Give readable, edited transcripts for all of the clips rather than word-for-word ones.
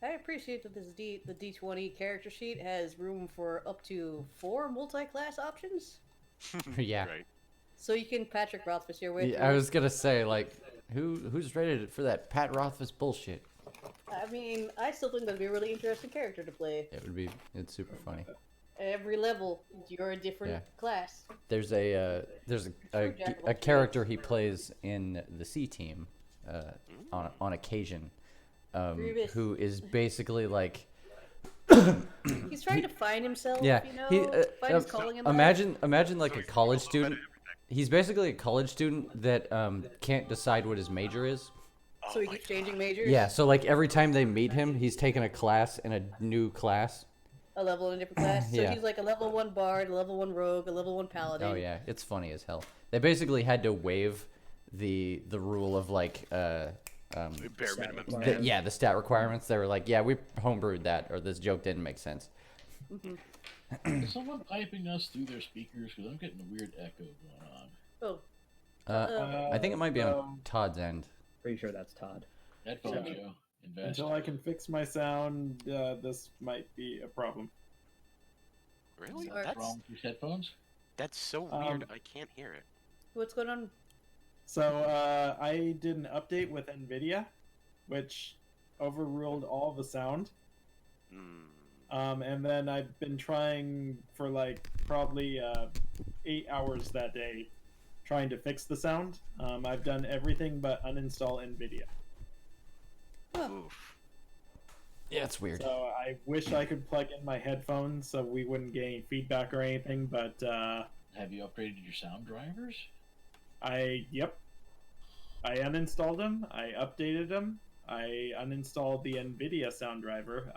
I appreciate that the D20 character sheet has room for up to 4 multi-class options, Yeah. Right. so you can Patrick Rothfuss your way Yeah, through I it. was gonna say like, who's ready for that Pat Rothfuss bullshit? I mean, I still think that'd be a really interesting character to play. It's super funny. Every level, you're a different Yeah. class. There's True jack of a all character trades. he plays in the C team, on occasion, Grievous. who is basically like, He's trying to find himself, yeah, find his calling in life. imagine like So a he's doing a college little bit of student. everything. He's basically a college student that can't decide what his major is. So Oh he my keeps changing god. majors. Yeah, so like every time they meet him, he's taking a class in a new class. A level in a different class. So Yeah. he's like a level 1 bard, a level 1 rogue, a level 1 paladin. Oh yeah, it's funny as hell. They basically had to waive the rule of like Bare minimum. yeah, the stat requirements. They were like, yeah, we homebrewed that, or this joke didn't make sense. Is someone piping us through their speakers? Because I'm getting a weird echo going on. Oh, I think it might be on Um, Todd's end. Pretty sure that's Todd. Headphones, So- Joe. Invest. Until I can fix my sound, this might be a problem. Really? Sorry. What's wrong with your headphones? That's so Um, weird. I can't hear it. what's going on? So I did an update with NVIDIA, which overruled all the sound. Hmm. And then I've been trying for like probably 8 hours that day, trying to fix the sound. I've done everything but uninstall NVIDIA. Oof. Yeah, it's weird. So I wish I could plug in my headphones so we wouldn't get any feedback or anything, but Have you upgraded your sound drivers? yep. I uninstalled them, I updated them, I uninstalled the NVIDIA sound driver,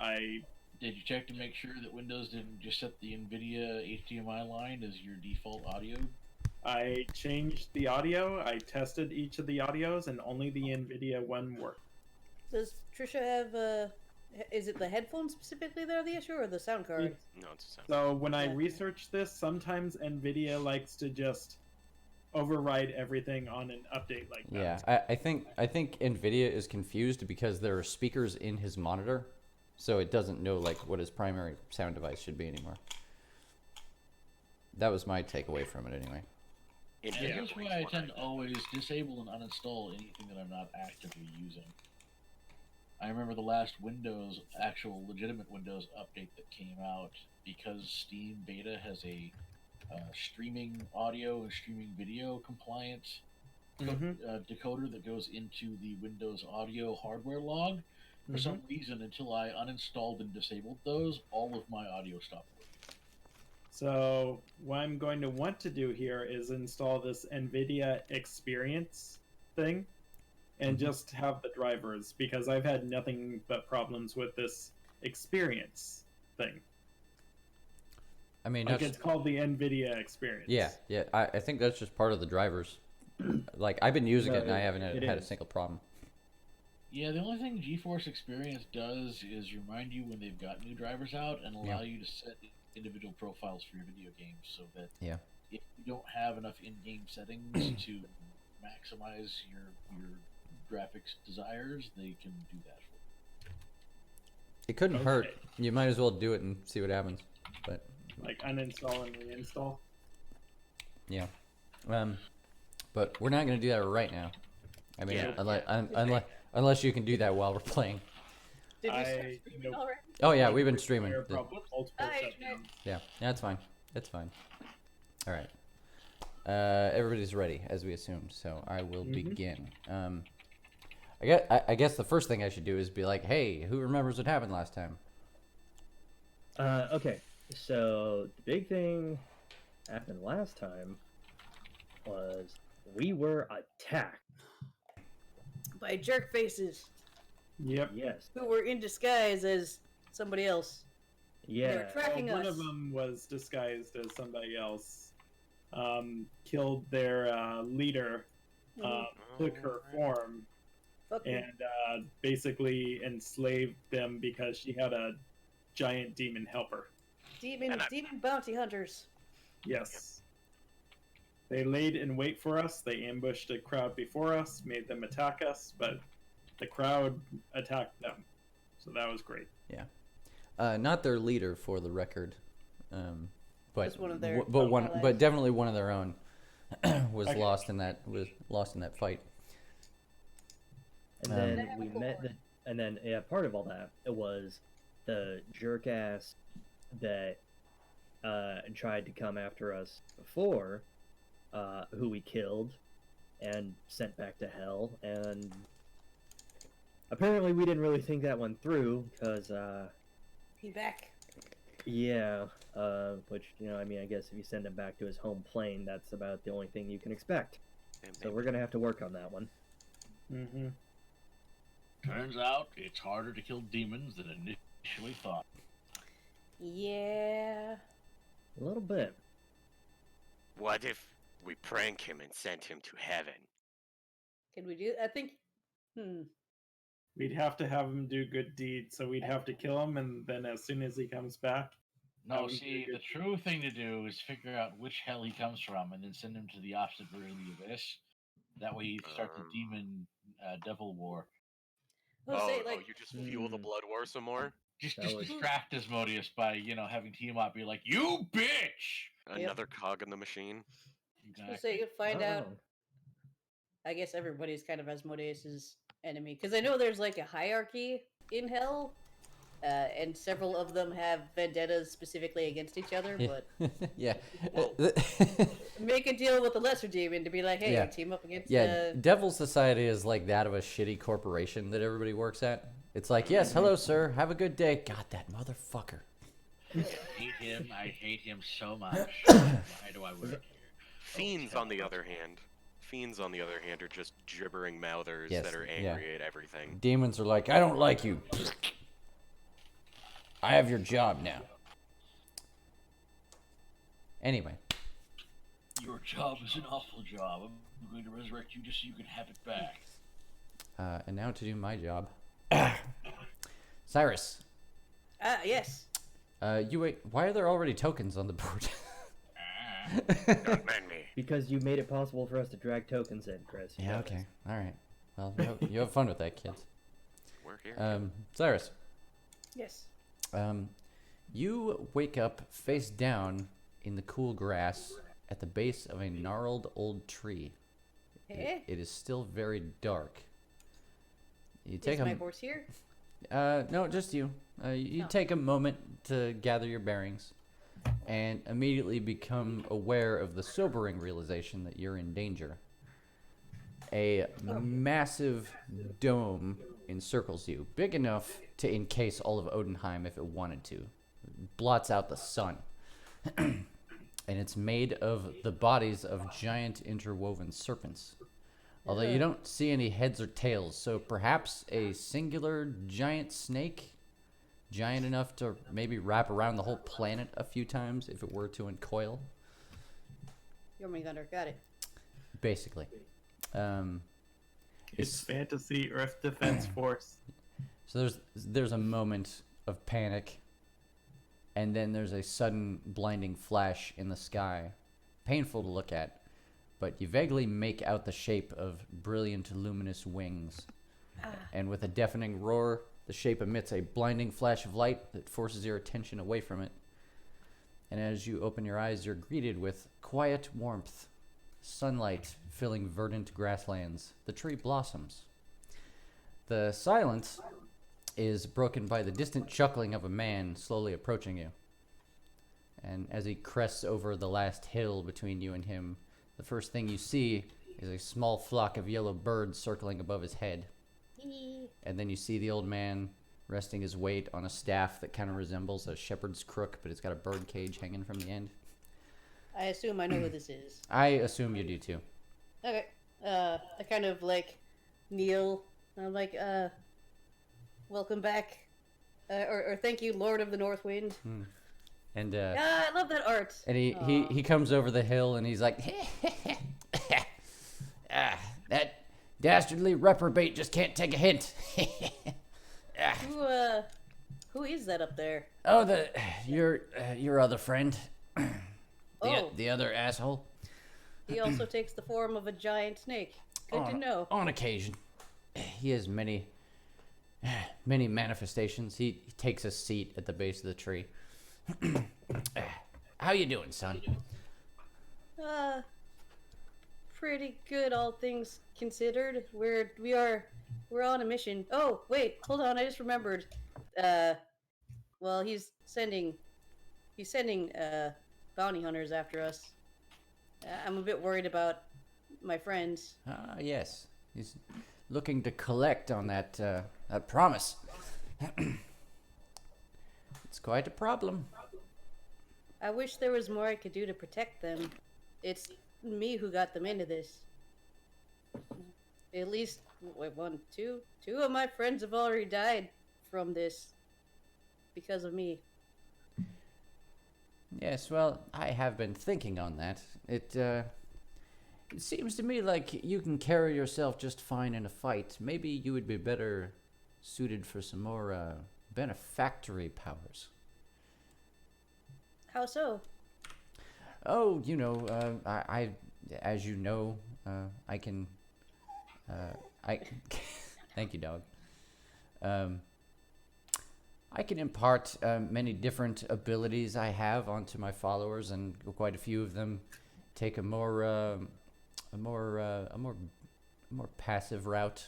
Did you check to make sure that Windows didn't just set the NVIDIA HDMI line as your default audio? I changed the audio, I tested each of the audios, and only the NVIDIA one worked. Does Trisha have is it the headphones specifically that are the issue, or the sound card? No, it's a sound. So when I Yeah. researched this, sometimes NVIDIA likes to just override everything on an update like that. Yeah, I think Nvidia is confused because there are speakers in his monitor, so it doesn't know like what his primary sound device should be anymore. That was my takeaway from it anyway. And Yeah, that's why I tend to always disable and uninstall anything that I'm not actively using. I remember the last Windows, actual legitimate Windows update that came out, because Steam Beta has a streaming audio and streaming video compliant decoder that goes into the Windows audio hardware log. For some reason, until I uninstalled and disabled those, all of my audio stopped working. So what I'm going to want to do here is install this NVIDIA Experience thing and just have the drivers, because I've had nothing but problems with this Experience thing. I mean, Like that's, it's called the NVIDIA Experience. yeah. I think that's just part of the drivers. Like I've been using No, it and I it- haven't it had a is. single problem. Yeah, the only thing GeForce Experience does is remind you when they've got new drivers out and allow you to set individual profiles for your video games, so that Yeah. if you don't have enough in-game settings to maximize your graphics desires, they can do that for you. It couldn't hurt. Okay. You might as well do it and see what happens. But Like uninstall and reinstall. yeah, but we're not gonna do that right now. I mean, Yeah. unless you can do that while we're playing. Did you I- start streaming nope. already? Oh yeah, we've been streaming. There are probably multiple Alright, shutdowns. Yeah, that's fine. That's fine. All right. Everybody's ready, as we assumed. So I will begin. I guess the first thing I should do is be like, "Hey, who remembers what happened last time?" Okay, so the big thing happened last time was we were attacked. By jerk faces Yep. Yes. who were in disguise as somebody else. Yeah. They were tracking One us. of them was disguised as somebody else. Killed their leader, took her form, Fuck you. and basically enslaved them because she had a giant demon helper. Demon bounty hunters. Yes. They laid in wait for us. They ambushed a crowd before us, made them attack us, but the crowd attacked them. So that was great. Not their leader, for the record, but Just one of their but allies. definitely one of their own was Okay. lost in that fight. And Um, then Never we met before. and then part of all that it was the jerk ass that tried to come after us before, who we killed and sent back to hell, and apparently we didn't really think that one through because He back. yeah, which I mean, I guess if you send him back to his home plane, that's about the only thing you can expect. So we're gonna have to work on that one. Mm-hmm. Turns out it's harder to kill demons than initially thought. Yeah. A little bit. What if we prank him and send him to heaven? Can we do? I think. We'd have to have him do good deeds, so we'd have to kill him, and then as soon as he comes back, No, would be see, good. the true thing to do is figure out which hell he comes from and then send him to the opposite version of the abyss. That way you start the demon devil war. Say like. You just fuel the Hmm. blood war some more? Just That would- distract Asmodeus by, having Tiamat be like, "You bitch!" Another cog in the machine? Say you find Not out. wrong. I guess everybody's kind of Asmodeus's enemy because I know there's like a hierarchy in hell, and several of them have vendettas specifically against each other. But yeah. make a deal with the lesser demon to be like, hey, Yeah. team up against. Yeah, Devil Society is like that of a shitty corporation that everybody works at. It's like, yes, hello, sir. Have a good day. God, that motherfucker. I hate him so much. Why do I work here? Fiends, on the other hand. Fiends, on the other hand, are just gibbering mouthers Yes, that are yeah. angry at everything. Demons are like, I don't like you. I have your job now. Anyway. Your job is an awful job. I'm going to resurrect you just so you can have it back. And now to do my job. Cyrus, Yes. why are there already tokens on the board? Don't mind me. Because you made it possible for us to drag tokens in, Chris. You Yeah, know okay. this. All right. Well, you have fun with that, kids. We're here. Cyrus, Yes. you wake up face down in the cool grass at the base of a gnarled old tree. Hey, It is still very dark. You take is my a horse here? no, just you. You Oh. take a moment to gather your bearings, and immediately become aware of the sobering realization that you're in danger. A massive dome encircles you, big enough to encase all of Odenheim if it wanted to. Blots out the sun. And it's made of the bodies of giant interwoven serpents. Although you don't see any heads or tails, so perhaps a singular giant snake, giant enough to maybe wrap around the whole planet a few times if it were to uncoil. Your Thunder, got it. Basically. It's Fantasy Earth Defense Force. So there's a moment of panic, and then there's a sudden blinding flash in the sky. Painful to look at, but you vaguely make out the shape of brilliant luminous wings. And with a deafening roar, the shape emits a blinding flash of light that forces your attention away from it. And as you open your eyes, you're greeted with quiet warmth, sunlight filling verdant grasslands. The tree blossoms. The silence is broken by the distant chuckling of a man slowly approaching you. And as he crests over the last hill between you and him, the first thing you see is a small flock of yellow birds circling above his head. And then you see the old man resting his weight on a staff that kind of resembles a shepherd's crook, but it's got a bird cage hanging from the end. I assume I know who this is. I assume you do too. Okay. I kind of like kneel. I'm like, welcome back, or thank you, Lord of the North Wind. And I love that art. and he comes over the hill and he's like, that dastardly reprobate just can't take a hint. Who is that up there? Oh, your other friend, Oh, the other asshole. he also takes the form of a giant snake. Good to know. On occasion, he has many many manifestations. He takes a seat at the base of the tree. How you doing, son? Pretty good, all things considered. We're on a mission. Oh, wait, hold on, I just remembered. Well, he's sending bounty hunters after us. I'm a bit worried about my friends. Ah, yes. He's looking to collect on that promise. It's quite a problem. I wish there was more I could do to protect them. It's me who got them into this. At least, wait, two of my friends have already died from this because of me. Yes, well, I have been thinking on that. It seems to me like you can carry yourself just fine in a fight. Maybe you would be better suited for some more benefactory powers. How so? Oh, you know, I as you know, I can, I, thank you, dog. I can impart many different abilities I have onto my followers, and quite a few of them take a more passive route,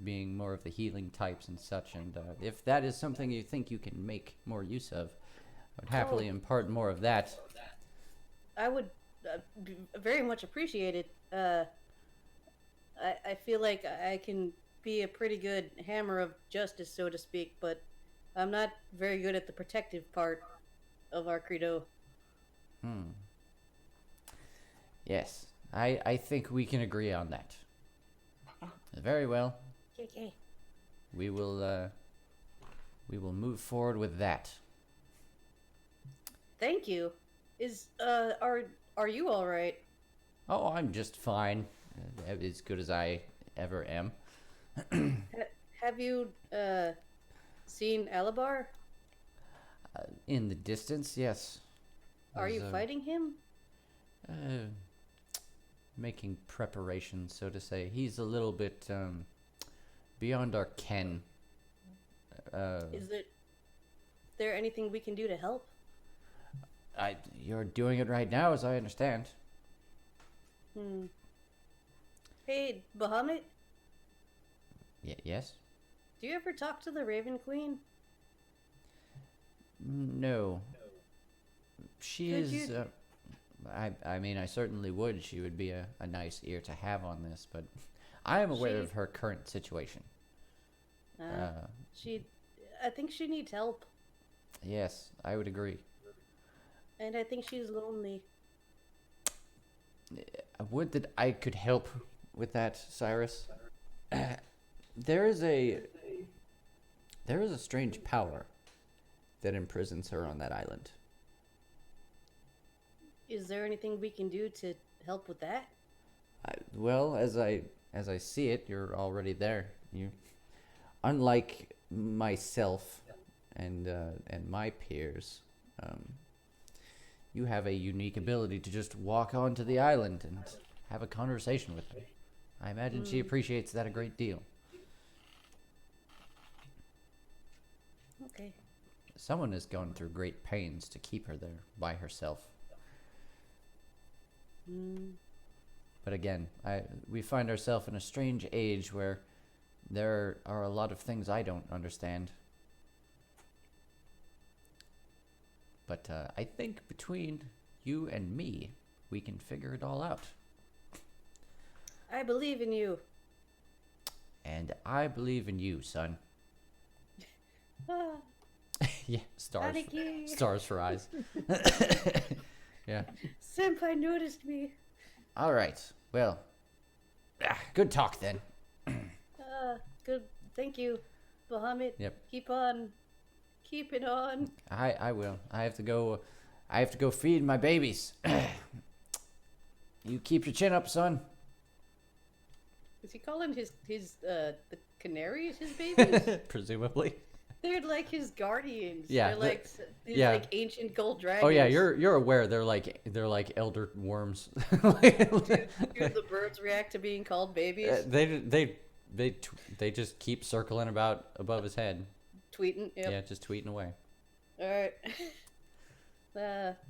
being more of the healing types and such. And if that is something you think you can make more use of, I would happily impart more of that. I would very much appreciate it. I feel like I can be a pretty good hammer of justice, so to speak, but I'm not very good at the protective part of our credo. Yes, I think we can agree on that. Very well. Okay. We will move forward with that. Thank you. Are you all right? Oh, I'm just fine. As good as I ever am. Have you seen Alabar? In the distance, yes. Are you fighting him? Making preparations, so to say. He's a little bit beyond our ken. Is there anything we can do to help? You're doing it right now, as I understand. Hey, Bahamut, Yes? do you ever talk to the Raven Queen? No. She Could is. you- I mean, I certainly would. She would be a nice ear to have on this, but I am aware of her current situation. I think she needs help, Yes, I would agree. and I think she's lonely. I would that I could help with that, Cyrus. There is a strange power that imprisons her on that island. Is there anything we can do to help with that? Well, as I see it, you're already there. You, unlike myself and my peers, you have a unique ability to just walk onto the island and have a conversation with her. I imagine she appreciates that a great deal. Okay. Someone has gone through great pains to keep her there by herself. But again, we find ourselves in a strange age where there are a lot of things I don't understand. But I think between you and me, we can figure it all out. I believe in you. And I believe in you, son. Ah, Yeah, stars. Aniki. Stars for eyes. Yeah. Senpai noticed me. All right. Well, good talk then. Good. Thank you, Bahamut. Yep. Keep on. Keep it on. I will. I have to go feed my babies. You keep your chin up, son. Is he calling the canaries his babies? Presumably. They're like his guardians. Yeah, They're like these yeah. like ancient gold dragons. Oh yeah, you're aware they're like elder worms. Do the birds react to being called babies? they just keep circling about above his head. Tweeting. Yep. Yeah, just tweeting away. All right.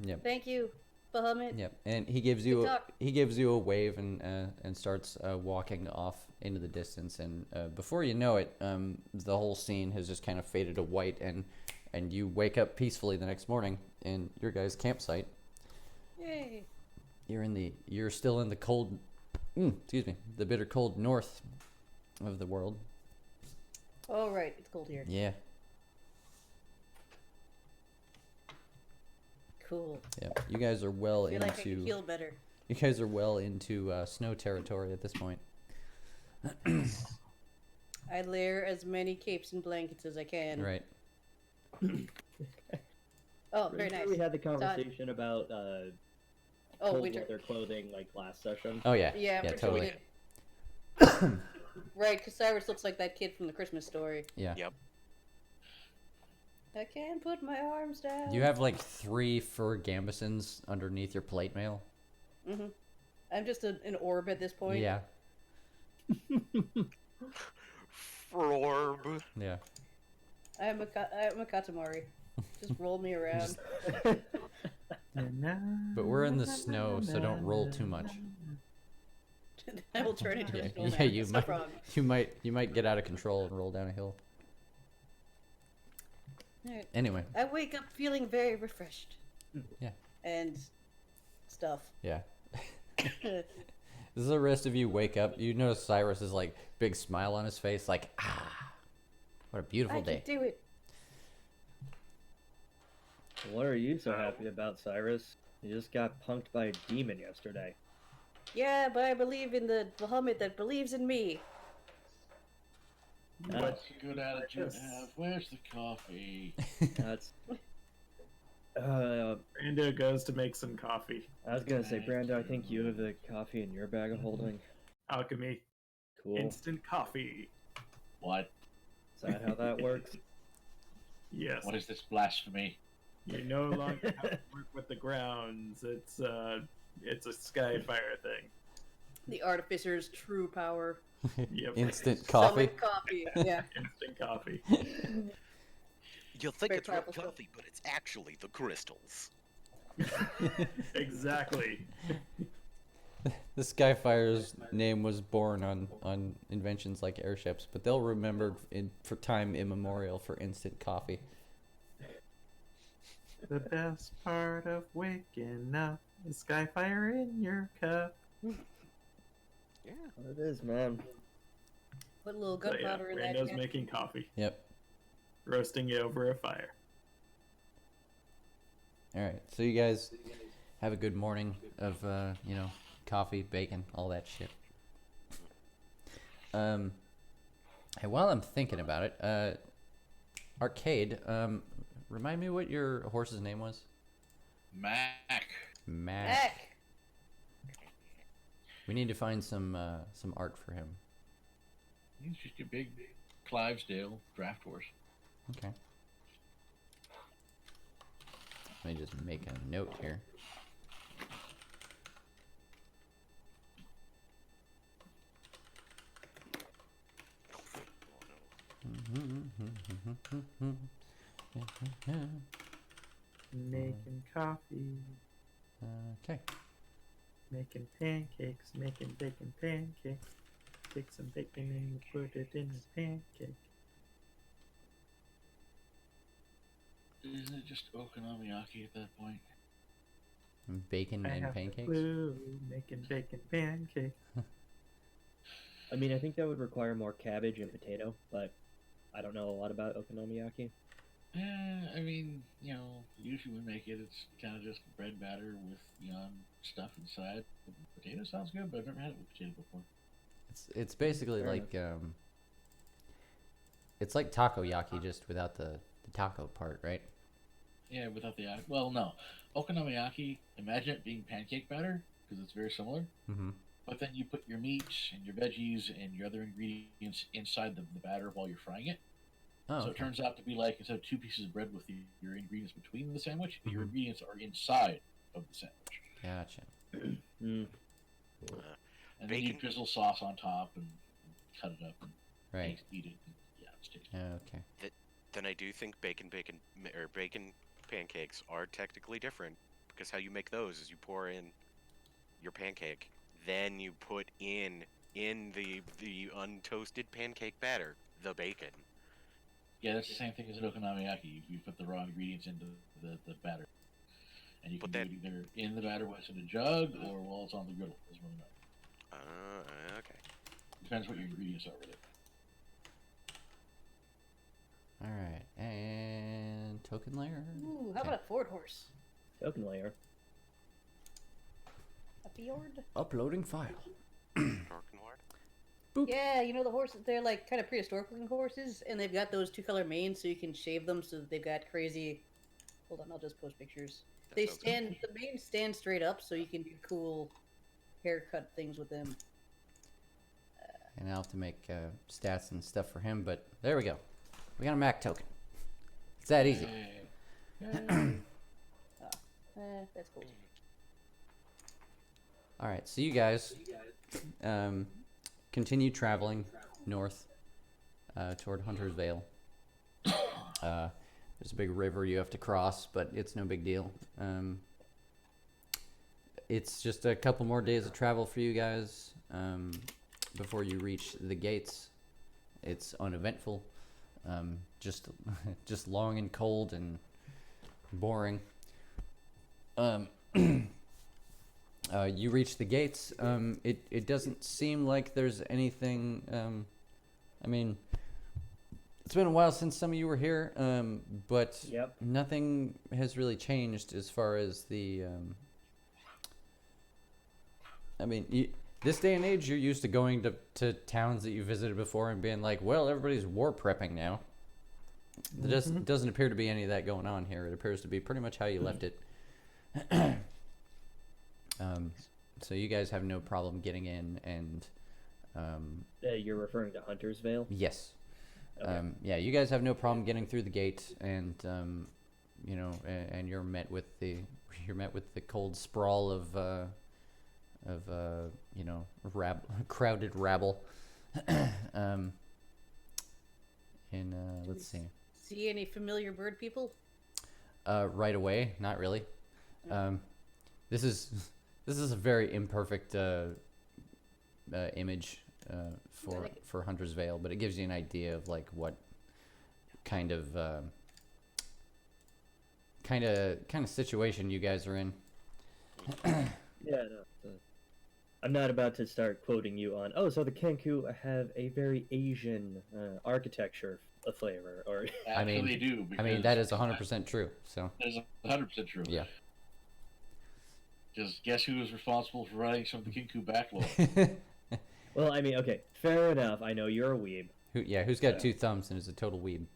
Yep. Thank you, Bahamut. Yep. And he gives you a wave and starts walking off into the distance. And before you know it, the whole scene has just kind of faded to white, and you wake up peacefully the next morning in your guys' campsite. Yay. You're still in the cold, the bitter cold north of the world. Oh right, it's cold here. Yeah. Cool. Yeah. You guys are well I feel like I can into. heal better. You guys are well into snow territory at this point. I layer as many capes and blankets as I can. Right. Oh, very Remember nice. We had the conversation about Oh, cold winter. weather clothing like last session. Oh yeah. Yeah, I'm pretty totally. sure we did. Right, because Cyrus looks like that kid from the Christmas Story. Yeah. Yep. I can't put my arms down. You have like 3 fur gambesons underneath your plate mail. Mm-hmm. I'm just an orb at this point. Yeah. Frorb. Yeah. I'm a Katamari. Just roll me around. But we're in the snow, so don't roll too much. I will turn into a snowman. Yeah, you It's might. no problem. You might get out of control and roll down a hill. Alright. Anyway. I wake up feeling very refreshed. Yeah. And stuff. Yeah. As the rest of you wake up, you notice Cyrus is like big smile on his face, like what a beautiful I day. can do it. What are you so happy about, Cyrus? You just got punked by a demon yesterday. Yeah, but I believe in the Bahamut that believes in me. What's a good attitude to have? Where's the coffee? That's. Brando goes to make some coffee. I was gonna say, Brando, I think you have the coffee in your bag of holding. Alchemy. Cool. Instant coffee. What? Is that how that works? Yes. What is this blasphemy? You no longer have to work with the grounds. It's a Skyfire thing. The artificer's true power. Yep. Instant coffee. Summon coffee. Yeah. Instant coffee. You'll think Very it's real powerful stuff. coffee, but it's actually the crystals. Exactly. The Skyfire's name was born on inventions like airships, but they'll remember for time immemorial for instant coffee. The best part of waking up is Skyfire in your cup. Yeah. It is, man. Put a little So yeah, gunpowder in that. Brando's shit. making coffee. Yep. Roasting it over a fire. All right. So you guys have a good morning of coffee, bacon, all that shit. And while I'm thinking about it, Arcade, remind me what your horse's name was? Mac. Mac. Heck! We need to find some art for him. He's just a big Clivesdale draft horse. Okay. Let me just make a note here. Making coffee. Okay. Making pancakes. Making bacon pancakes. Take some bacon and you put it in the pancake. Isn't it just okonomiyaki at that point? Bacon I and have pancakes. the clue. Making bacon pancakes. I mean, I think that would require more cabbage and potato, but I don't know a lot about okonomiyaki. I mean, usually we make it, it's kind of just bread batter with, stuff inside. Potato sounds good, but I've never had it with potato before. It's basically Fair like it's like takoyaki just without the taco part, right? Yeah, without the well, no. Okonomiyaki, imagine it being pancake batter, because it's very similar. Mm-hmm. But then you put your meats and your veggies and your other ingredients inside the batter while you're frying it. Oh, So it okay. turns out to be like, instead of 2 pieces of bread with your ingredients between the sandwich, your Mhm. ingredients are inside of the sandwich. Gotcha. Mm. And then you Bacon. drizzle sauce on top and cut it up and Right. Eat it. Yeah, it's tasty. Okay. Then I do think bacon pancakes are technically different, because how you make those is you pour in your pancake, then you put in the untoasted pancake batter the bacon. Yeah, that's the same thing as an okonomiyaki. You put the raw ingredients into the batter, and you can But do that it either in the batter while it's in a jug or while it's on the griddle. Doesn't really matter. okay. Depends what your ingredients are with it. All right. And token layer. Ooh, how Okay. about a Ford horse? Token layer. A fjord? Uploading file. Dorkenward? Boop. Yeah, you know the horses, they're like kind of prehistoric looking horses, and they've got those 2-color manes so you can shave them so that they've got crazy... Hold on, I'll just post pictures. That They sounds stand, the manes stand straight up so you can do cool haircut things with them. And I'll have to make stats and stuff for him, but there we go. We got a Mac token. It's that easy. That's cool. All right, so you guys continue traveling north toward Hunter's Vale. There's a big river you have to cross, but it's no big deal. It's just a couple more days of travel for you guys before you reach the gates. It's uneventful, just just long and cold and boring. You reach the gates. It doesn't seem like there's anything. I mean, it's been a while since some of you were here, but Yep. nothing has really changed as far as the. I mean, this day and age, you're used to going to towns that you visited before and being like, well, everybody's war prepping now. There doesn't appear to be any of that going on here. It appears to be pretty much how you left it. So you guys have no problem getting in, and You're referring to Hunter's Vale? yes, Okay. yeah, you guys have no problem getting through the gate, and you know, and you're met with the cold sprawl of you know, crowded rabble. And let's see. See any familiar bird people? Right away, not really. This is a very imperfect image for Hunter's Vale, but it gives you an idea of like what kind of situation you guys are in. Yeah, no. I'm not about to start quoting you on, oh, so the Kenku have a very Asian architecture flavor, or... Actually, they do. I mean, that is 100% true. So That is 100% true. yeah. Because guess who was responsible for writing some of the Kinku backlog? Well, I mean, okay, fair enough. I know you're a weeb. Who's got two thumbs and is a total weeb?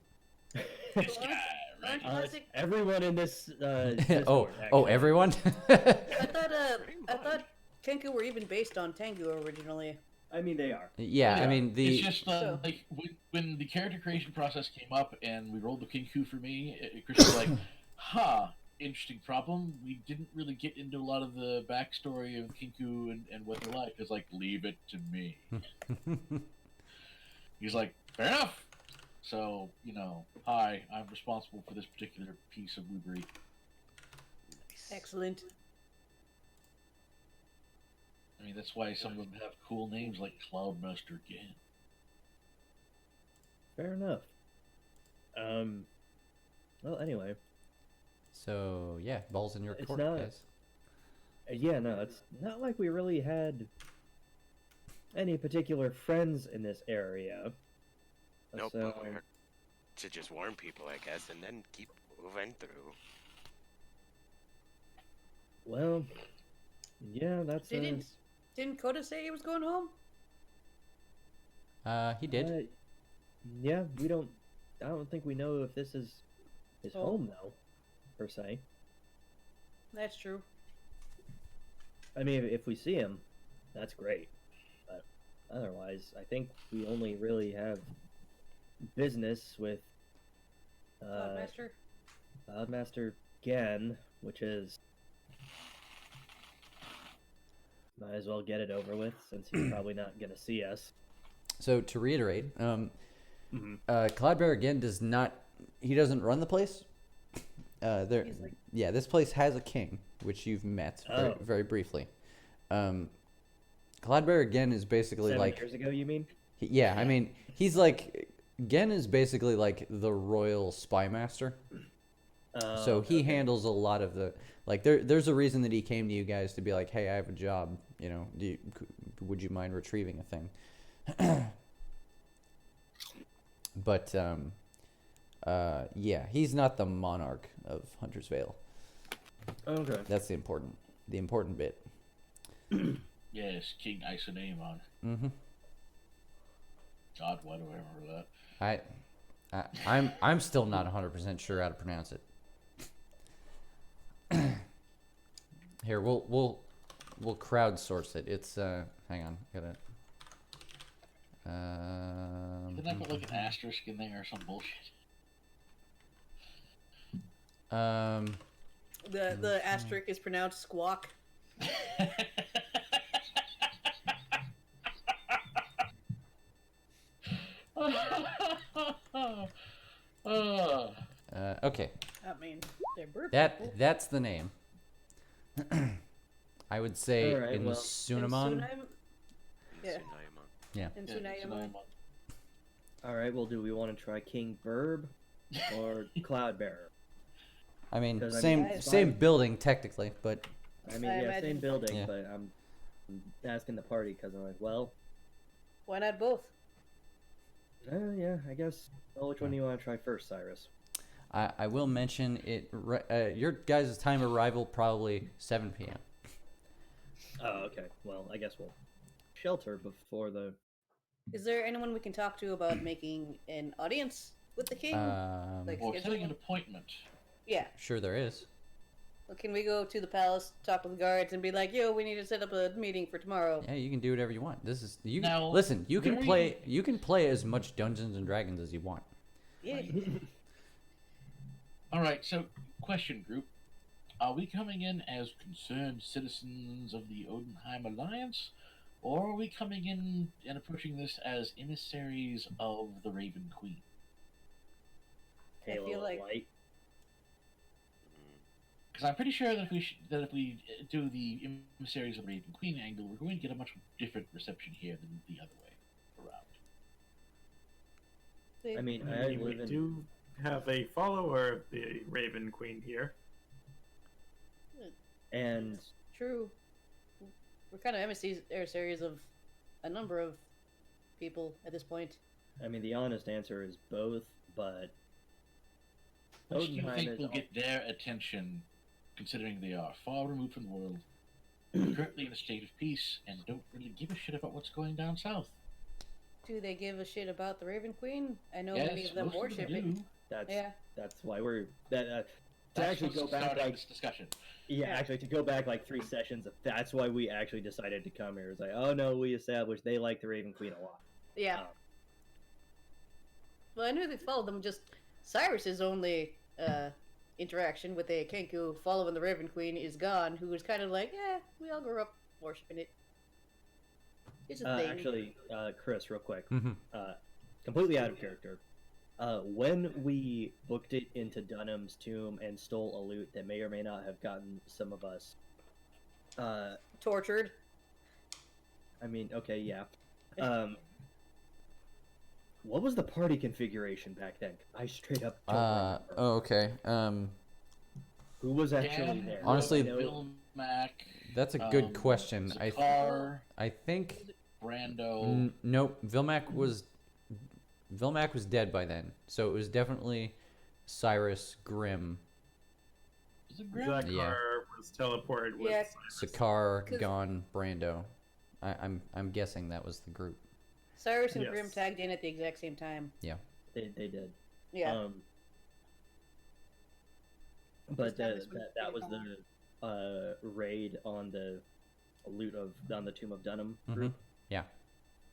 This guy, right? Classic. Everyone in this Oh, Discord, actually. everyone. I thought Kenku were even based on Tengu originally. I mean, they are. Yeah, I mean It's just So- like when the character creation process came up and we rolled the Kinku for me, Chris was like, "Huh, interesting problem. We didn't really get into a lot of the backstory of Kinku and what they're like. It's like, leave it to me." He's like, "Fair enough." So, you know, hi, I'm responsible for this particular piece of woobery. Excellent. I mean, that's why some of them have cool names like Cloudmaster Gan. Fair enough. Well, anyway. So yeah, balls in your It's court, not- guys. Yeah, no, it's not like we really had any particular friends in this area. Nope. So, We're here to just warn people, I guess, and then keep moving through. well, yeah, that's Didn't Coda say he was going home? He did. Yeah, I don't think we know if this is his Oh. home though, per se. That's true. I mean, if we see him, that's great. But otherwise, I think we only really have business with Master. Master Gen, which is might as well get it over with since he's probably not gonna see us. So to reiterate, Mhm. Cloudbear again does not. He doesn't run the place. He's like- Yeah, this place has a king, which you've met very, Oh. very briefly. Cloudbear again is basically 7 years ago, you mean? yeah. I mean, he's like Gen is basically like the royal spy master. So he Okay. handles a lot of the like. There's a reason that he came to you guys to be like, hey, I have a job. You know, would you mind retrieving a thing? But yeah, he's not the monarch of Hunter's Vale. Okay. That's the important bit. Yes, King Isonaemon. Mm-hmm. God, why do I remember that? I'm still not 100% sure how to pronounce it. Here, we'll crowdsource it. It's hang on, gotta. Didn't I put like an asterisk in there or some bullshit? The asterisk is pronounced squawk. Okay, I mean, they're bird people. that's the name. I would say All right, in well. Sunamon. Yeah. Tsunaimon. Yeah. In Yeah, Tsunaimon. All right. Well, do we want to try King Burb or Cloudbearer? I mean, 'Cause I same mean, same fine. building technically, but I mean, I yeah, imagine- same building, Yeah. but I'm asking the party because I'm like, well, Why not both? yeah, I guess. Well, which one do you want to try first, Cyrus? I will mention it. Your guys' time of arrival probably 7 p.m. Oh, okay. Well, I guess we'll shelter before the. Is there anyone we can talk to about making an audience with the king? Like- Or schedule setting an one? appointment. Yeah. Sure, there is. Well, can we go to the palace, talk with the guards, and be like, "Yo, we need to set up a meeting for tomorrow"? Yeah, you can do whatever you want. This is you. Now, Listen, you can very- play. You can play as much Dungeons and Dragons as you want. Yeah. Alright, so, question, group. Are we coming in as concerned citizens of the Odenheim Alliance? Or are we coming in and approaching this as emissaries of the Raven Queen? Halo feel of like- Light. Because I'm pretty sure that if we do the emissaries of the Raven Queen angle, we're going to get a much different reception here than the other way around. I mean, I I mean, we live in. do have a follower of the Raven Queen here. And True. We're kind of emissaries of a number of people at this point. I mean, the honest answer is both, but Which do you Odenheim think is will all- get their attention, considering they are far removed from the world, currently in a state of peace, and don't really give a shit about what's going down south? Do they give a shit about the Raven Queen? I know Yes, many of them most worship them it. do. that's Yeah. that's why we're that. To That's actually what's go back starting like this discussion. yeah, Yeah. actually to go back like 3 sessions. That's why we actually decided to come here. It's like, oh no, we established they like the Raven Queen a lot. Yeah. Um, Well, I knew they followed them. Just Cyrus's only interaction with a Kenku following the Raven Queen is gone, who was kind of like, "Yeah, we all grew up worshiping it. It's a thing." Actually, Chris, real quick, Mm-hmm. completely out of character. When we booked it into Dunham's tomb and stole a loot that may or may not have gotten some of us, Tortured. I mean, okay, yeah. What was the party configuration back then? I straight up don't remember. Oh, okay. Who was actually Dan, there? Honestly- I know- Vilmac, That's a good question. Zakar, I think Brando. nope. Vilmac was dead by then, so it was definitely Cyrus, Grim, Was it Grim? Zakar Yeah. was teleported with Yeah. Cyrus. Sakar, 'Cause- Gon, Brando. I'm guessing that was the group. Cyrus and Yes. Grim tagged in at the exact same time. they did. Yeah. But This time this was that was pretty the raid on the on the Tomb of Dunham Mhm. group. Yeah.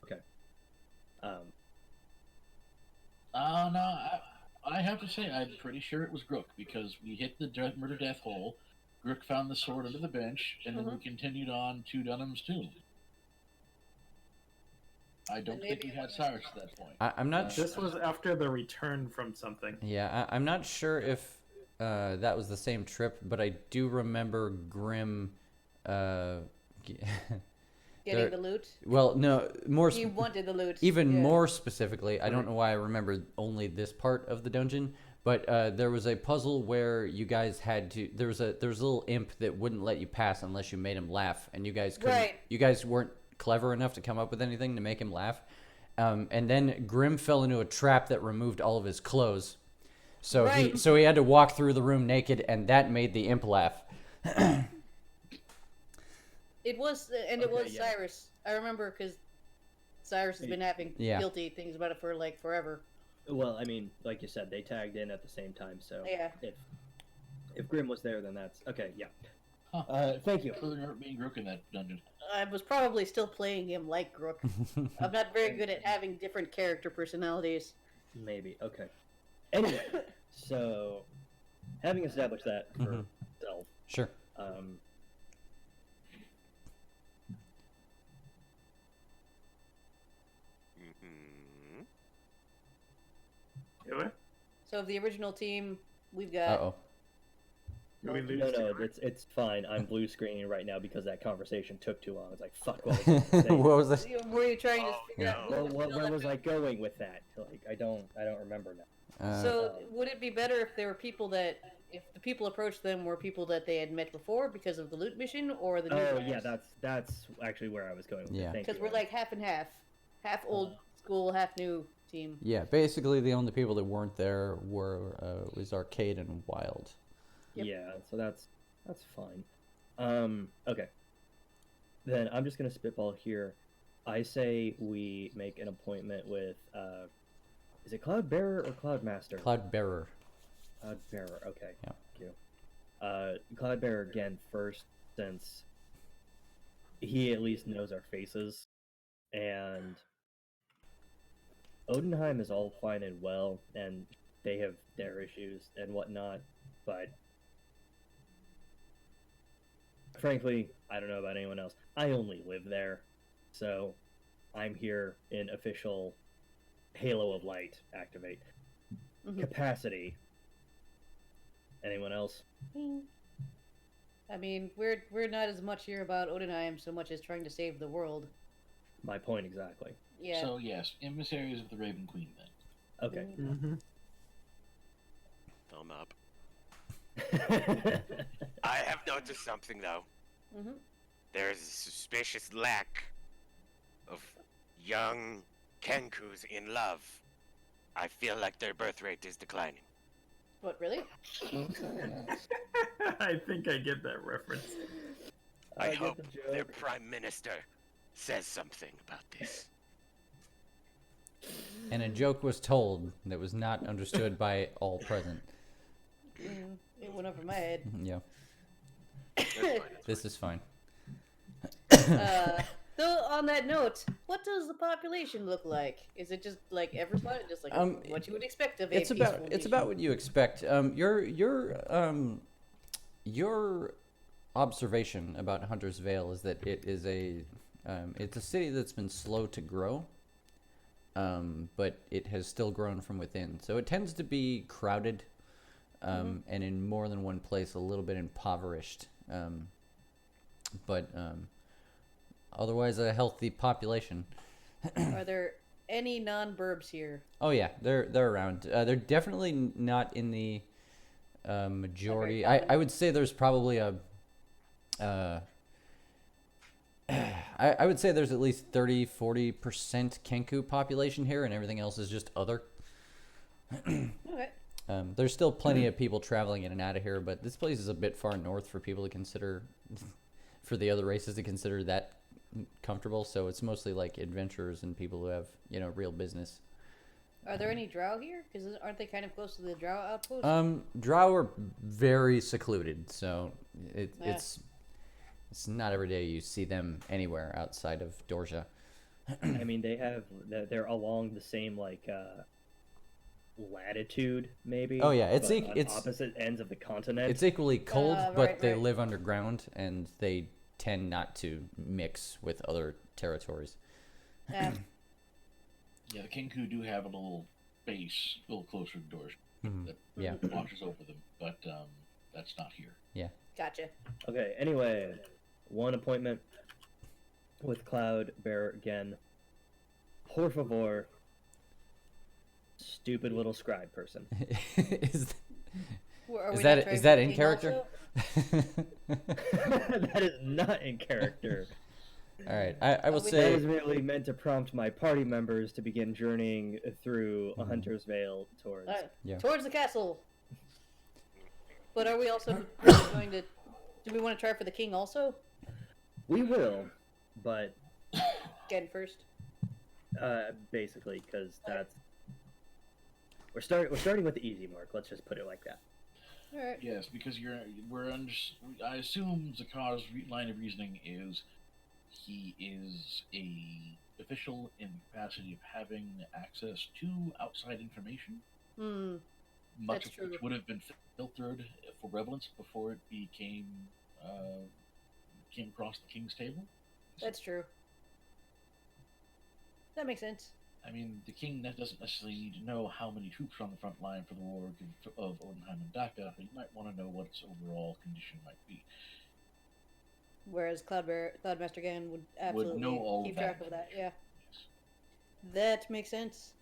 Okay. No, I have to say, I'm pretty sure it was Grook, because we hit the murder death hole, Grook found the sword under the bench, and then we continued on to Dunham's tomb. I don't Maybe think we it had was- Cyrus at that point. I'm not. This was after the return from something. Yeah, I'm not sure if that was the same trip, but I do remember Grim. G- Getting there- the loot. well, no, more. He wanted the loot. Even yeah. more specifically, I don't know why I remember only this part of the dungeon, but there was a puzzle where you guys had to. There was a little imp that wouldn't let you pass unless you made him laugh, and you guys couldn't. Right. You guys weren't clever enough to come up with anything to make him laugh. And then Grim fell into a trap that removed all of his clothes, so Right. he had to walk through the room naked, and that made the imp laugh. It was, and it Okay, was yeah. Cyrus. I remember because Cyrus has been having Yeah. guilty things about it for like forever. Well, I mean, like you said, they tagged in at the same time, so Yeah. if Grim was there, then that's okay. Yeah. Huh. Thank you. I remember being Rook in that dungeon. I was probably still playing him like Grook. I'm not very good at having different character personalities. Maybe. Okay. Anyway, so having established that for Mhm. self, Sure. um, Mhm. Do it? So of the original team, we've Uh got oh. Do we lose no, together? it's fine. I'm blue screening right now because that conversation took too long. It's like fuck. What was I saying? What was this? Were you trying to Oh, figure out? no. who Well, was where still was I left? going with that? Like, I don't remember now. So would it be better if there were people that, if the people approached them were people that they had met before because of the loot mission, or the new Oh guys? yeah, that's actually where I was going. With Yeah. it. Thank Because you. we're like half and half, half old school, half new team. Yeah, basically the only people that weren't there were was Arcade and Wild. Yep. Yeah, so that's fine. Okay. Then I'm just gonna spitball here. I say we make an appointment with is it Cloud Bearer or Cloud Master? Cloud Bearer. Cloud Bearer. Okay. Yeah. Thank you. Cloud Bearer again first, since he at least knows our faces, and Odenheim is all fine and well, and they have their issues and whatnot, but frankly, I don't know about anyone else. I only live there, so I'm here in official Halo of Light activate Mhm. capacity. Anyone else? I mean, we're not as much here about Odenheim so much as trying to save the world. My point exactly. Yeah. So yes, emissaries of the Raven Queen then. Okay. Mm-hmm. Thumb up. I have noticed something though. hmm There is a suspicious lack of young Kenkus in love. I feel like their birth rate is declining. What, really? I think I get that reference. I get hope the their joke. prime minister says something about this. And a joke was told that was not understood by all present. It went over my head. Yeah, That's fine. this is fine. Though, on that note, what does the population look like? Is it just like everybody, just like what you would expect of a It's peaceful about nation? what you expect. Your observation about Hunter's Vale is that it is it's a city that's been slow to grow, but it has still grown from within. So it tends to be crowded, and in more than one place, a little bit impoverished, but otherwise a healthy population. Are there any non-burbs here? Oh yeah, they're around. They're definitely not in the majority. I would say there's probably a. I would say there's at least 30-40% Kenku population here, and everything else is just other. Okay. There's still plenty of people traveling in and out of here, but this place is a bit far north for people to consider, for the other races to consider that comfortable. So it's mostly like adventurers and people who have, real business. Are there any drow here? Because aren't they kind of close to the drow outpost? Drow are very secluded, so Yeah. it's not every day you see them anywhere outside of Dorja. I mean, they're along the same latitude, maybe. Oh, yeah, but on it's opposite ends of the continent. It's equally cold, but right, they right. live underground and they tend not to mix with other territories. Yeah, the Kenku do have a little base a little closer to the doors Mhm. that Yeah. watches over them, but that's not here. Gotcha. Okay, anyway, one appointment with Cloud Bear again. Por favor, stupid little scribe person. is, Are is we that not trying is for that the in king character? also? That is not in character. All right, I will we- That say is merely meant to prompt my party members to begin journeying through Mhm. Hunter's Vale towards. Alright, Yeah. towards the castle. But are we also going to? Do we want to try for the king also? We will, but Again first. basically, because that's we're starting with the easy mark. Let's just put it like that. All right. Yes, because I assume Zakar's line of reasoning is he is a official in the capacity of having access to outside information, Hmm. much That's of which true. would have been filtered for relevance before it came across the king's table. That's true. That makes sense. I mean, the king doesn't necessarily need to know how many troops are on the front line for the war of Odenheim and Dhaka, but he might want to know what its overall condition might be. Whereas Cloudmaster Gan would absolutely know all keep of that track of that. Yeah, Yes. that makes sense.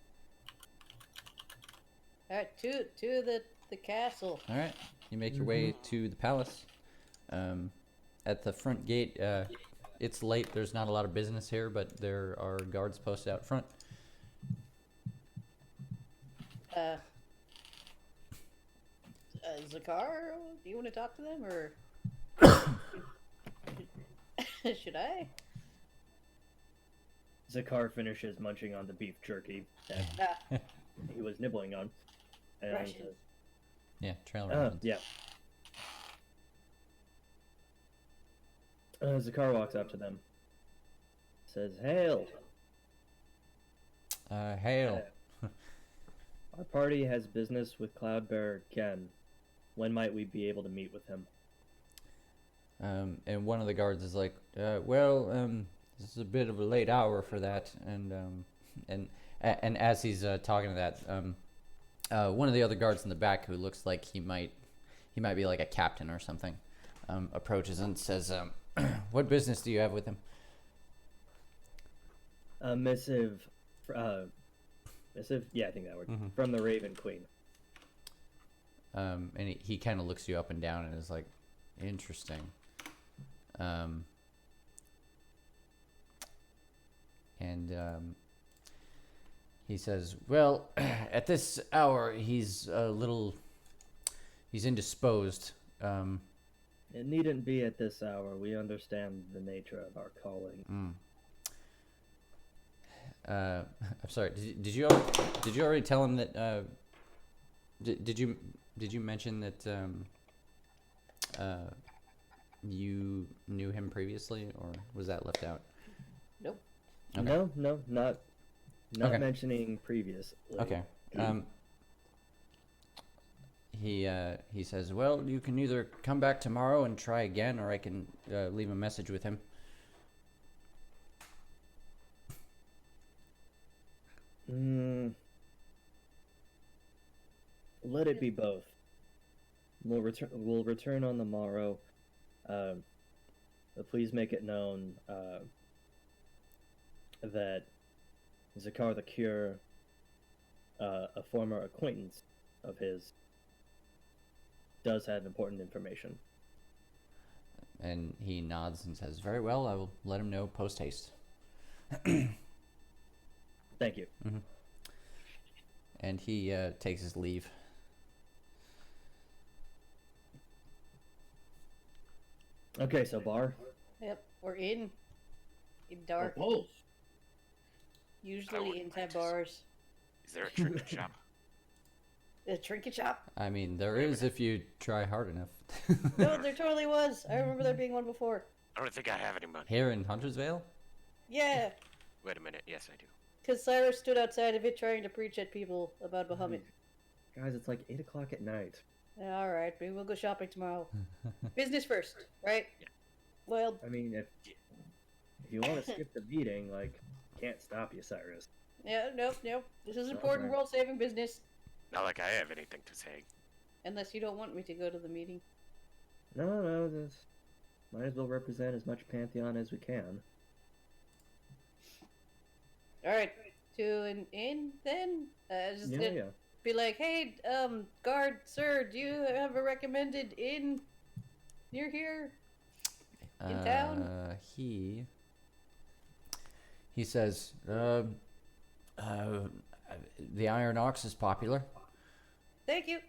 All right, to the castle. all right. You make your way to the palace. At the front gate, it's late. There's not a lot of business here, but there are guards posted out front. Zakar, do you want to talk to them or should I? Zakar finishes munching on the beef jerky that Ah, he was nibbling on, and Russian. Yeah, trail oh rations. yeah. Zakar walks up to them. Says, "Hail! Hail. Our party has business with Cloudbearer Ken. When might we be able to meet with him?" And one of the guards is like, this is a bit of a late hour for that. And as he's talking to that, one of the other guards in the back, who looks like he might be like a captain or something, approaches and says, "What business do you have with him?" A missive, missive? Yeah, I think that word. Mhm. From the Raven Queen. And he kind of looks you up and down and is like, "Interesting." He says, "Well, at this hour, he's indisposed. It needn't be at this hour. We understand the nature of our calling. I'm sorry. Did you already tell him that? Did you mention that you knew him previously, or was that left out? nope. Okay. No, not Okay. mentioning previously. Okay. He says, "Well, you can either come back tomorrow and try again, or I can leave a message with him." Let it be both. We'll return on the morrow. But please make it known that Zakar the Cure, a former acquaintance of his, does have important information." And he nods and says, "Very well. I will let him know post haste." Thank you. And he takes his leave. Okay, so bar. Yep, we're in dark. Both. Usually wouldn't in mind bars. Is there a trinket shop? A trinket shop? I mean, there is if you try hard enough. No, there totally was. I remember there being one before. I don't think I have any money. Here in Hunter's Vale? Yeah, Wait a minute. Yes, I do. because Cyrus stood outside of it trying to preach at people about Bahamut. Guys, it's like 8 o'clock at night. All right, maybe we'll go shopping tomorrow. Business first, right? Yeah. Well, I mean, if you want to skip the meeting, like, can't stop you, Cyrus. Yeah, nope. This is important Okay. world-saving business. Not like I have anything to say. Unless you don't want me to go to the meeting. No, this might as well represent as much Pantheon as we can. Alright, to an inn then? Just Yeah, gonna yeah. be like, hey, guard, sir, do you have a recommended inn near here? In town? He says, the Iron Ox is popular. Thank you.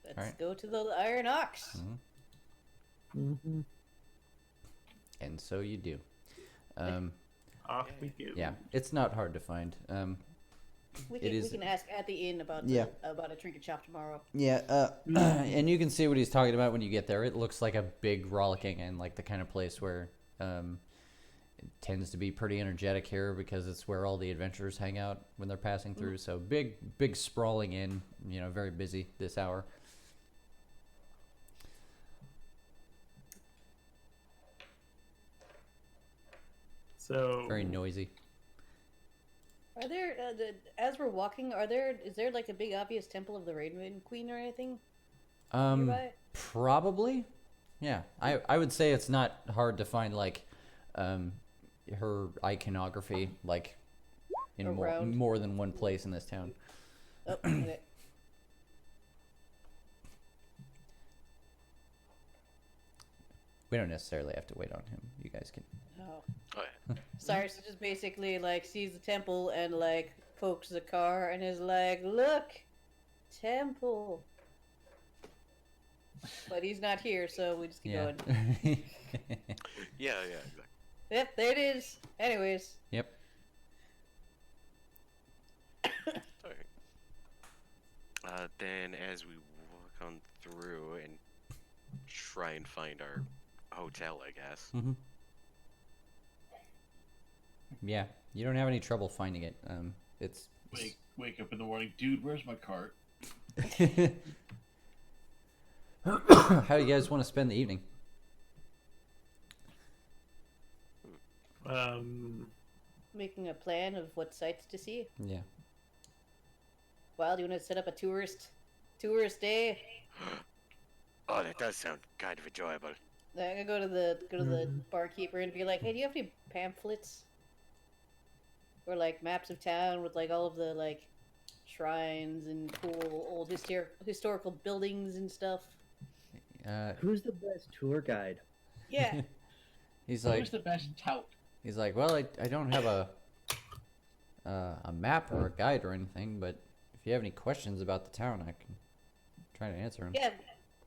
Let's Alright. go to the Iron Ox. Mm-hmm. And so you do. Off we go. Yeah, it's not hard to find. We It is- can ask at the inn about Yeah. about a trinket shop tomorrow. Yeah, and you can see what he's talking about when you get there. It looks like a big rollicking inn, like the kind of place where it tends to be pretty energetic here because it's where all the adventurers hang out when they're passing through. So big sprawling inn, very busy this hour. So Very noisy. Are there, as we're walking, is there like a big obvious temple of the Raven Queen or anything nearby? Probably. Yeah, I would say it's not hard to find like her iconography like in Around. more than one place in this town. Oh, okay. We don't necessarily have to wait on him. You guys can. Oh. Oh, yeah. Cyrus just basically like sees the temple and like pokes the car and is like, "Look, temple." But he's not here, so we just keep Yeah. going. Yeah, exactly. Yep, there it is. Anyways, Yep. Alright. Then as we walk on through and try and find our hotel, I guess. Mm-hmm. Yeah, you don't have any trouble finding it. It's Wake up in the morning, dude. Where's my cart? How do you guys want to spend the evening? making a plan of what sights to see. Yeah. Well, do you want to set up a tourist day? Oh, that does sound kind of enjoyable. I'm gonna go to the barkeeper and be like, "Hey, do you have any pamphlets or like maps of town with like all of the like shrines and cool old historical buildings and stuff?" Who's the best tour guide? Yeah. He's Who's like, the best tout? well, I don't have a map or a guide or anything, but if you have any questions about the town, I can try to answer them. Yeah,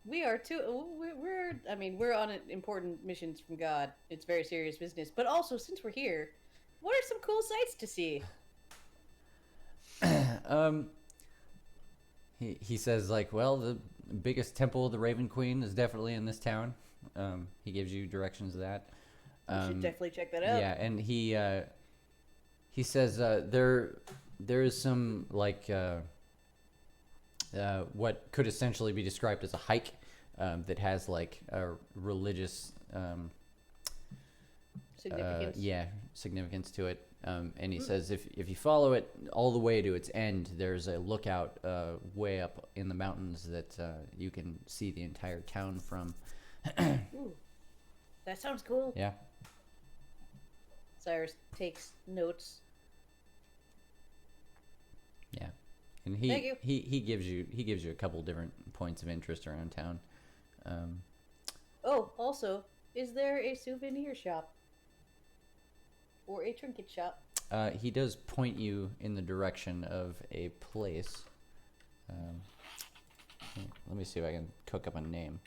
we are too. We're on important missions from God. It's very serious business. But also, since we're here, what are some cool sights to see? He says like, well, the biggest temple of the Raven Queen is definitely in this town. He gives you directions of that. We should definitely check that out. Yeah, and he says there is some like what could essentially be described as a hike that has like a religious Significance. significance to it. And he says if you follow it all the way to its end, there's a lookout way up in the mountains that you can see the entire town from. Ooh, that sounds cool. Yeah. Cyrus takes notes. Yeah, and Thank you. he gives you a couple different points of interest around town. Oh, also, is there a souvenir shop or a trinket shop? He does point you in the direction of a place. Let me see if I can cook up a name.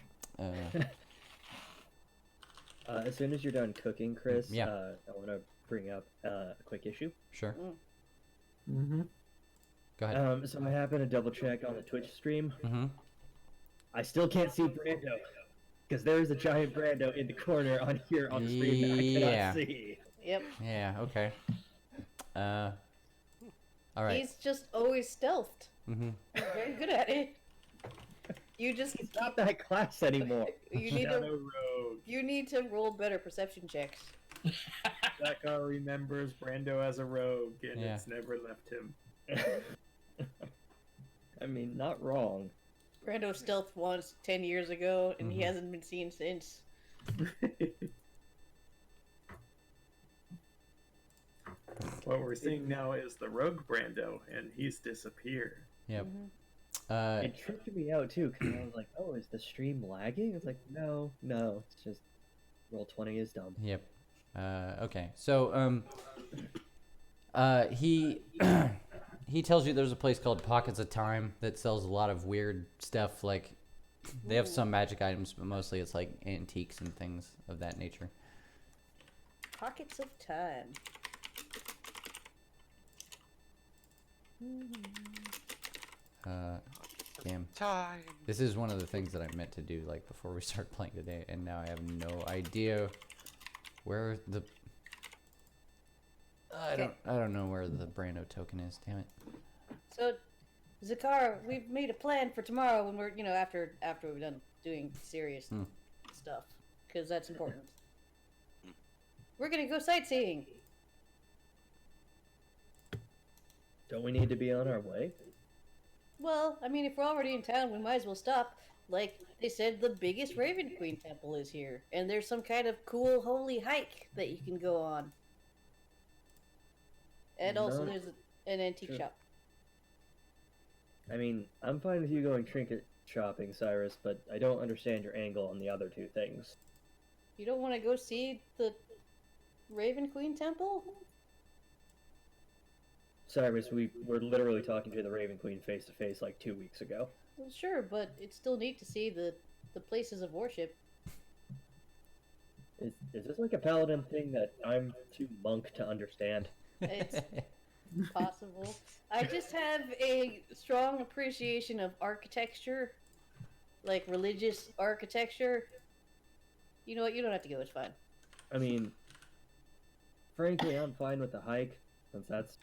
As soon as you're done cooking, Chris, Yeah. I want to bring up a quick issue. Sure. Mm-hmm. Go ahead. So I happen to double check on the Twitch stream. Mm-hmm. I still can't see Brando because there is a giant Brando in the corner on here on the screen that I cannot Yeah. see. Yep. Yeah. Okay. All right. He's just always stealthed. Mm-hmm. He's very good at it. You just It's not that class anymore. you need Shadow to Rogue. you need to roll better perception checks. Zakar remembers Brando as a rogue, and Yeah. it's never left him. I mean, not wrong. Brando stealth once 10 years ago, and he Mhm. hasn't been seen since. What we're seeing now is the rogue Brando, and he's disappeared. Yep. Mhm. Uh, It tripped me out too, because I was like, "Oh, is the stream lagging?" It's like, no, it's just Roll20 is dumb. yep. Okay. So he he tells you there's a place called Pockets of Time that sells a lot of weird stuff. Like they have some magic items, but mostly it's like antiques and things of that nature. Pockets of time. Damn. Time. This is one of the things that I meant to do like before we start playing today, and now I have no idea where the. I don't know where the Brando token is. Damn it. So, Zakar, we've made a plan for tomorrow when we're, after we're done doing serious stuff, because that's important. We're gonna go sightseeing. Don't we need to be on our way? Well, I mean, if we're already in town, we might as well stop. Like they said, the biggest Raven Queen temple is here, and there's some kind of cool holy hike that you can go on. And also, No. there's an antique Sure. shop. I mean, I'm fine with you going trinket shopping, Cyrus, but I don't understand your angle on the other two things. You don't want to go see the Raven Queen temple? Cyrus, we were literally talking to the Raven Queen face to face like 2 weeks ago. Well, sure, but it's still neat to see the places of worship. Is this like a paladin thing that I'm too monk to understand? It's possible. I just have a strong appreciation of architecture, like religious architecture. You know what? You don't have to go. It's fine. I mean, frankly, I'm fine with the hike since that's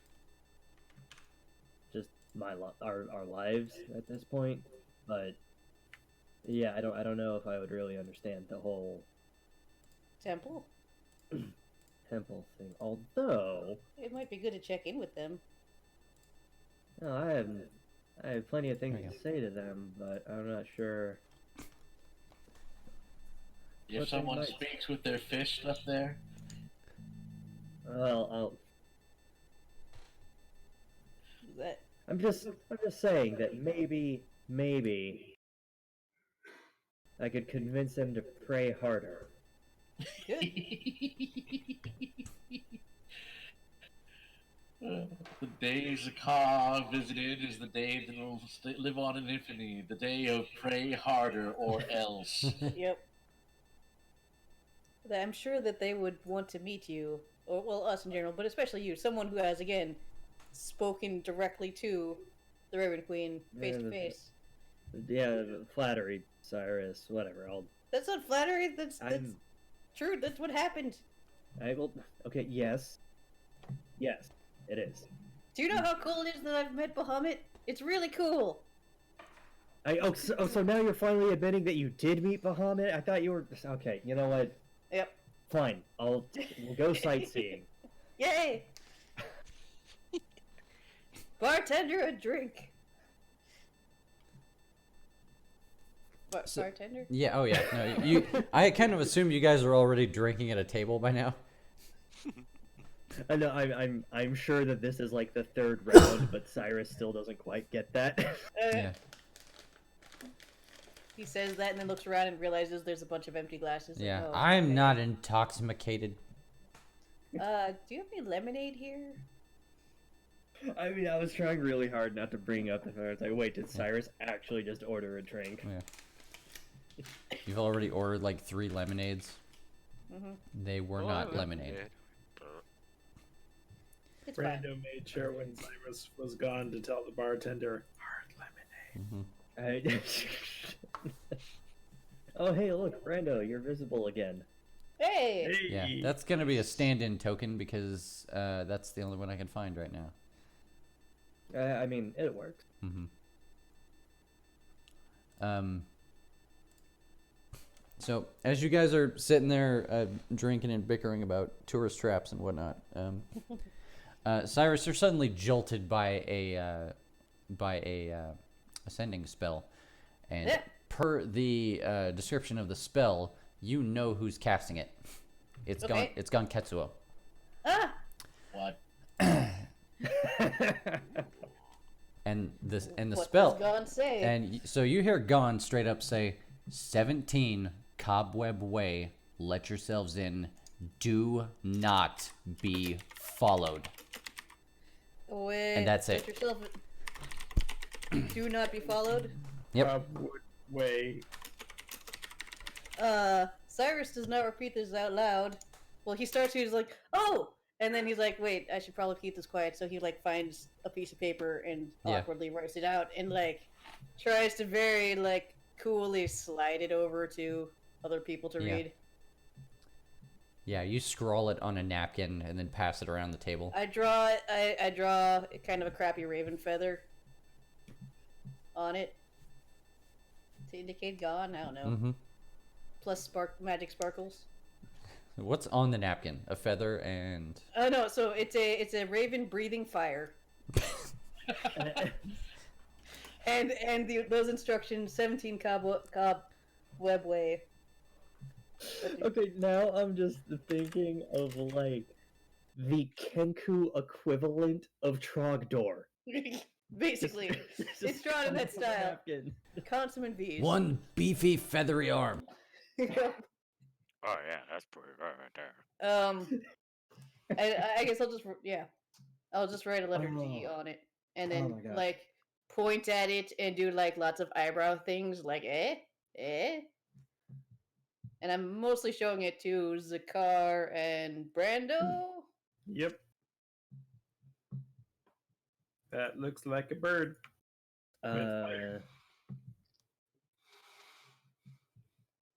just our lives at this point. But yeah, I don't know if I would really understand the whole Temple. temple thing. Although, It might be good to check in with them. no, I have plenty of things There you to say to them, but I'm not sure. If But they someone might- speaks with their fist up there, Well, That I'm just saying that maybe I could convince them to pray harder. good. the day Zakar visited is the day that will live on in infamy. The day of pray harder or else. Yep. I'm sure that they would want to meet you, or well, us in general, but especially you, someone who has again spoken directly to the Raven Queen face to Yeah, face. Yeah, flattery, Cyrus, whatever. That's not flattery. That's I'm true. That's what happened. I will. Okay, yes, it is. Do you know how cool it is that I've met Bahamut? It's really cool. So now you're finally admitting that you did meet Bahamut? I thought you were okay. You know what? Yep. Fine. We'll go sightseeing. Yay! Bartender, a drink. So- Bartender? Yeah. Oh yeah. No, you. I kind of assumed you guys were already drinking at a table by now. I know. I'm sure that this is like the third round, but Cyrus still doesn't quite get that. Yeah. He says that and then looks around and realizes there's a bunch of empty glasses. Yeah. Oh, I'm okay. not intoxicated. Do you have any lemonade here? I mean, I was trying really hard not to bring up the fact. I was like, wait, did Cyrus actually just order a drink? Yeah. You've already ordered like 3 lemonades. Mm-hmm. They were Well, not I lemonade. did. It's fine. Brando made sure when Cyrus was gone to tell the bartender, hard lemonade. Oh, hey, look, Brando, you're visible again. Hey! Hey! Yeah, that's gonna be a stand-in token because that's the only one I can find right now. I mean, it works. So as you guys are sitting there drinking and bickering about tourist traps and whatnot, Cyrus, you're suddenly jolted by a ascending spell, and Yeah. per the description of the spell, you know who's casting it. It's Okay. gone Ketsuo. Ah! What? And the What spell. does Gon say? And so you hear Gon straight up say, 17 Cobweb Way, let yourselves in, do not be followed. Wait, and that's let it. Yourself... Do not be followed. Yep. Way. Cyrus does not repeat this out loud. Well, he starts, he's like, oh! And then he's like, wait, I should probably keep this quiet. So he, like, finds a piece of paper and Yeah. awkwardly writes it out and, like, tries to very, like, coolly slide it over to other people to Yeah. read. Yeah, you scroll it on a napkin and then pass it around the table. I draw kind of a crappy raven feather on it to indicate Gon. I don't know. Mm-hmm. Plus magic sparkles. What's on the napkin? A feather and... Oh no! So it's a raven breathing fire, and those instructions: 17 cobweb way. Okay, now I'm just thinking of like the Kenku equivalent of Trogdor. Basically, it's drawn in that style. Napkin. Consummate V's. One beefy feathery arm. Oh yeah, that's pretty good right there. I guess I'll just write a letter D Oh. on it, and Oh then my gosh. like point at it and do like lots of eyebrow things, like and I'm mostly showing it to Zakar and Brando. Yep. That looks like a bird. Uh,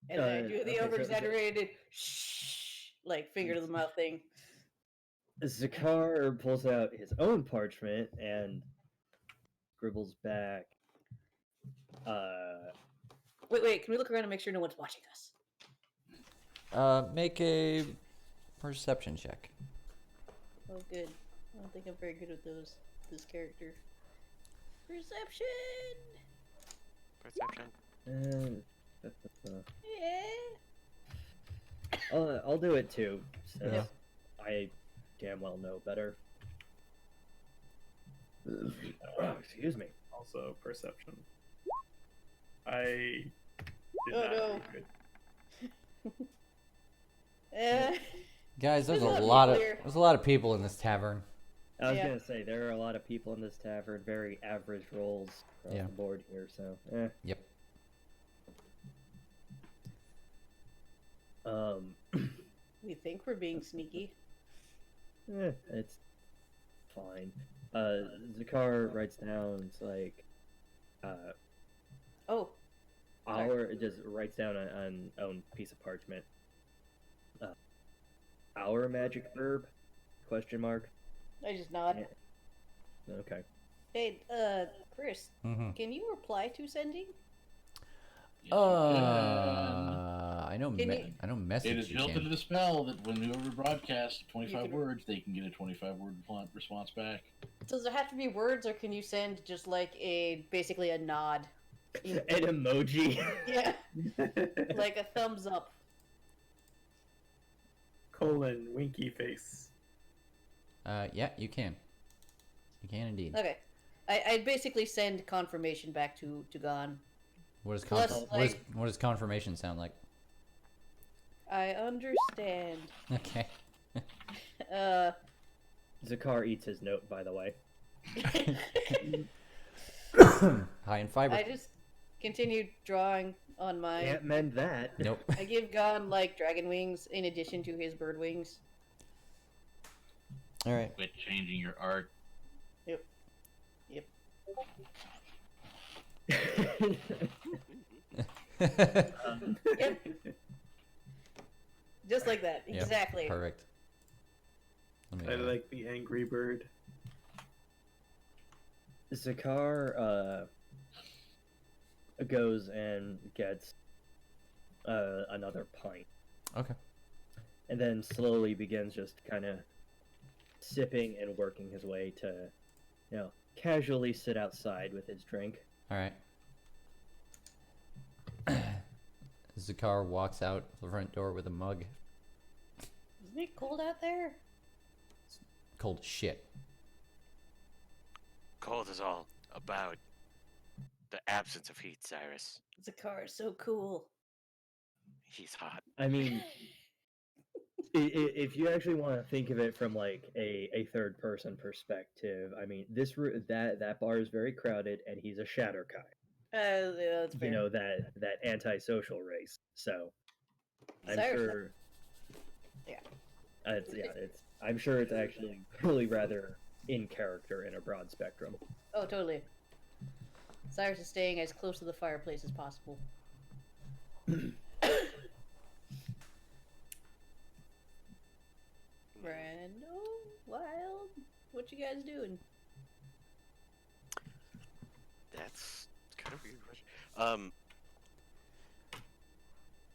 And then I do the okay, so- over-exaggerated shh, like finger to the mouth thing. Zakar pulls out his own parchment and scribbles back. Wait, can we look around and make sure no one's watching us? Make a perception check. Oh, good. I don't think I'm very good with this character. Perception. Perception. Yeah. I'll do it too, since Yeah. I damn well know better. Excuse me. Also perception. I did Oh, not no. do good. Guys, there's a There's a lot of lot of people here. there's a lot of people in this tavern. I was Yeah. gonna say there are a lot of people in this tavern, very average rolls across Yeah. the board here, so Yep. We think we're being sneaky. It's fine. Zakar writes down, it's like, Oh, it just writes down on own piece of parchment. Our magic herb? Question mark. I just nod. Yeah. Okay. Hey, Chris, Mm-hmm. can you reply to sending? I know. Can you- I know. It Message is you built into can. the spell that when whoever broadcasts 25 can- words, they can get a 25-word response back. Does it have to be words, or can you send just like basically a nod? An emoji. Yeah, like a thumbs up. Colon winky face. Yeah, you can. You can indeed. Okay, I'd basically send confirmation back to Gon. What does Plus, what does confirmation sound like? I understand. Okay. Zakar eats his note, by the way. High in fiber. I just continue drawing on my. Can't mend that. Nope. I give Gon like dragon wings in addition to his bird wings. All right. Quit changing your art. Yep. Yep. Just like that. Yep, Exactly. Perfect. Let me, I like the angry bird. Zakar goes and gets another pint, Okay. and then slowly begins just kind of sipping and working his way to, casually sit outside with his drink. All right. Zakar walks out the front door with a mug. Isn't it cold out there? Cold as shit. Cold is all about the absence of heat, Cyrus. The car is so cool. He's hot. I mean, if you actually want to think of it from like a third person perspective, I mean, that bar is very crowded, and he's a Shatterkai. Yeah, that's fair. You know, that antisocial race. So I'm Cyrus, sure. Yeah. I'm sure it's actually really rather in character in a broad spectrum. Oh, totally. Cyrus is staying as close to the fireplace as possible. Brando, Wild, what you guys doing? That's kind of a weird question.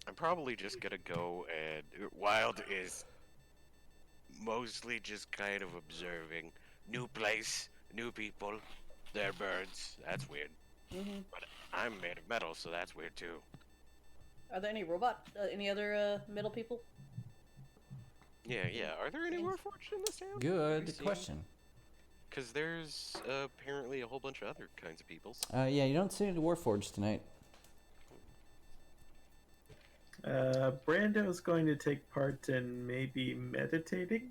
I'm probably just gonna go and Wild is mostly just kind of observing. New place, new people, they're birds. That's weird. Mm-hmm. But I'm made of metal, so that's weird too. Are there any other metal people? Yeah. Are there any Warforged in this town? Good question. Because there's apparently a whole bunch of other kinds of peoples. Yeah, you don't see any Warforged tonight. Brando's going to take part in maybe meditating.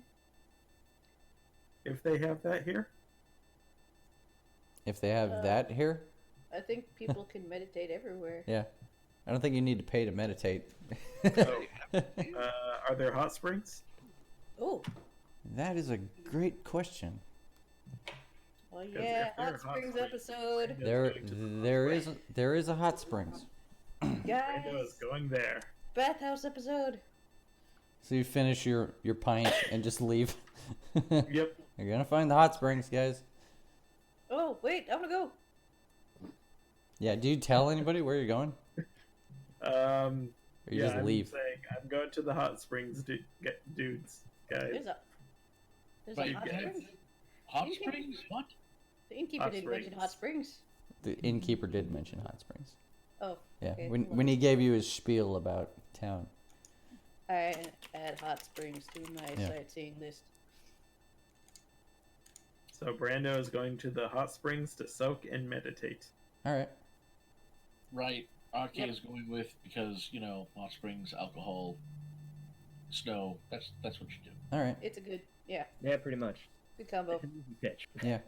If they have that here. If they have that here, I think people can meditate everywhere. yeah. I don't think you need to pay to meditate. Are there hot springs? Oh, That is a great question. well, 'Cause yeah, if they're Hot Springs episode. There is a hot springs. Guys, Brando is going there. bathhouse episode. So you finish your pint and just leave. Yep. You're gonna find the hot springs, guys. Oh, wait, I want to go. Yeah. Do you tell anybody where you're going, or you Yeah, just leave? I'm saying I'm going to the hot springs, dudes, guys. There's But a you hot get- springs. Hot springs? What? The innkeeper Hot didn't mention springs. hot springs. The innkeeper did mention hot springs. Oh, Yeah. okay. When he gave you his spiel about town. I add hot springs to my Yeah. sightseeing list. So Brando is going to the hot springs to soak and meditate. All right. Right. RK Yep. is going with because, hot springs, alcohol, snow. That's what you do. All right. It's a good, yeah, Yeah, pretty much. good combo. It's an easy pitch. Yeah.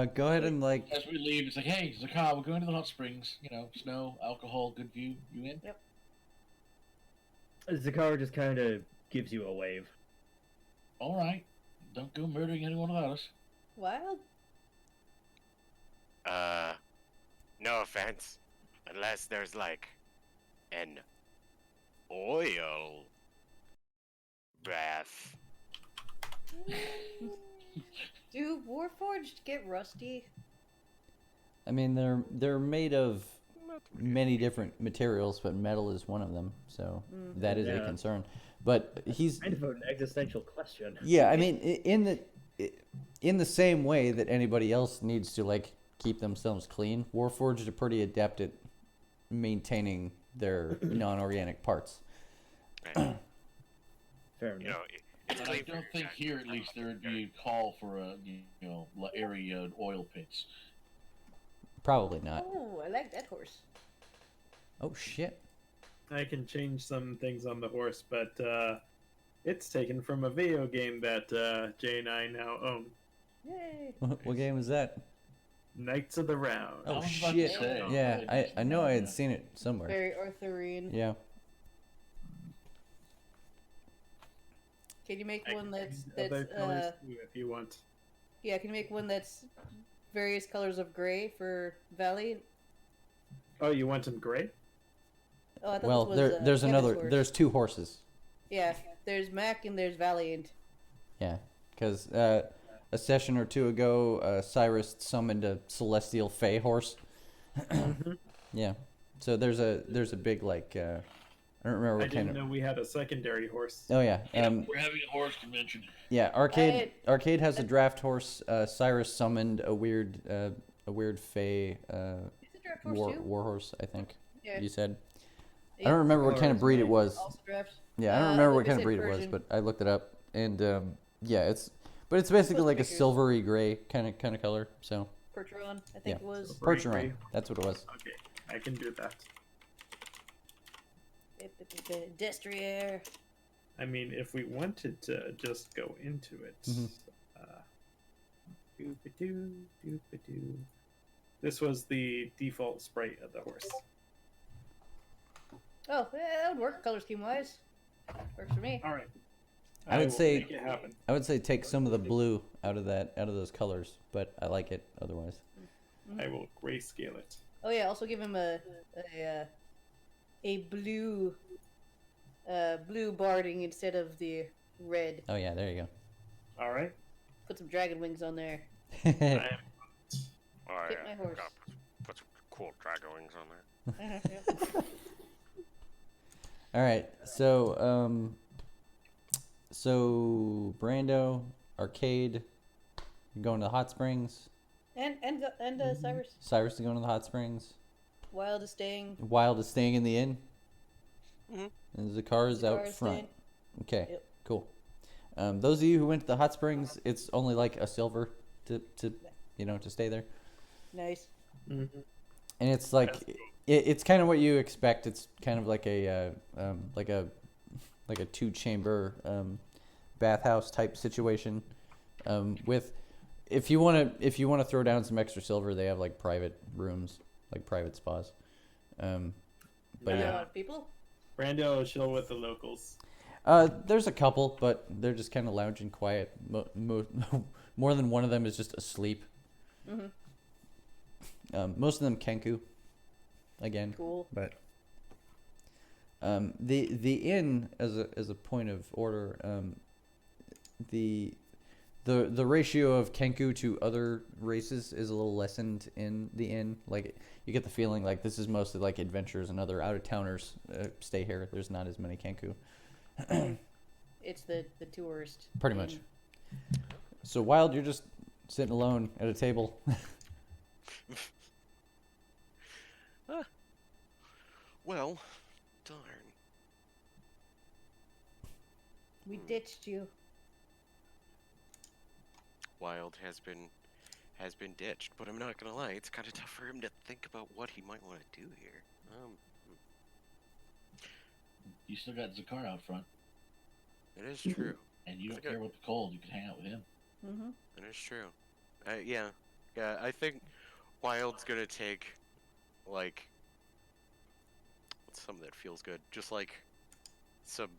Go ahead and like. As we leave, it's like, hey, Zakar, we're going to the hot springs. Snow, alcohol, good view. You in? Zakar just kind of gives you a wave. All right. Don't go murdering anyone without us. Wild? No offense. Unless there's like an oil bath. Do Warforged get rusty? I mean, they're made of many different materials, but metal is one of them. So that is a Yeah. concern. But he's Kind of an existential question. yeah. I mean, in the same way that anybody else needs to like keep themselves clean, Warforged are pretty adept at maintaining their non-organic parts. Fair You enough. know, it's But I clean for don't your think guys. here, at least, there would be a call for area oil pits. Probably not. Oh, I like that horse. Oh shit! I can change some things on the horse, but it's taken from a video game that Jay and I now own. Yay! What game was that? Knights of the Round. I Oh was about to shit! say, Yeah, I know I had seen it somewhere. Very Arthurian. Yeah. Can you make I one can that's change other colors too if you want. yeah? Can you make one that's various colors of gray for Valiant? Oh, you want them gray? Oh, I thought Well, this was, there's Kevin's another. horse. There's two horses. Yeah, there's Mac and there's Valiant. Yeah, because a session or two ago, Cyrus summoned a celestial fey horse. Yeah, so there's a big like I don't remember I what kind didn't of. know we had a secondary horse. Oh yeah. We're having a horse convention. Yeah. Arcade has a draft horse. Cyrus summoned a weird fey Is it draft horse too? war horse. I think Yeah. you said. I Yeah. don't remember what kind of breed it was. Also draft. Yeah, I don't remember what like I kind of said, breed it was, Persian. but I looked it up, and yeah, it's basically like a Figures. silvery gray kind of color. So Percheron, I think Yeah. it was. Silvery Percheron, gray. that's what it was. Okay, I can do that. Destrier. I mean, if we wanted to just go into it. Mhm. Doop-a-doo, doop-a-doo. This was the default sprite of the horse. Oh, yeah, that would work color scheme wise. Works for me. All right. I would will say- make it happen. I would say take some of the blue out of those colors, but I like it otherwise. I will grayscale it. Oh yeah, also give him a blue blue barding instead of the red. Oh yeah, there you All right. Put some dragon wings on there. go. I am Oh, Hit yeah. my horse. Gotta put some cool dragon wings on there. Yep. All right, so Brando, Arcade, you're going to the hot springs. and Cyrus. Cyrus is going to the hot springs. Wild is staying. Wild is staying in the inn. Mhm. And Zakar is out Zakar is front. staying. Okay, Yep. cool. Those of you who went to the hot springs, it's only like a silver to stay there, Nice. and it's like That's cool. it's kind of what you expect. It's kind of like a 2-chamber bathhouse type situation. With if you want to throw down some extra silver, they have like private rooms, like private spas. But A yeah. lot of people. Brando is chill with the locals. There's a couple, but they're just kind of lounging quiet. More than one of them is just asleep. Mhm. Most of them Kenku. Again, Cool. but the inn as a point of order, the ratio of Kenku to other races is a little lessened in the inn. Like you get the feeling like this is mostly like adventurers and other out of towners stay here. There's not as many Kenku. It's the tourist. Pretty thing. much. So Wild, you're just sitting alone at a table. Well, darn. We ditched you. Wild has been ditched, but I'm not gonna lie, it's kind of tough for him to think about what he might want to do here. You still got Zakar out front, It is true. and you don't Okay. care about the cold. You can hang out with him. Mm-hmm. It is true. Yeah. I think Wild's gonna take like something that feels good, just like some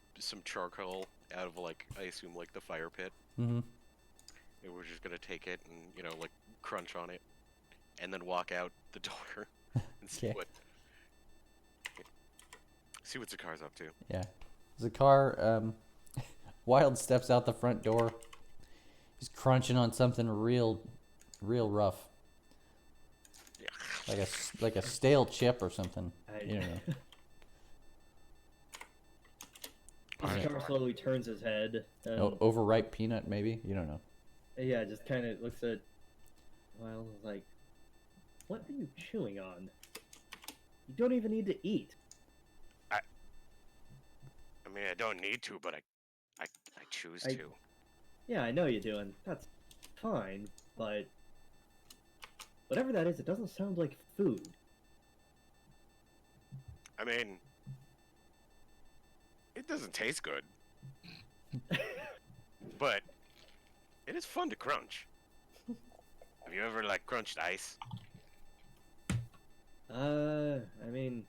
charcoal out of like I assume like the fire pit. Mm-hmm. And we're just gonna take it and like crunch on it, and then walk out the door and see Okay. what Zakar's up to. Yeah. Zakar, Wild steps out the front door. He's crunching on something real rough. Yeah. Like a stale chip or something. You don't know. Alright. Zakar slowly turns his head. And, Overripe peanut, maybe? You don't know. yeah, just kind of looks at Wild and is like, "What are you chewing on? You don't even need to eat." I mean, I don't need to, but I choose I- to. Yeah, I know you do, and that's fine, but whatever that is, it doesn't sound like food. I mean, it doesn't taste good, but it is fun to crunch. Have you ever like crunched ice? I mean,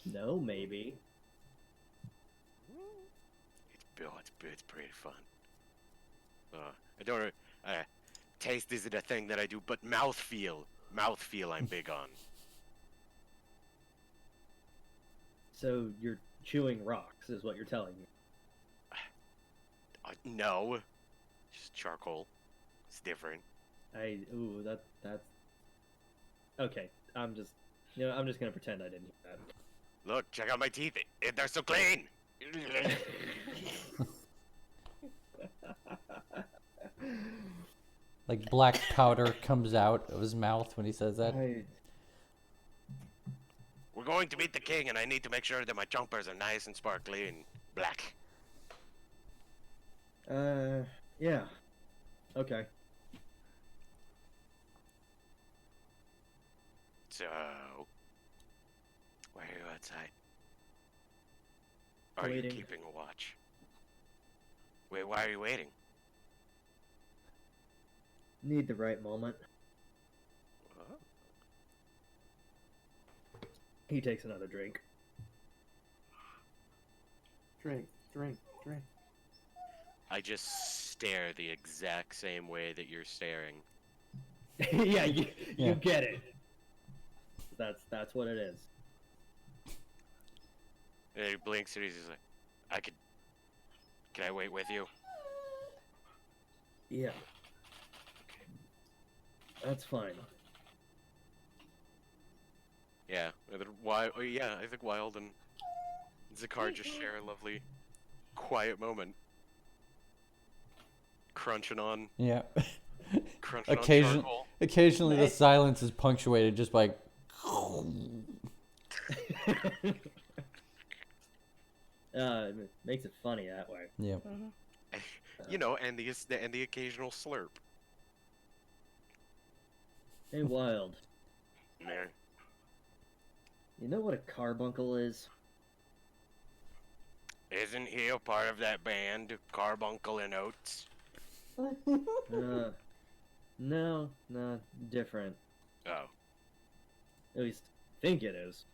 no, maybe. It's pretty fun. I don't. Taste isn't a thing that I do, but mouthfeel I'm big on. So you're chewing rocks, is what you're telling me. No, just charcoal. It's different. That's okay. I'm just gonna pretend I didn't hear that. Look, check out my teeth. They're so clean. Like black powder comes out of his mouth when he says that. We're going to meet the king, and I need to make sure that my jumpers are nice and sparkly and black. Yeah. Okay. So, why are you outside? Are you Waiting. keeping a watch? Wait, why are you waiting? Need the right moment. What? He takes another drink. Drink. I just stare the exact same way that you're staring. Yeah, you Yeah. get it. That's what it is. And he blinks and he's just like, can I wait with you? Yeah. That's fine. Yeah. I think Wild and Zakar just share a lovely, quiet moment. Crunching on Yeah. charcoal. Occasionally the Nice. silence is punctuated just by It makes it funny that way. yeah. You know, and the occasional slurp. Hey, Wild. Yeah. You know what a carbuncle is? Isn't he a part of that band, Carbuncle and Oates? No, different. Oh. At least think it is.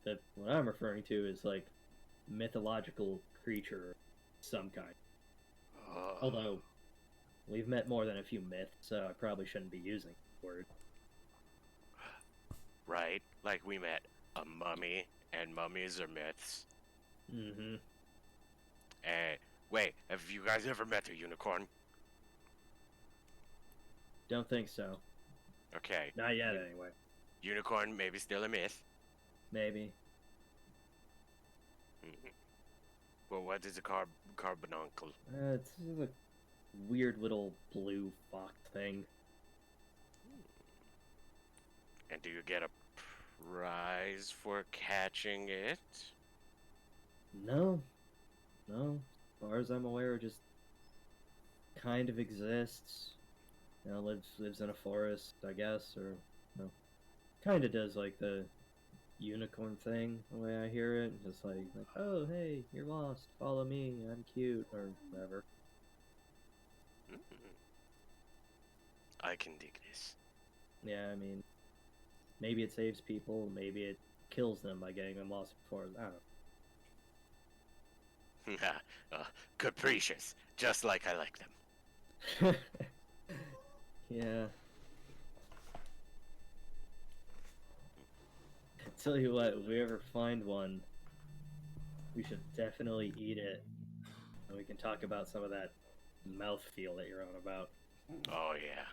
That what I'm referring to is like mythological creature of some kind. Although we've met more than a few myths, so I probably shouldn't be using the word. Right, like we met a mummy, and mummies are myths. Mm-hmm. Wait, have you guys ever met a unicorn? Don't think so. Okay, Not yet, anyway. unicorn maybe still a myth. Maybe. Well, what is a carbuncle? It's a weird little blue fox thing. And do you get a prize for catching it? No. As far as I'm aware, it just kind of exists. You know, lives in a forest, I guess, or kind of does like the unicorn thing the way I hear it. Just like, oh hey, you're lost, follow me, I'm cute, or whatever. I can dig this. Yeah, I mean, maybe it saves people, maybe it kills them by getting them lost before. I don't know. Capricious, just like I like them. Yeah. Tell you what, if we ever find one, we should definitely eat it. And we can talk about some of that mouthfeel that you're on about. Oh yeah,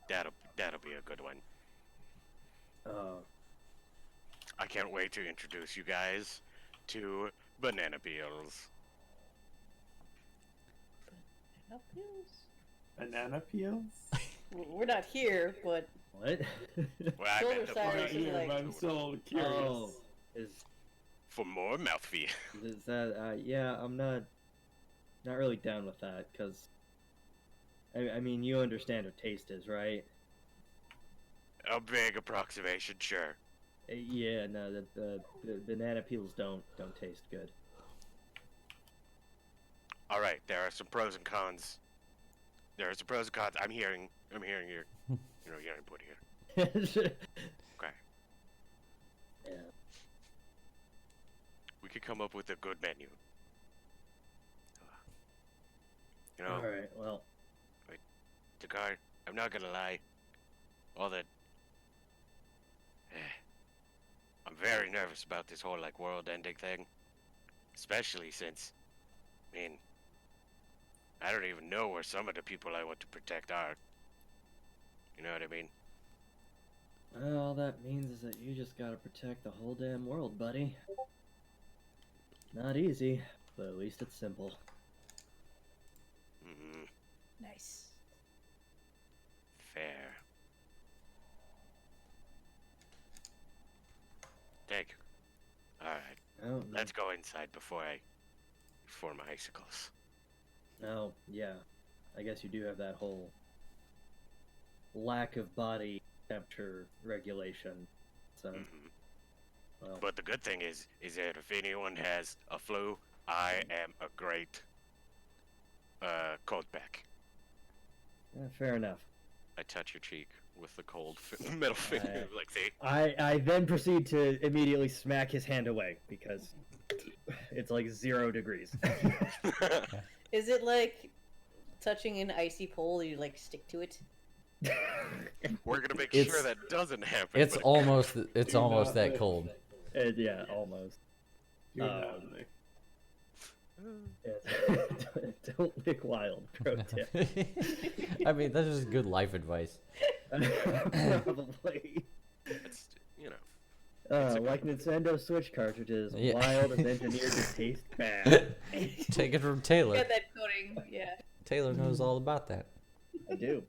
that'll be a good one. I can't wait to introduce you guys to banana peels. Banana peels? We're not here, but What? Well, I Solar meant the Cyrus Not is banana here, like- but I'm still curious. Oh, is for more mouthfeel. that? Yeah, I'm not really down with that because. I mean, you understand what taste is, right? A big approximation, sure. Yeah, no, the banana peels don't taste good. All right, there are some pros and cons. There are some pros and cons. I'm hearing your input here. Okay. Yeah. We could come up with a good menu. You know, All right. Well. Dakar, I'm not gonna lie. All that. I'm very nervous about this whole like world-ending thing, especially since, I mean, I don't even know where some of the people I want to protect are. You know what I mean? All that means is that you just gotta protect the whole damn world, buddy. Not easy, but at least it's simple. Mm, Nice. fair. Thank you. Alright, Oh, let's go inside before I form icicles. no, yeah. I guess you do have that whole lack of body temperature regulation. So, Mhm. well, But the good thing is that if anyone has a flu, I am a great cold pack. fair enough. I touch your cheek with the cold middle finger, like, see? I then proceed to immediately smack his hand away because it's like 0 degrees. Is it like touching an icy pole? You like stick to it? We're gonna make It's- sure that doesn't happen. It's but almost Do almost not that mix. cold. Yeah, almost. Do not mix. Yes. Don't lick wild. Pro tip. I mean, that's just good life advice. Probably. it's, you know, a Like Nintendo Switch cartridges, Yeah. wild is engineered to taste bad. Take it from Taylor. Get that coating, yeah. Taylor knows all about that. I do.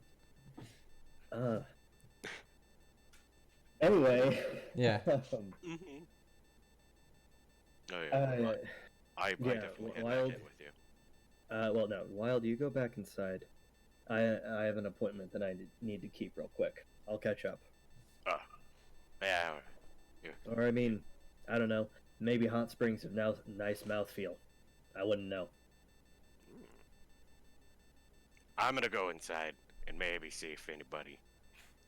Anyway. Yeah. mm-hmm. Oh yeah, I yeah, definitely head Wild- back in with you. Well, no, Wild, you go back inside. I have an appointment that I need to keep real quick. I'll catch up. Yeah, Or I mean, I don't know. Maybe hot springs have now nice mouthfeel. I wouldn't know. I'm gonna go inside and maybe see if anybody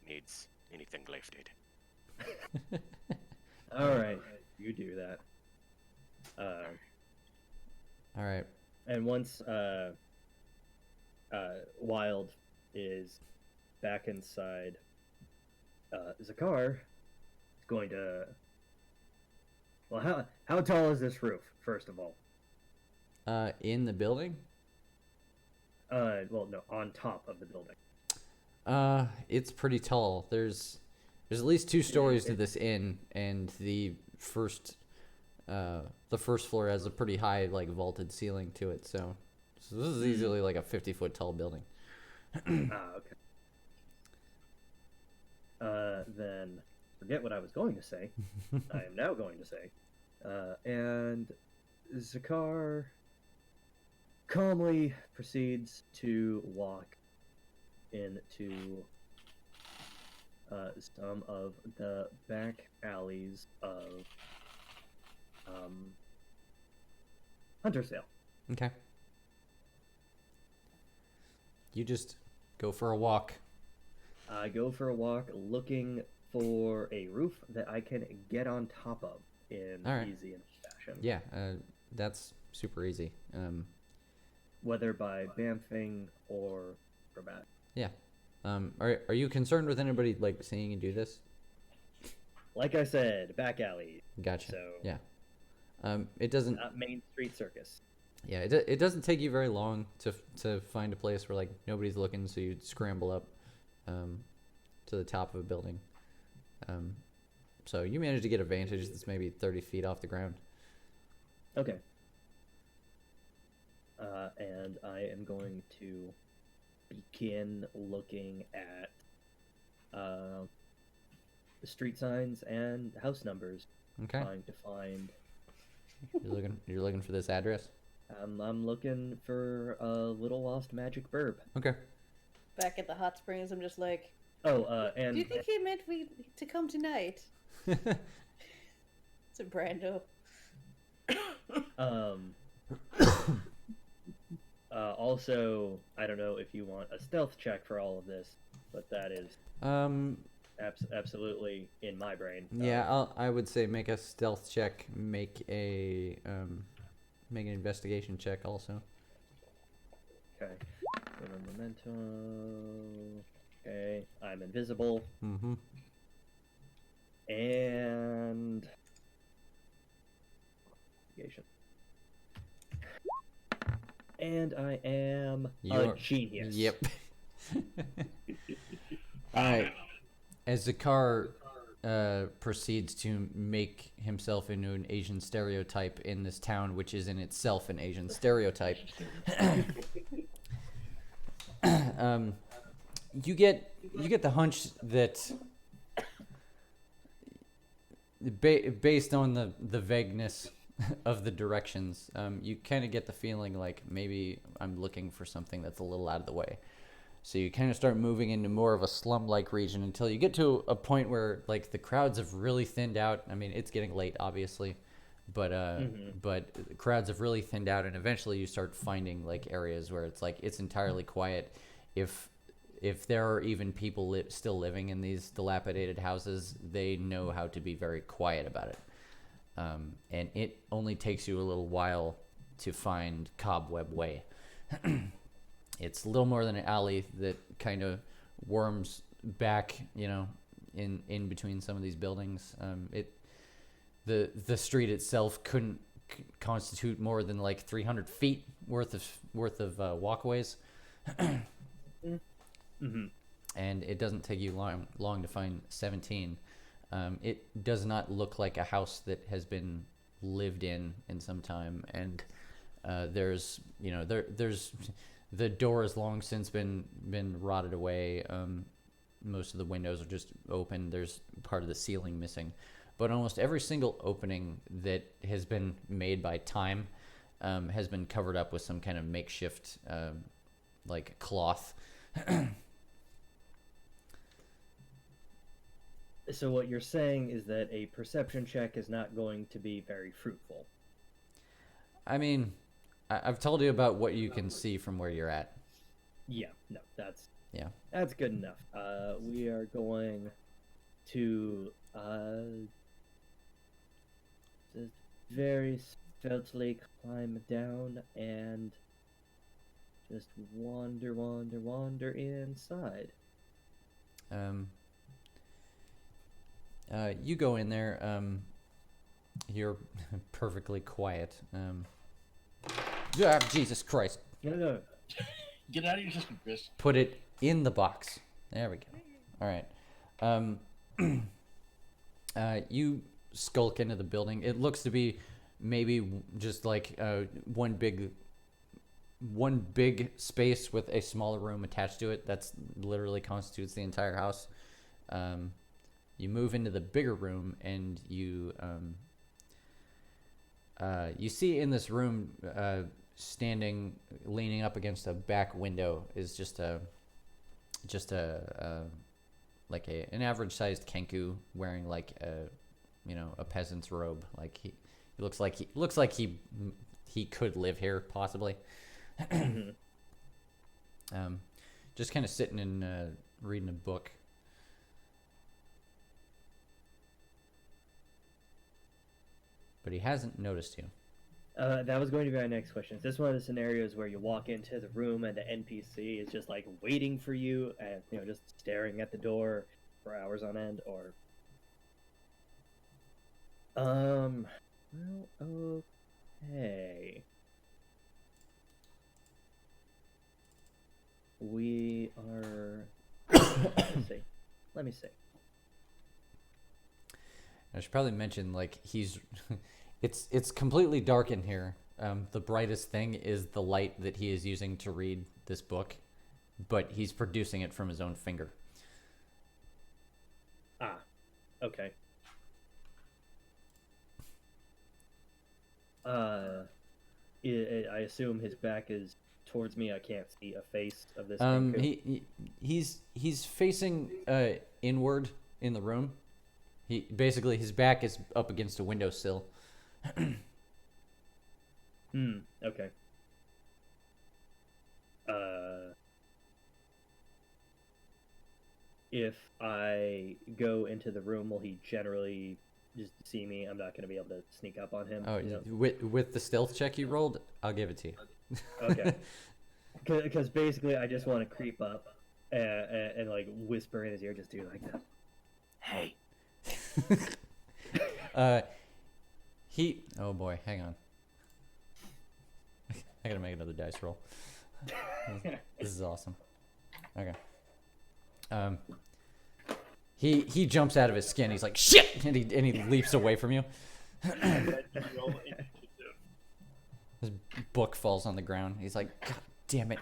needs anything lifted. All right, you do that. All right. And once Wild is back inside, Zakar is going to. Well, how tall is this roof? First of all, In the building? well, no, on top of the building. It's pretty tall. There's at least 2 stories to this inn, and the first floor has a pretty high, like, vaulted ceiling to it. So this is easily like a 50-foot tall building. Okay. Then forget what I was going to say. I am now going to say. And Zakar calmly proceeds to walk into some of the back alleys of Hunter Sale. Okay. You just go for a walk. I go for a walk looking for a roof that I can get on top of in All right. easy enough fashion. Yeah, that's super easy. Whether by bamfing or acrobat. Yeah. Are you concerned with anybody, like, seeing you do this? Like I said, back alley, Gotcha. So- Yeah. It doesn't. not Main Street Circus. Yeah, it doesn't take you very long to find a place where, like, nobody's looking, so you scramble up to the top of a building. So you manage to get a vantage that's maybe 30 feet off the ground. Okay. And I am going to begin looking at the street signs and house numbers, Okay. trying to find. You're looking for this address. I'm looking for a Little Lost Magic Burb. Okay. Back at the hot springs, I'm just like, Oh, and do you think he meant to come tonight? It's a Brando. Also, I don't know if you want a stealth check for all of this, but that is absolutely in my brain. Yeah, I would say make a stealth check. Make an investigation check also. Okay. Memento. Okay, I'm invisible, Mm-hmm. and investigation. And I am a You're- genius. Yep. All right. As Zakar proceeds to make himself into an Asian stereotype in this town, which is in itself an Asian stereotype. You get the hunch that based on the vagueness of the directions, you kind of get the feeling like maybe I'm looking for something that's a little out of the way. So you kind of start moving into more of a slum-like region until you get to a point where like the crowds have really thinned out. I mean, it's getting late, obviously, but the crowds have really thinned out, and eventually you start finding like areas where it's like it's entirely quiet. If there are even people still living in these dilapidated houses, they know how to be very quiet about it. And it only takes you a little while to find Cobweb Way. It's a little more than an alley that kind of worms back, in between some of these buildings. The street itself couldn't constitute more than like 300 feet worth of walkways. Mm-hmm. And it doesn't take you long to find 17. It does not look like a house that has been lived in some time, and there's the door has long since been rotted away. Most of the windows are just open. There's part of the ceiling missing, but almost every single opening that has been made by time has been covered up with some kind of makeshift like cloth. So what you're saying is that a perception check is not going to be very fruitful. I mean, I've told you about what you can see from where you're at. Yeah, no, that's good enough. We are going to just very stealthily climb down and just wander inside. You go in there. You're perfectly quiet. Jesus Christ. No. Get out of your system, Chris. Put it in the box. There we go. All right. You skulk into the building. It looks to be maybe just like one big space with a smaller room attached to it. That's literally constitutes the entire house. You move into the bigger room, and you see in this room, standing, leaning up against a back window, is just an average-sized Kenku wearing like a peasant's robe. Like he looks like he could live here possibly. Just kind of sitting and reading a book. But he hasn't noticed you. That was going to be my next question. Is this one of the scenarios where you walk into the room and the NPC is just like waiting for you and just staring at the door for hours on end, or well, okay. We are let me see. I should probably mention, like, it's completely dark in here. The brightest thing is the light that he is using to read this book, but he's producing it from his own finger. Ah, okay. I assume his back is towards me. I can't see a face of this. He's facing inward in the room. Basically his back is up against a windowsill. Okay. If I go into the room, will he generally just see me? I'm not going to be able to sneak up on him. Oh, with the stealth check you rolled, I'll give it to you. Okay. Because basically, I just want to creep up and like whisper in his ear, just do like that. Hey. Oh boy, hang on. I gotta make another dice roll. This is awesome. Okay. He jumps out of his skin. He's like, shit! And he leaps away from you. Roll initiative. His book falls on the ground. He's like, God damn it.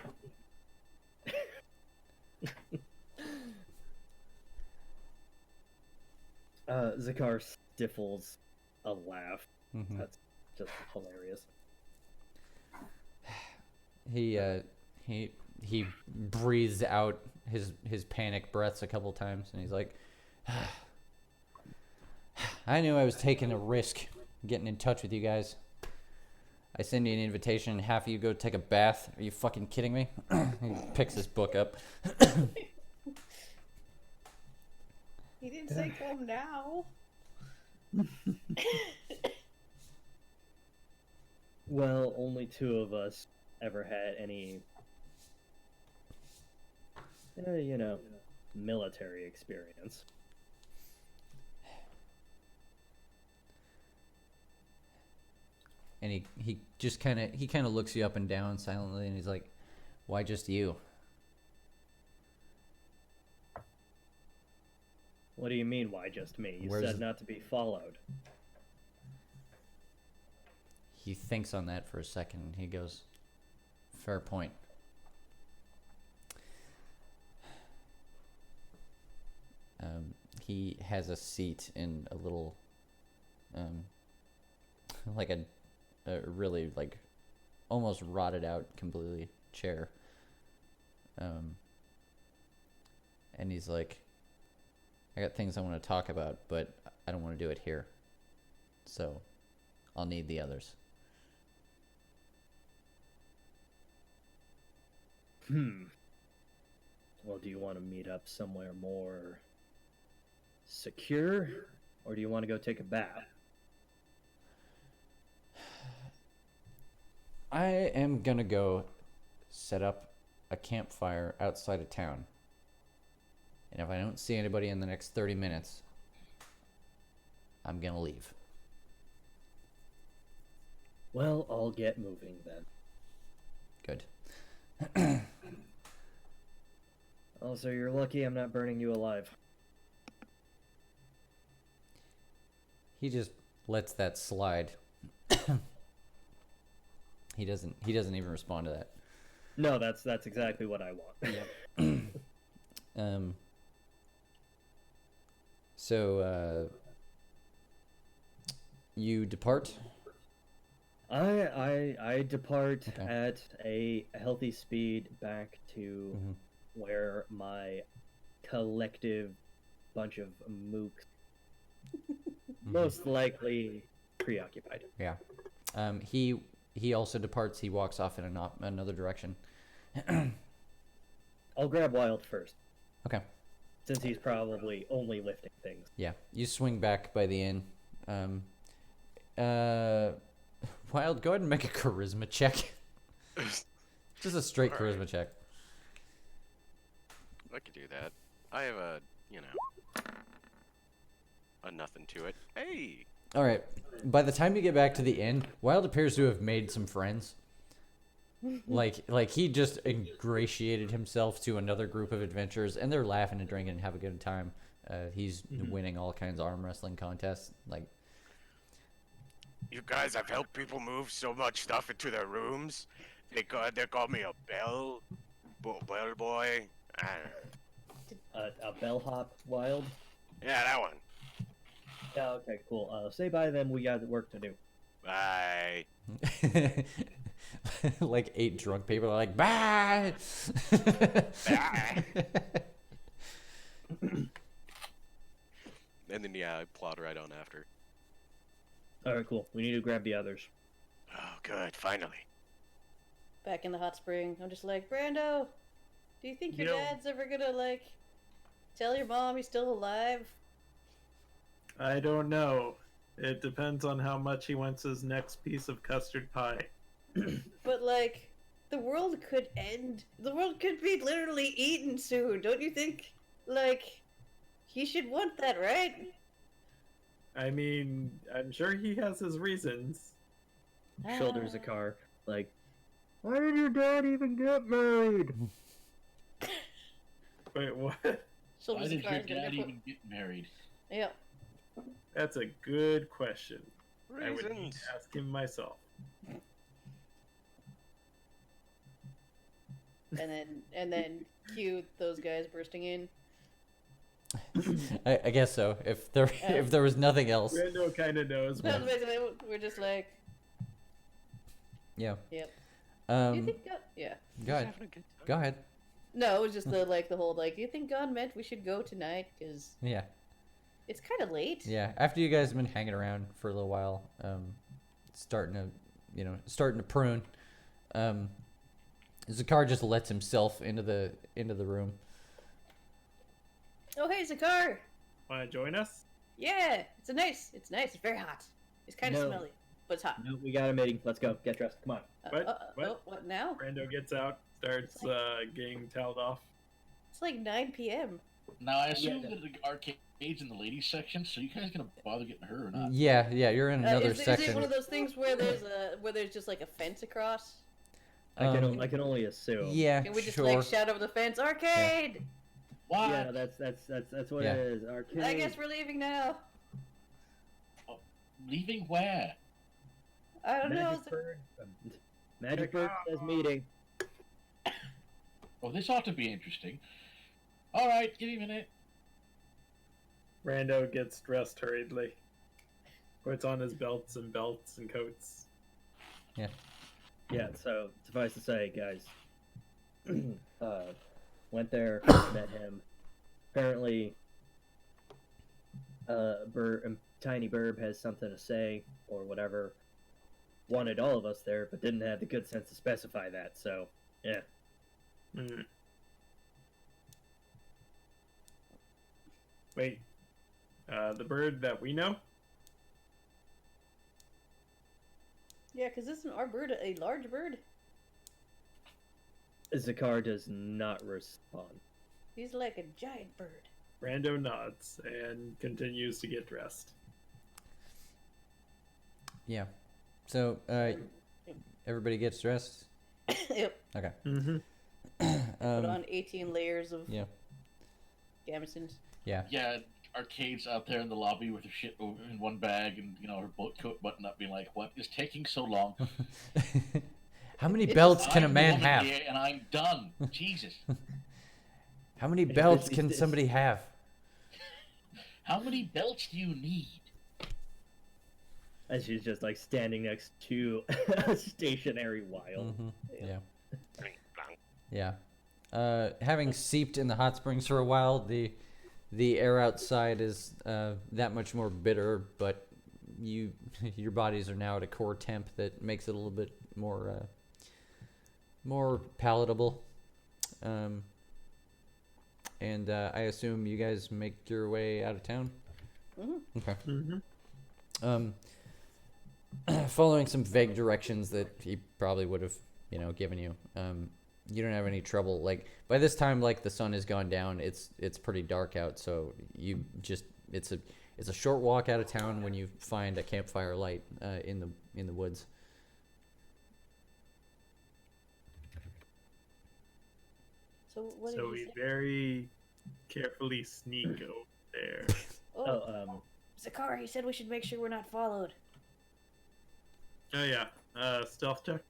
Zakar stifles a laugh. Mhm. That's just hilarious. He breathes out his panic breaths a couple times, and he's like, I knew I was taking a risk getting in touch with you guys. I send you an invitation and half of you go take a bath. Are you fucking kidding me? He picks his book up. He didn't say come now. Well, only two of us ever had any, military experience. And he just kind of looks you up and down silently, and he's like, why just you? What do you mean, why just me? You Where's said the- not to be followed. He thinks on that for a second, and he goes, fair point. He has a seat in a little, like a really, like, almost rotted out completely chair. And he's like, I got things I want to talk about, but I don't want to do it here. So I'll need the others. Well, do you want to meet up somewhere more secure, or do you want to go take a bath? I am gonna go set up a campfire outside of town. And if I don't see anybody in the next 30 minutes, I'm gonna leave. Well, I'll get moving then. Good. Also, you're lucky I'm not burning you alive. He just lets that slide. He doesn't even respond to that. No, that's exactly what I want. So you depart. I depart Okay. at a healthy speed back to Mhm. where my collective bunch of mooks most likely preoccupied. Yeah. He also departs. He walks off in another direction. I'll grab Wild first, Okay. since he's probably only lifting things. Yeah. You swing back by the inn. Wild, go ahead and make a charisma check. Just a straight All right. charisma check. I could do that. I have a nothing to it. Hey! All right. By the time you get back to the inn, Wild appears to have made some friends. Like he just ingratiated himself to another group of adventurers, and they're laughing and drinking and have a good time. He's winning all kinds of arm wrestling contests. Like, You guys have helped people move so much stuff into their rooms. They call me a bell boy. A bellhop Wild? Yeah, that one. Yeah, okay, cool. Say bye then, we got work to do. Bye. like 8 drunk people are like, bye. Bye. And then I plod right on after. Alright, cool. We need to grab the others. Oh, good, finally. Back in the hot spring, I'm just like, Brando, do you think your Yo. dad's ever gonna, like, tell your mom he's still alive? I don't know. It depends on how much he wants his next piece of custard pie. But, like, the world could end. The world could be literally eaten soon, don't you think? Like, he should want that, right? I mean, I'm sure he has his reasons. Shoulders a car, like, why did your dad even get married? Wait, what? So Why was did your Zakari's gonna dad put- even get married? Yeah. That's a good question. I would need Reasons. to ask him myself. And then cue those guys bursting in. I guess so. If there was nothing else. Brando kind of knows. No, What, basically, we're just like, Yeah. yep. Do you Um. think yeah. Go ahead. Go ahead. No, it was just the whole like, do you think God meant we should go tonight? Because Yeah. it's kind of late. Yeah. After you guys have been hanging around for a little while, starting to prune, Zakar just lets himself into the room. Oh, hey, Zakar. want to join us? Yeah, it's nice. It's very hot. It's kind of No. smelly, but it's hot. No, we got a meeting. Let's go. Get dressed. Come on. What? What? What now? Brando gets out, starts getting toweled off. It's like 9 p.m. Now I assume Yeah. that the arcade's in the ladies section, so you guys gonna bother getting her or not? Yeah. You're in another Is it section. one of those things where there's just like a fence across? I can only assume. Yeah. Can we just sure. like shout over the fence, arcade? What? Yeah, that's what Yeah. it is. Arcade. I guess we're leaving now. Leaving where? I don't know. Magic Bird. Magic Bird says meeting. Oh, this ought to be interesting. All right, give me a minute. Brando gets dressed hurriedly. Puts on his belts and coats. Yeah, so suffice to say, guys, went there, met him. Apparently, Tiny Burb has something to say, or whatever. Wanted all of us there, but didn't have the good sense to specify that, so, yeah. Hmm. Wait. The bird that we know? Yeah, because isn't our bird a large bird? Zakar does not respond. He's like a giant bird. Brando nods and continues to get dressed. Yeah. So, everybody gets dressed. Yep. Okay. Mm-hmm. Put on 18 layers of Yeah. gamisons. Yeah. Yeah, arcade's out there in the lobby with her shit in one bag and, her coat button up being like, what is taking so long? How many belts can a I'm man woman have? here and I'm done. Jesus. How many belts can somebody have? How many belts do you need? And she's just like standing next to a stationary wild. Mhm. Yeah. Blank, blank. Yeah. Having seeped in the hot springs for a while, the air outside is that much more bitter, but your bodies are now at a core temp that makes it a little bit more palatable. And I assume you guys make your way out of town. Mhm. Okay. Mm-hmm. Following some vague directions that he probably would have, given you. You don't have any trouble. Like by this time, like the sun has gone down. It's pretty dark out, so you just it's a short walk out of town when you find a campfire light in the woods. So what So did we you say? very carefully sneak over there. Oh, Zakar, he said we should make sure we're not followed. Oh yeah. Stealth check.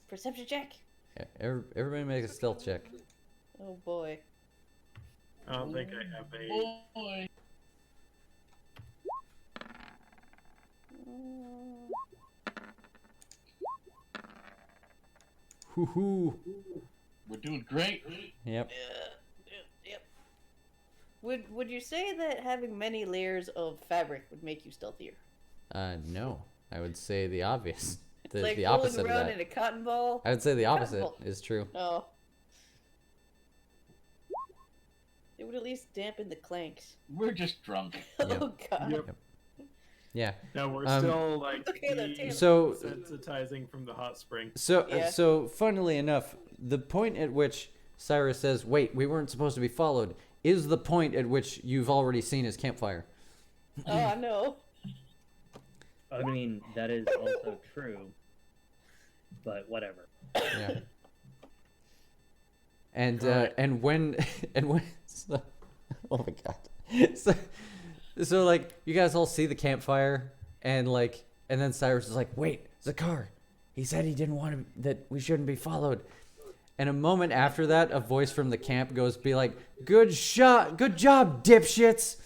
Perception check. Yeah, everybody make a stealth check. Oh boy. I don't think I have a. Boy. Hoo-hoo. We're doing great. Yep. Yep. Would you say that having many layers of fabric would make you stealthier? No. I would say the obvious. It's like the rolling opposite of around that. in a cotton ball. I would say the Cotton opposite ball. is true. Oh. It would at least dampen the clanks. We're just drunk. Oh god. Yep. Yeah. No, we're Um, still like Okay, then, Taylor. So sensitizing from the hot spring. Yeah. So funnily enough, the point at which Cyrus says, "Wait, we weren't supposed to be followed," is the point at which you've already seen his campfire. Oh, I know. I mean, that is also true. But whatever. Yeah. And Right. and when so, Oh my god. So like you guys all see the campfire and then Cyrus is like, "Wait, Zakar. He said he didn't want that we shouldn't be followed." And a moment after that, a voice from the camp goes be like, "Good shot. Good job, dipshits."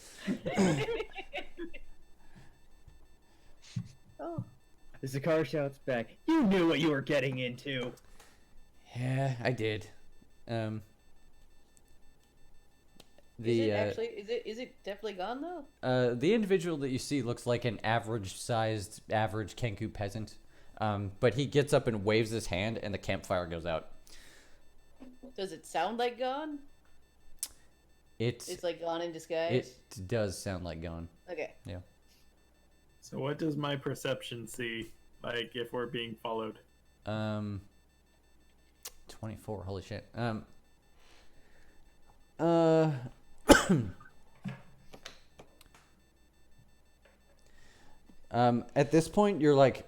Oh, Zakar shouts back, "You knew what you were getting into." Yeah, I did. is it actually? Is it definitely gone though? The individual that you see looks like an average-sized, average Kenku peasant. But he gets up and waves his hand, and the campfire goes out. Does it sound like gone? It's like gone in disguise. It does sound like gone. Okay. Yeah. So what does my perception see, like, if we're being followed? 24. Holy shit. At this point, you're like,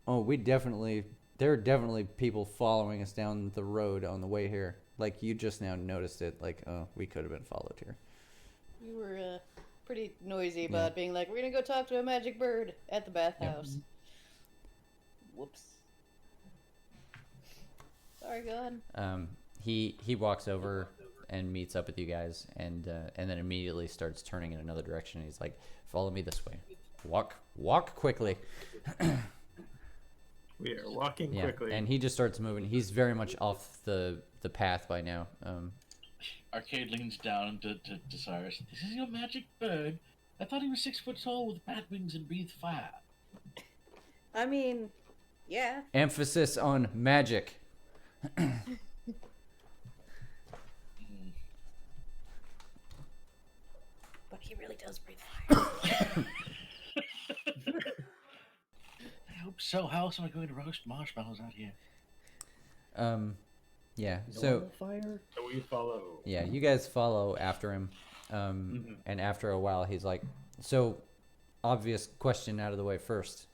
oh, there are definitely people following us down the road on the way here. Like, you just now noticed it. Like, oh, we could have been followed here. You were pretty noisy about being like, we're gonna go talk to a magic bird at the bathhouse. Whoops. Sorry, God. He walks over and meets up with you guys, and then immediately starts turning in another direction. He's like, "Follow me this way. Walk quickly." We are walking Yeah, quickly. and he just starts moving. He's very much off the path by now. Arcade leans down to Cyrus. This is your magic bird. I thought he was 6 foot tall with bat wings and breathed fire. I mean, yeah. Emphasis on magic. But he really does breathe fire. I hope so. How else am I going to roast marshmallows out here? Yeah. So Normal fire? So we follow. yeah, you guys follow after him. And after a while, he's like, "So, obvious question out of the way first.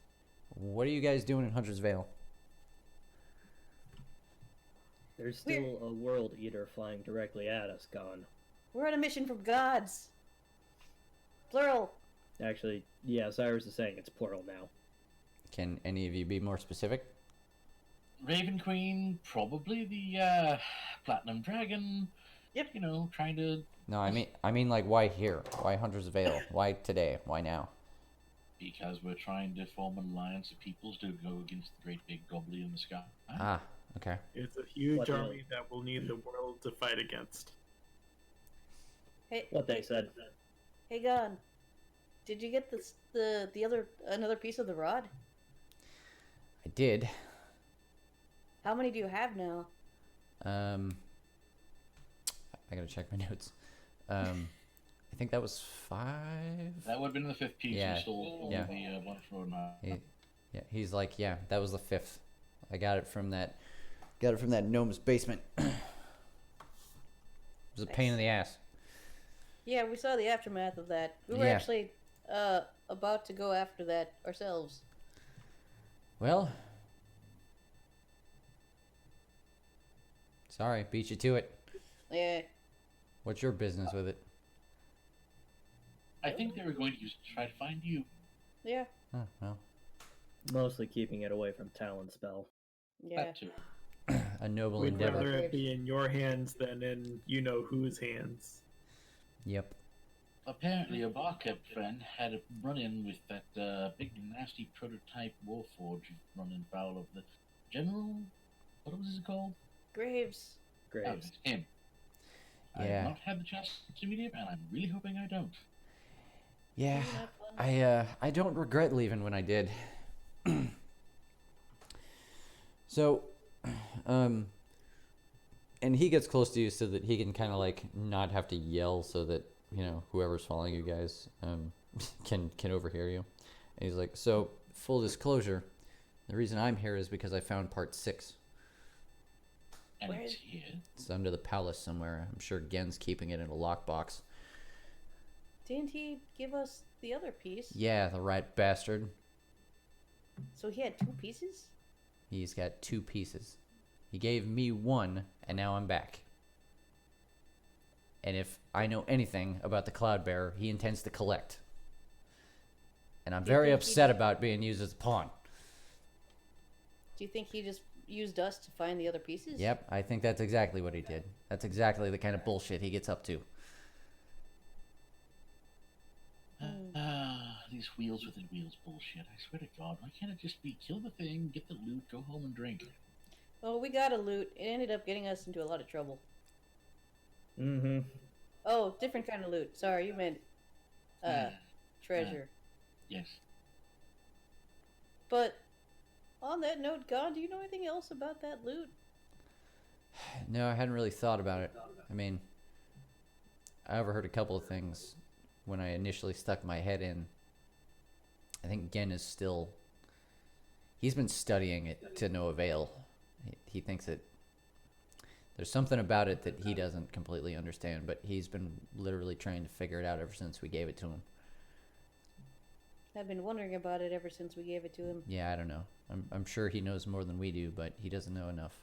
What are you guys doing in Hunter's Vale?" There's still a world eater flying directly at us, gone. We're on a mission from gods. Plural. Actually, yeah, Cyrus is saying it's plural now. Can any of you be more specific? Raven Queen, probably the Platinum Dragon. Yep. You know, trying to. No, I mean like why here? Why Hunter's Vale? Why today? Why now? Because we're trying to form an alliance of peoples to go against the great big goblin in the sky. Ah, okay. It's a huge What army that will need the world to fight against. Hey, What they said. hey, God. Did you get another piece of the rod? I did. How many do you have now? I gotta check my notes. I think that was 5. That would have been the 5th piece. Yeah, We stole only yeah. the one for now. He's like, yeah, that was the 5th. I got it from that gnome's basement. It was a pain in the ass. Yeah, we saw the aftermath of that. We were Yeah. actually about to go after that ourselves. Well, sorry, beat you to it. Yeah. What's your business with it? I think they were going to try to find you. Yeah. Oh, well, Mostly keeping it away from Talon Spell. Yeah. That too. a noble We'd endeavor. rather it be in your hands than in you know whose hands. Yep. Apparently, a barkeep friend had a run-in with that big nasty prototype warforge running foul of the General. What was it called? Graves. Oh, Graves. it's him. I Yeah. have not had the chance to meet him, and I'm really hoping I don't. Yeah. Isn't that fun? I don't regret leaving when I did. So, and he gets close to you so that he can kind of like not have to yell, so that whoever's following you guys can overhear you. And he's like, "So, full disclosure, the reason I'm here is because I found part 6. And Where it's is- here. It's under the palace somewhere. I'm sure Gen's keeping it in a lockbox." Didn't he give us the other piece? Yeah, the right bastard. So he had 2 pieces? He's got 2 pieces. He gave me 1, and now I'm back. And if I know anything about the Cloud Bearer, he intends to collect. And I'm Do you very think he upset did- about being used as a pawn. Do you think he just used us to find the other pieces? Yep, I think that's exactly what he did. That's exactly the kind of bullshit he gets up to. These wheels within wheels bullshit. I swear to God, why can't it just be kill the thing, get the loot, go home and drink? Well, we got a loot. It ended up getting us into a lot of trouble. Mm-hmm. Oh, different kind of loot. Sorry, you meant treasure. Yes. But on that note, God, do you know anything else about that loot? No, I hadn't really thought about it. I mean, I overheard a couple of things when I initially stuck my head in. I think Gen is still... He's been studying it to no avail. He thinks that there's something about it that he doesn't completely understand, but he's been literally trying to figure it out ever since we gave it to him. I've been wondering about it ever since we gave it to him. Yeah, I don't know. I'm sure he knows more than we do, but he doesn't know enough.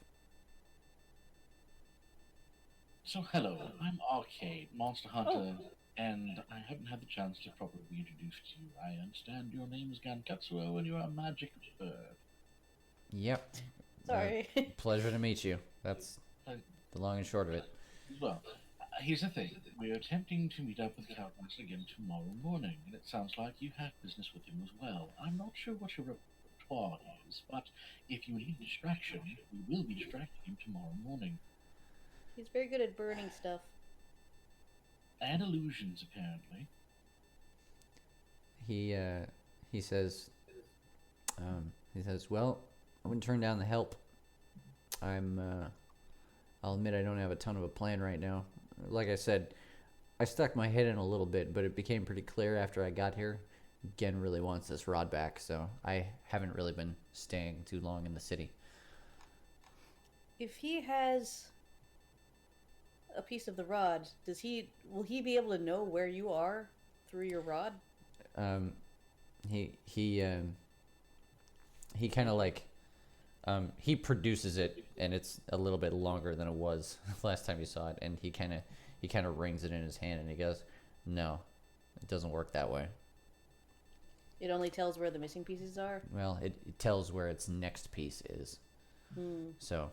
So, hello, I'm Arcade, Monster Hunter, and I haven't had the chance to properly be introduced to you. I understand your name is Gankatsuo and you are a magic bird. Yep. Sorry. Pleasure to meet you. That's the long and short of it. Well, here's the thing. We're attempting to meet up with Countmaster again tomorrow morning, and it sounds like you have business with him as well. I'm not sure what your repertoire is, but if you need distraction, we will be distracting him tomorrow morning. He's very good at burning stuff. And illusions, apparently. He says, well, I wouldn't turn down the help. I'll admit I don't have a ton of a plan right now. Like I said, I stuck my head in a little bit, but it became pretty clear after I got here. Gen really wants this rod back, so I haven't really been staying too long in the city. If he has a piece of the rod, will he be able to know where you are through your rod? He kind of like, he produces it, and it's a little bit longer than it was last time you saw it, and he kind of rings it in his hand, and he goes, "No, it doesn't work that way." It only tells where the missing pieces are? Well, it tells where its next piece is. So,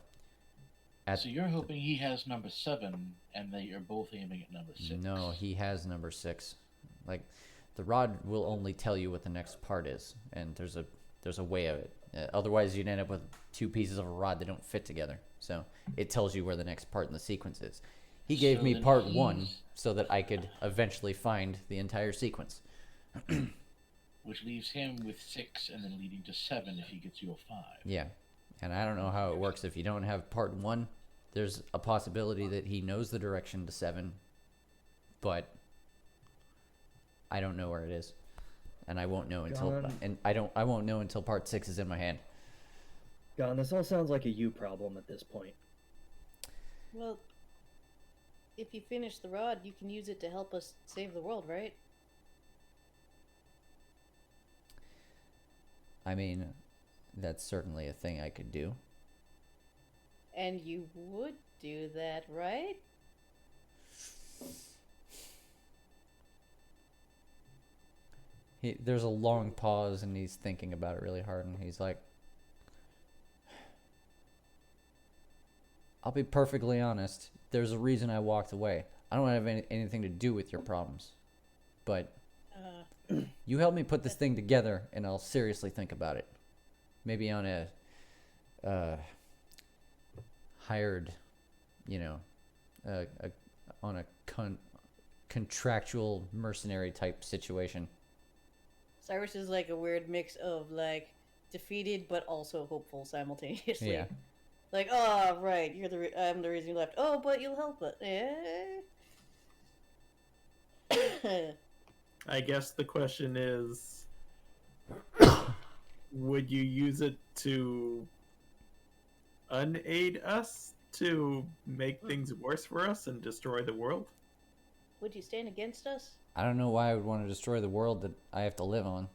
So you're hoping he has number 7, and that you're both aiming at number 6. no, he has number 6. Like, the rod will only tell you what the next part is, and there's a way of it. Otherwise, you'd end up with 2 pieces of a rod that don't fit together. So it tells you where the next part in the sequence is. He gave So me then part he's- 1 so that I could eventually find the entire sequence. Which leaves him with 6 and then leading to 7 if he gets you a 5. Yeah, and I don't know how it works. If you don't have part 1, there's a possibility that he knows the direction to 7, but I don't know where it is, and I won't know until Gone. I won't know until part 6 is in my hand. God, this all sounds like a you problem at this point. Well, if you finish the rod, you can use it to help us save the world, right? I mean, that's certainly a thing I could do. And you would do that, right? There's a long pause, and he's thinking about it really hard, and he's like, I'll be perfectly honest. There's a reason I walked away. I don't have anything to do with your problems. But you help me put this thing together, and I'll seriously think about it. Maybe on a hired, on a contractual mercenary type situation. Cyrus is like a weird mix of like defeated but also hopeful simultaneously. Yeah. Like, oh right, I'm the reason you left. Oh, but you'll help it. I guess the question is, would you use it to unaid us, to make things worse for us and destroy the world? Would you stand against us? I don't know why I would want to destroy the world that I have to live on.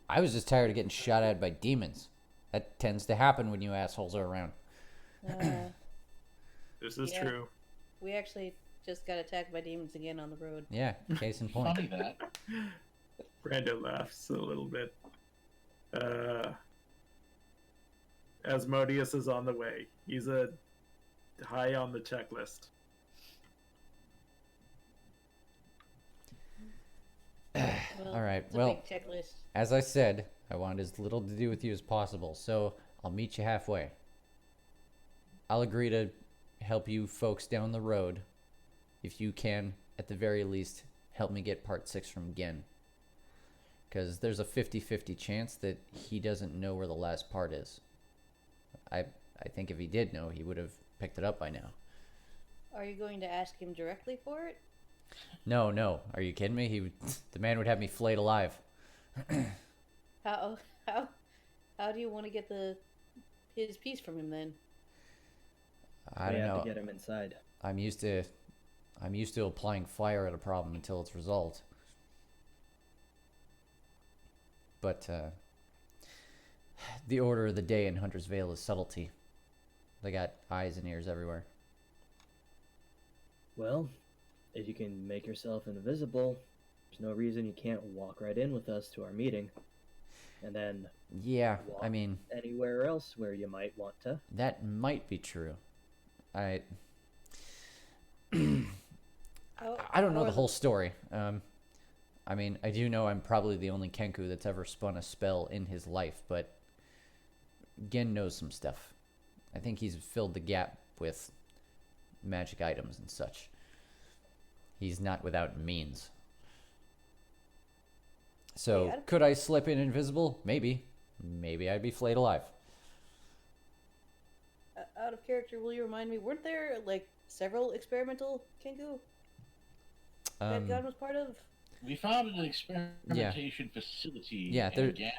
I was just tired of getting shot at by demons. That tends to happen when you assholes are around. This is Yeah. true. we actually just got attacked by demons again on the road. Yeah, case in point. Funny that. Brando laughs a little bit. Asmodeus is on the way. He's high on the checklist. Well, All right, it's a well, big checklist. as I said, I wanted as little to do with you as possible, so I'll meet you halfway. I'll agree to help you folks down the road if you can, at the very least, help me get part 6 from Gen. Because there's a 50-50 chance that he doesn't know where the last part is. I think if he did know, he would have picked it up by now. Are you going to ask him directly for it? No. Are you kidding me? The man would have me flayed alive. How do you want to get his piece from him then? I We don't have know. to get him inside. I'm used to applying fire at a problem until it's resolved. But the order of the day in Hunter's Vale is subtlety. They got eyes and ears everywhere. Well, if you can make yourself invisible, there's no reason you can't walk right in with us to our meeting. And then Yeah, I walk mean, anywhere else where you might want to. that might be true. I Oh, don't know or the whole story. I mean, I do know I'm probably the only Kenku that's ever spun a spell in his life, but Gen knows some stuff. I think he's filled the gap with magic items and such. He's not without means. So, Yeah. could I slip in invisible? Maybe. Maybe I'd be flayed alive. Out of character, will you remind me? Weren't there like several experimental Kenku that God was part of? We found an experimentation facility. Yeah, and there- again,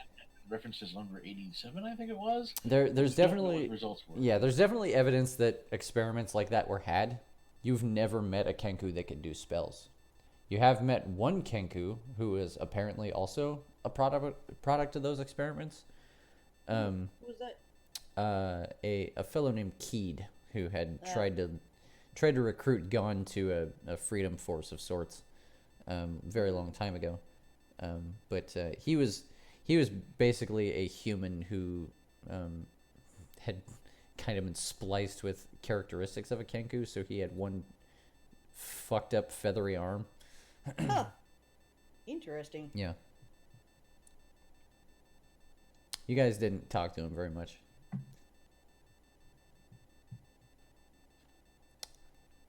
references number 87, I think it was. There's Don't know what definitely the results were. Yeah, there's definitely evidence that experiments like that were had. You've never met a Kenku that could do spells. You have met one Kenku who is apparently also a product of those experiments. Who was that? A fellow named Keed who had Ah. tried to recruit Gon to a freedom force of sorts, very long time ago. But he was basically a human who had kind of been spliced with characteristics of a Kenku, so he had one fucked up feathery arm. Huh. Interesting. Yeah. You guys didn't talk to him very much.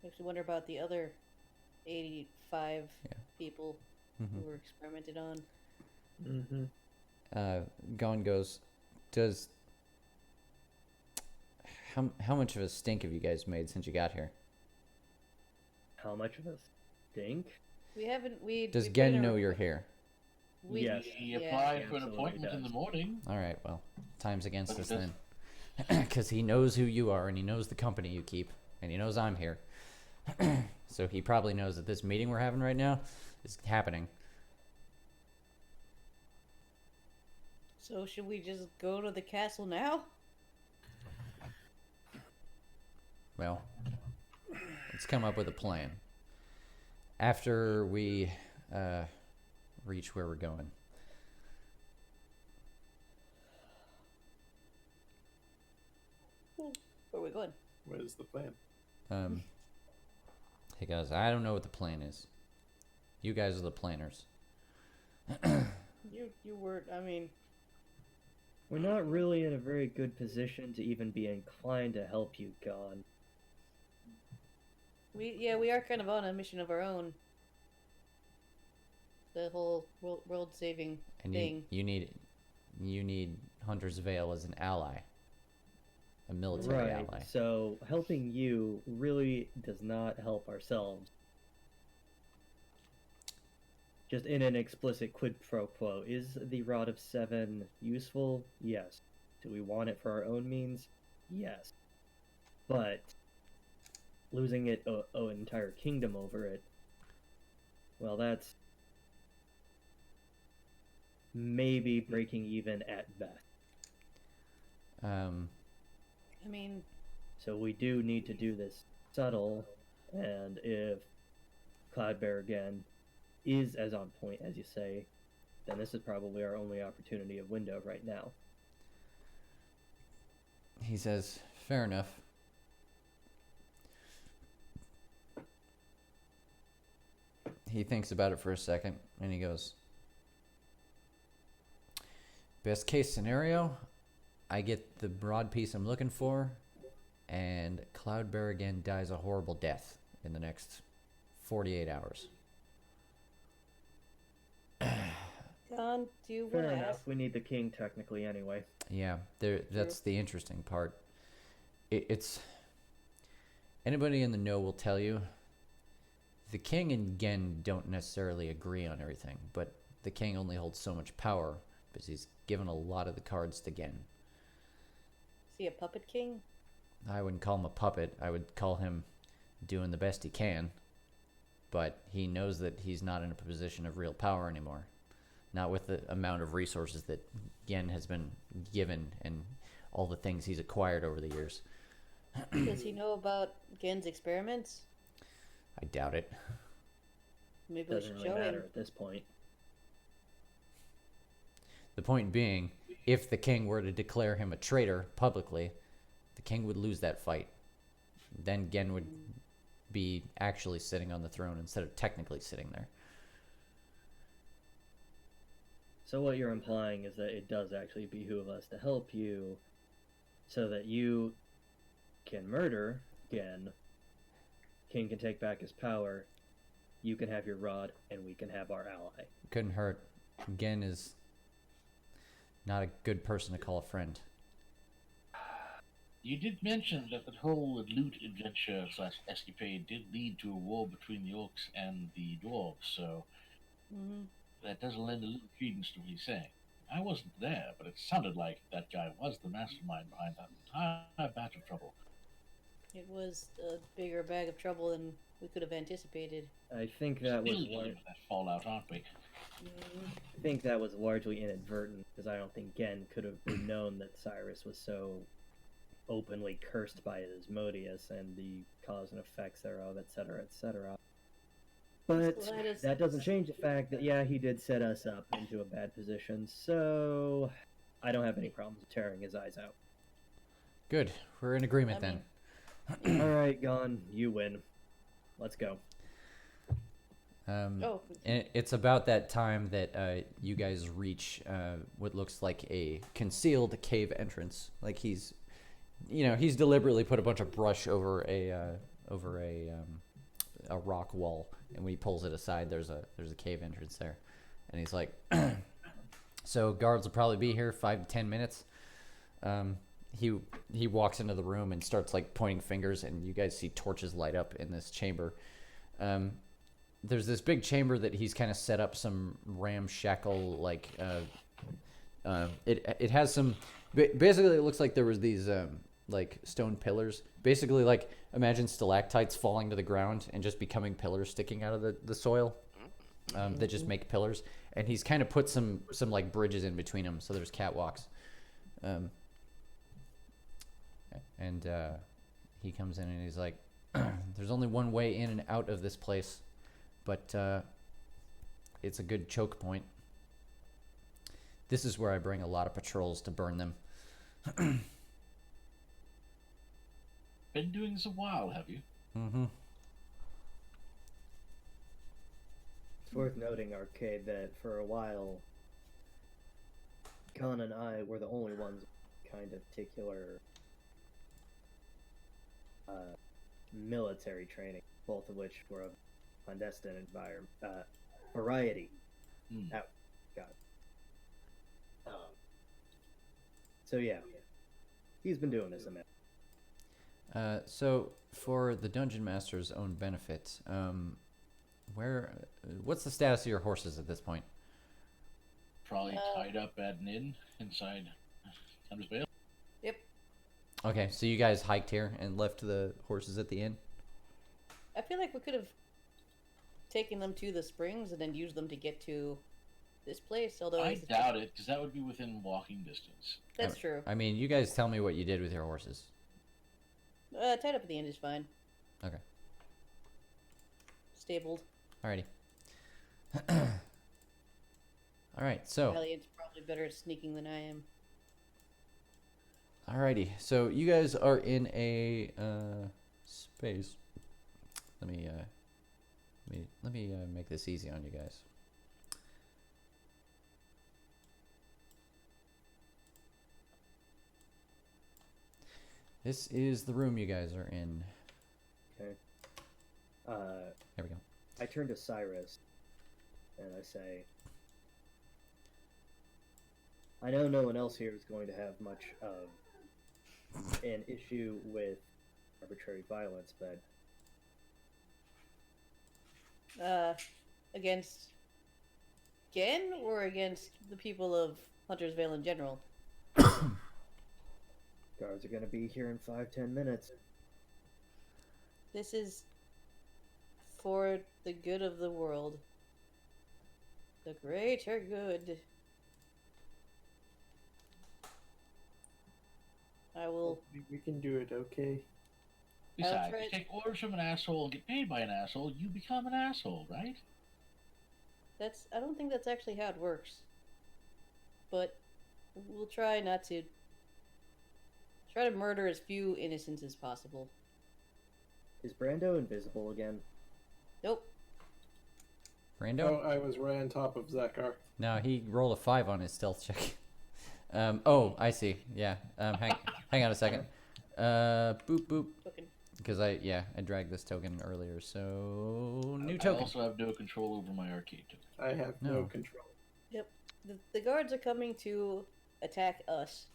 Makes me wonder about the other 85 Yeah. people Mhm. who were experimented on. Gon goes, does how much of a stink have you guys made since you got here? How much of a stink? We haven't. Does we've Gen been know ar- you're here? We, Yes. He yeah. applied for an absolutely appointment in does. the morning. All right, well, time's against But us it then. Because he knows who you are, and he knows the company you keep, and he knows I'm here. So he probably knows that this meeting we're having right now is happening. So should we just go to the castle now? Well, let's come up with a plan. After we reach where we're going. Where are we going? What is the plan? Hey guys, I don't know what the plan is. You guys are the planners. You were. I mean, We're not really in a very good position to even be inclined to help you, Gon. we are kind of on a mission of our own. The whole world saving And thing. you need Hunter's Vale as an ally. A military Right, ally. so helping you really does not help ourselves. Just in an explicit quid pro quo, is the Rod of Seven useful? Yes. Do we want it for our own means? Yes. But losing it an entire kingdom over it, well, that's maybe breaking even at best. I mean, So we do need to do this subtle And if Cloudbear again is as on point as you say, then this is probably our only opportunity of window right now. He says, fair enough. He thinks about it for a second, and he goes, best case scenario, I get the broad piece I'm looking for, and Cloudbear again dies a horrible death in the next 48 hours. Con, do you want Fair to enough. ask? We need the king technically anyway. Yeah, that's the interesting part. It's anybody in the know will tell you the king and Gen don't necessarily agree on everything, but the king only holds so much power because he's given a lot of the cards to Gen. Is he a puppet king? I wouldn't call him a puppet. I would call him doing the best he can, but he knows that he's not in a position of real power anymore. Not with the amount of resources that Gen has been given and all the things he's acquired over the years. Does he know about Gen's experiments? I doubt it. Maybe we Doesn't should really show matter him. at this point. The point being, if the king were to declare him a traitor publicly, the king would lose that fight. Then Gen would be actually sitting on the throne instead of technically sitting there. So what you're implying is that it does actually behoove us to help you so that you can murder Gen, King can take back his power, you can have your rod, and we can have our ally. Couldn't hurt. Gen is not a good person to call a friend. You did mention that the whole loot adventure / escapade did lead to a war between the orcs and the dwarves, so that does lend a little credence to what he's saying. I wasn't there, but it sounded like that guy was the mastermind behind that entire batch of trouble. It was a bigger bag of trouble than we could have anticipated. I think that was Still dealing with that fallout, aren't we? I think that was largely inadvertent because I don't think Gen could have known that Cyrus was so openly cursed by Asmodeus and the cause and effects thereof, etc., etc. But that doesn't change the fact that, yeah, he did set us up into a bad position, so I don't have any problems with tearing his eyes out. Good. We're in agreement then. Alright, Gon, you win. Let's go. And it's about that time that you guys reach what looks like a concealed cave entrance. Like he's deliberately put a bunch of brush over a rock wall, and when he pulls it aside, there's a cave entrance there, and he's like, so guards will probably be here 5 to 10 minutes. He walks into the room and starts like pointing fingers, and you guys see torches light up in this chamber. There's this big chamber that he's kind of set up some ramshackle like it has some basically it looks like there was these like stone pillars, basically like imagine stalactites falling to the ground and just becoming pillars sticking out of the soil that just make pillars, and he's kind of put some like bridges in between them, so there's catwalks. And he comes in and he's like, there's only one way in and out of this place, but it's a good choke point. This is where I bring a lot of patrols to burn them. Been doing this a while, have you? Mm-hmm. It's worth noting, Arcade, that for a while, Khan and I were the only ones with kind of particular military training, both of which were of clandestine environment variety. Oh, God. So yeah, he's been doing this a minute. So for the dungeon master's own benefit, what's the status of your horses at this point? Probably tied up at an inn inside Hunter's Vale. Yep. Okay, so you guys hiked here and left the horses at the inn? I feel like we could have taken them to the springs and then used them to get to this place, although I doubt it, because that would be within walking distance. That's true. I mean, you guys tell me what you did with your horses. Tied up at the end is fine. Okay. stabled. Alrighty. Alright, so. Valiant's probably better at sneaking than I am. Alrighty, so you guys are in a space. Let me make this easy on you guys. This is the room you guys are in. Okay. There we go. I turn to Cyrus and I say, I know no one else here is going to have much of an issue with arbitrary violence, but Against Gen or against the people of Hunter's Vale in general? guards are going to be here in 5-10 minutes. This is for the good of the world. The greater good. I will. We can do it, okay? Besides, try- you take orders from an asshole and get paid by an asshole, you become an asshole, right? I don't think that's actually how it works. But we'll try not to. Try to murder as few innocents as possible. Is Brando invisible again? Nope. Brando? Oh, I was right on top of Zakar. No, he rolled a 5 on his stealth check. Oh, I see. Yeah. Hang on a second. Boop boop. Fucking. Because I dragged this token earlier. So new I token. also have no control over my arcade token. I have no No. control. Yep. The guards are coming to attack us.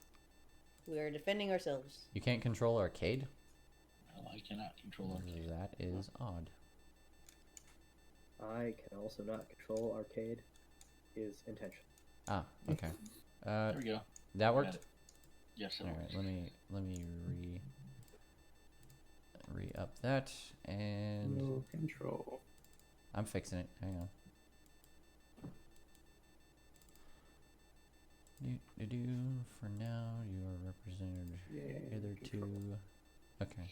We are defending ourselves. You can't control arcade? Well, I cannot control arcade. That is odd. I can also not control arcade. Is intention. Ah, okay. There we go. That Got worked. it. Yes, it All works. right, let me re-up that, and No control. I'm fixing it. Hang on. Do for now you are represented Yeah. hitherto. Okay.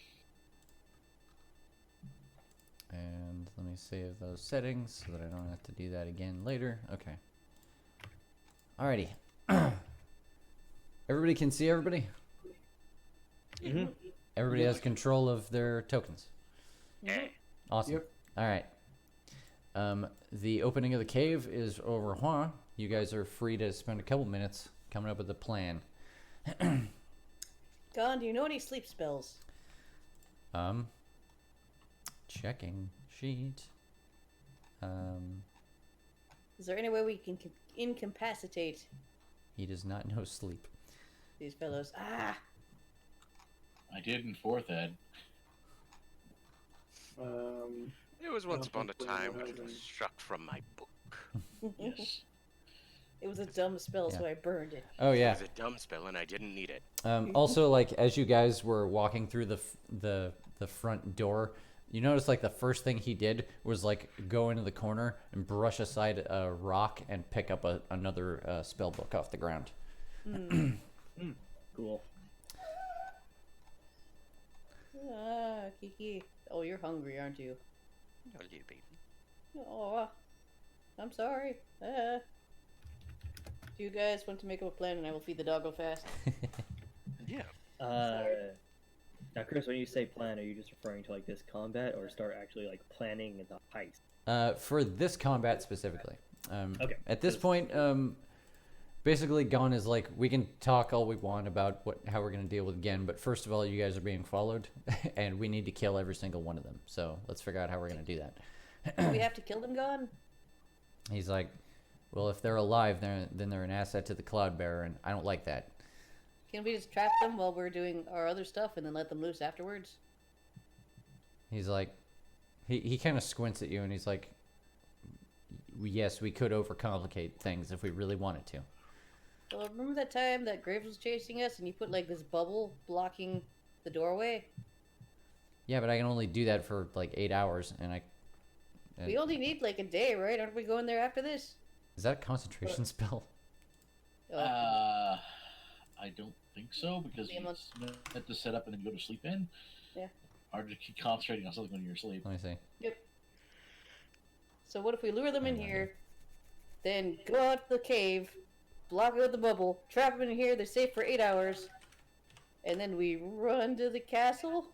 And let me save those settings so that I don't have to do that again later. Okay. Alrighty. Everybody can see everybody? Mm-hmm. Everybody has control of their tokens. Eh. Awesome. Yep. Alright. The opening of the cave is au revoir. You guys are free to spend a couple minutes coming up with a plan. Gon, do you know any sleep spells? Checking sheet. Is there any way we can incapacitate He does not know sleep. these fellows? Ah! I did in 4th ed. It was once upon a think we time, will but have it was any- struck from my book. Yes. It was a dumb spell, so Yeah. I burned it. Oh It yeah. was a dumb spell, and I didn't need it. Also, like as you guys were walking through the front door, you noticed like the first thing he did was like go into the corner and brush aside a rock and pick up another spell book off the ground. Cool. Ah, Kiki. Oh, you're hungry, aren't you? A little bit. Oh, I'm sorry. Do you guys want to make up a plan and I will feed the doggo fast? Yeah. Now, Chris, when you say plan, are you just referring to like this combat, or start actually like planning the heist? For this combat specifically. Okay. At this point, basically, Gon is like, we can talk all we want about how we're gonna deal with Gen, but first of all, you guys are being followed, and we need to kill every single one of them. So let's figure out how we're gonna do that. Do we have to kill them, Gon? He's like, well, if they're alive, then they're an asset to the Cloud Bearer, and I don't like that. Can we just trap them while we're doing our other stuff and then let them loose afterwards? He's like, he kind of squints at you, and he's like, yes, we could overcomplicate things if we really wanted to. Well, remember that time that Graves was chasing us and you put like this bubble blocking the doorway? Yeah, but I can only do that for like 8 hours, and We only need like a day, right? Aren't we going there after this? is that a concentration spell? Oh, I don't think so, because Maybe a it's meant to set up and then go to sleep in. Yeah. Hard to keep concentrating on something when you're asleep. Let me see. yep. So what if we lure them in Oh, here, then go out the cave, block out the bubble, trap them in here, they're safe for 8 hours, and then we run to the castle?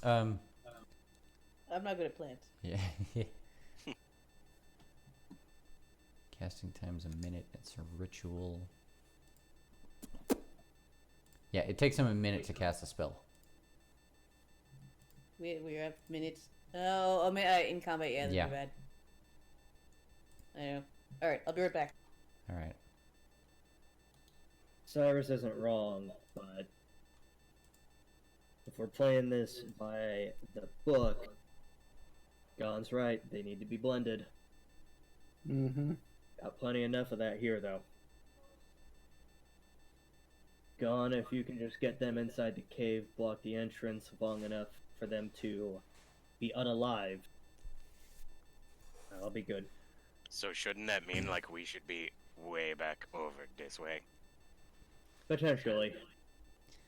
Um, I'm not good at plans. yeah. Casting time's a minute. It's a ritual. Yeah, it takes him a minute to cast a spell. We have minutes. Oh, I mean, in combat, yeah, that's Yeah. too bad. I know. Alright, I'll be right back. All right. Cyrus isn't wrong, but if we're playing this by the book, Gon's right. They need to be blended. Mm-hmm. Got plenty enough of that here, though. Gon, if you can just get them inside the cave, block the entrance long enough for them to be unalived, I'll be good. So shouldn't that mean like we should be way back over this way? Potentially.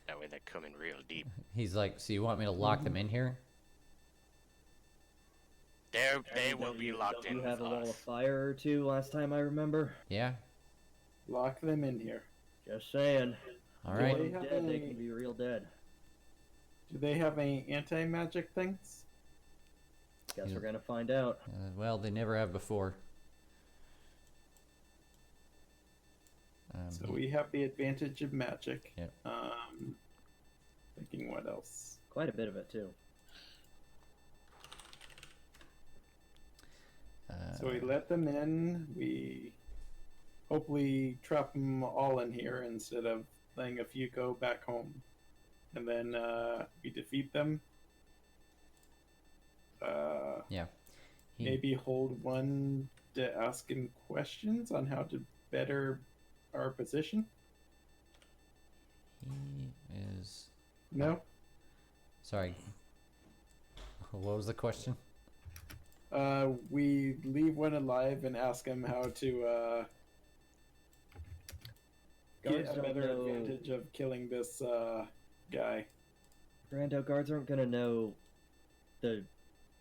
That way they're coming real deep. He's like, so you want me to lock them in here? They will Don't be you- locked don't in you have with a wall us. of fire or two last time I remember? Yeah. Lock them in here. Just saying. All Do right. they When have dead, they any- can be real dead. Do they have any anti-magic things? Guess Yeah. we're gonna find out. Well, they never have before. So we have the advantage of magic. Yep. Thinking what else? Quite a bit of it too. So we let them in. We hopefully trap them all in here instead of letting a few go back home. And then we defeat them. yeah. He, Maybe hold one to ask him questions on how to better our position. he is. No? Sorry. What was the question? We leave one alive and ask him how to get Guards a don't better know. advantage of killing this guy. Brando, guards aren't gonna know the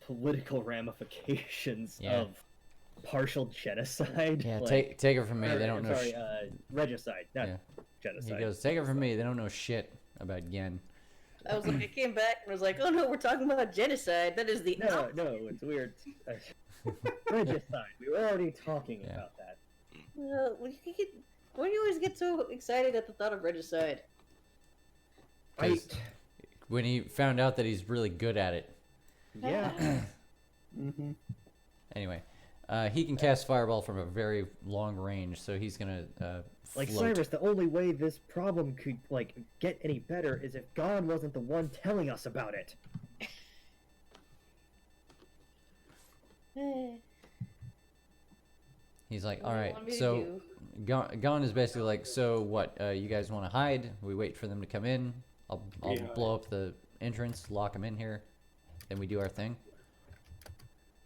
political ramifications Yeah. of partial genocide. Yeah, like, take it from me. or, They don't I'm know. sorry, regicide, not Yeah. genocide. He goes, take it from me. They don't know shit about Yen. I was like, I came back and was like, oh no, we're talking about genocide. That is the No, it's weird. Regicide. We were already talking Yeah. about that. Why do you always get so excited at the thought of regicide? 'Cause when he found out that he's really good at it. Yeah. Mm-hmm. Anyway, he can cast fireball from a very long range, so he's gonna Like float. Cyrus, the only way this problem could like get any better is if God wasn't the one telling us about it. He's like, What all do you right, want me to so do?" Gon is basically like, so what? You guys want to hide? We wait for them to come in. I'll We blow up the entrance, lock them in here, then we do our thing.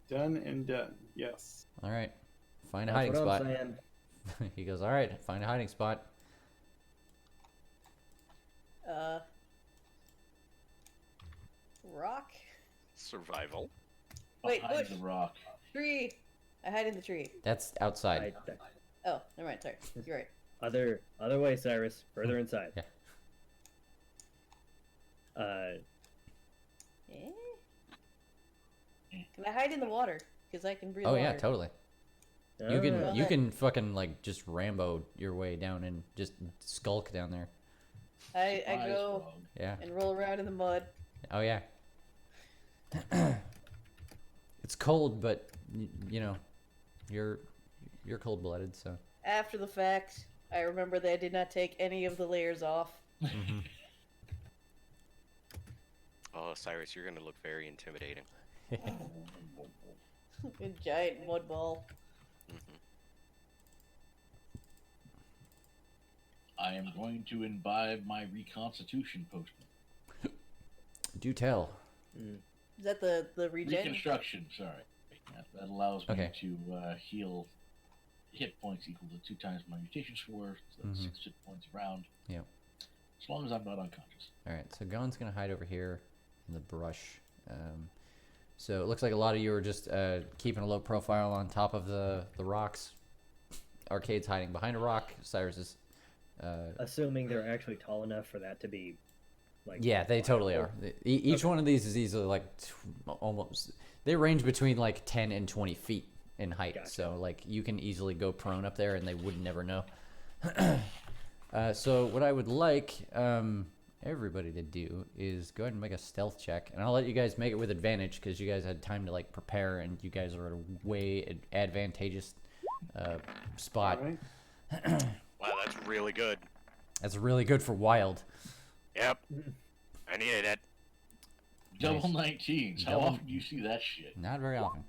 Done and done. Yes. All right, find a That's hiding what spot. I'm saying. He goes, all right, find a hiding spot. Rock? Survival. Wait, Behind bush. the rock. Tree! I hide in the tree. That's outside. Oh, never mind, sorry. You're right. Other way, Cyrus. Further inside. Yeah. Eh? Can I hide in the water? Because I can breathe Oh water. yeah, totally. You can Ah. you can fucking like just Rambo your way down and just skulk down there. I Surprise go frog. Yeah. and roll around in the mud. Oh yeah. It's cold, but you know, you're cold blooded, so. After the fact, I remember that I did not take any of the layers off. Mhm. Oh, Cyrus, you're gonna look very intimidating. A giant mud ball. Hmm. I am going to imbibe my reconstitution potion. Do tell. Is that the regen? Reconstruction, sorry. That allows me Okay. to heal hit points equal to 2 times my mutation score, so that's Mhm. 6 hit points around. Yep. As long as I'm not unconscious. All right, so Gon's gonna hide over here in the brush. So it looks like a lot of you are just keeping a low profile on top of the rocks. Arcade's hiding behind a rock. Cyrus is. Assuming they're actually tall enough for that to be, like. Yeah, they totally are. Each one of these is easily like almost. They range between like 10 and 20 feet in height. Gotcha. So like you can easily go prone up there, and they would never know. So what I would like everybody to do is go ahead and make a stealth check, and I'll let you guys make it with advantage because you guys had time to like prepare, and you guys are at a way advantageous spot. Alright. Wow, that's really good. That's really good for wild. Yep. I needed it. Double Nice. 19s. How Double- often do you see that shit? Not very often.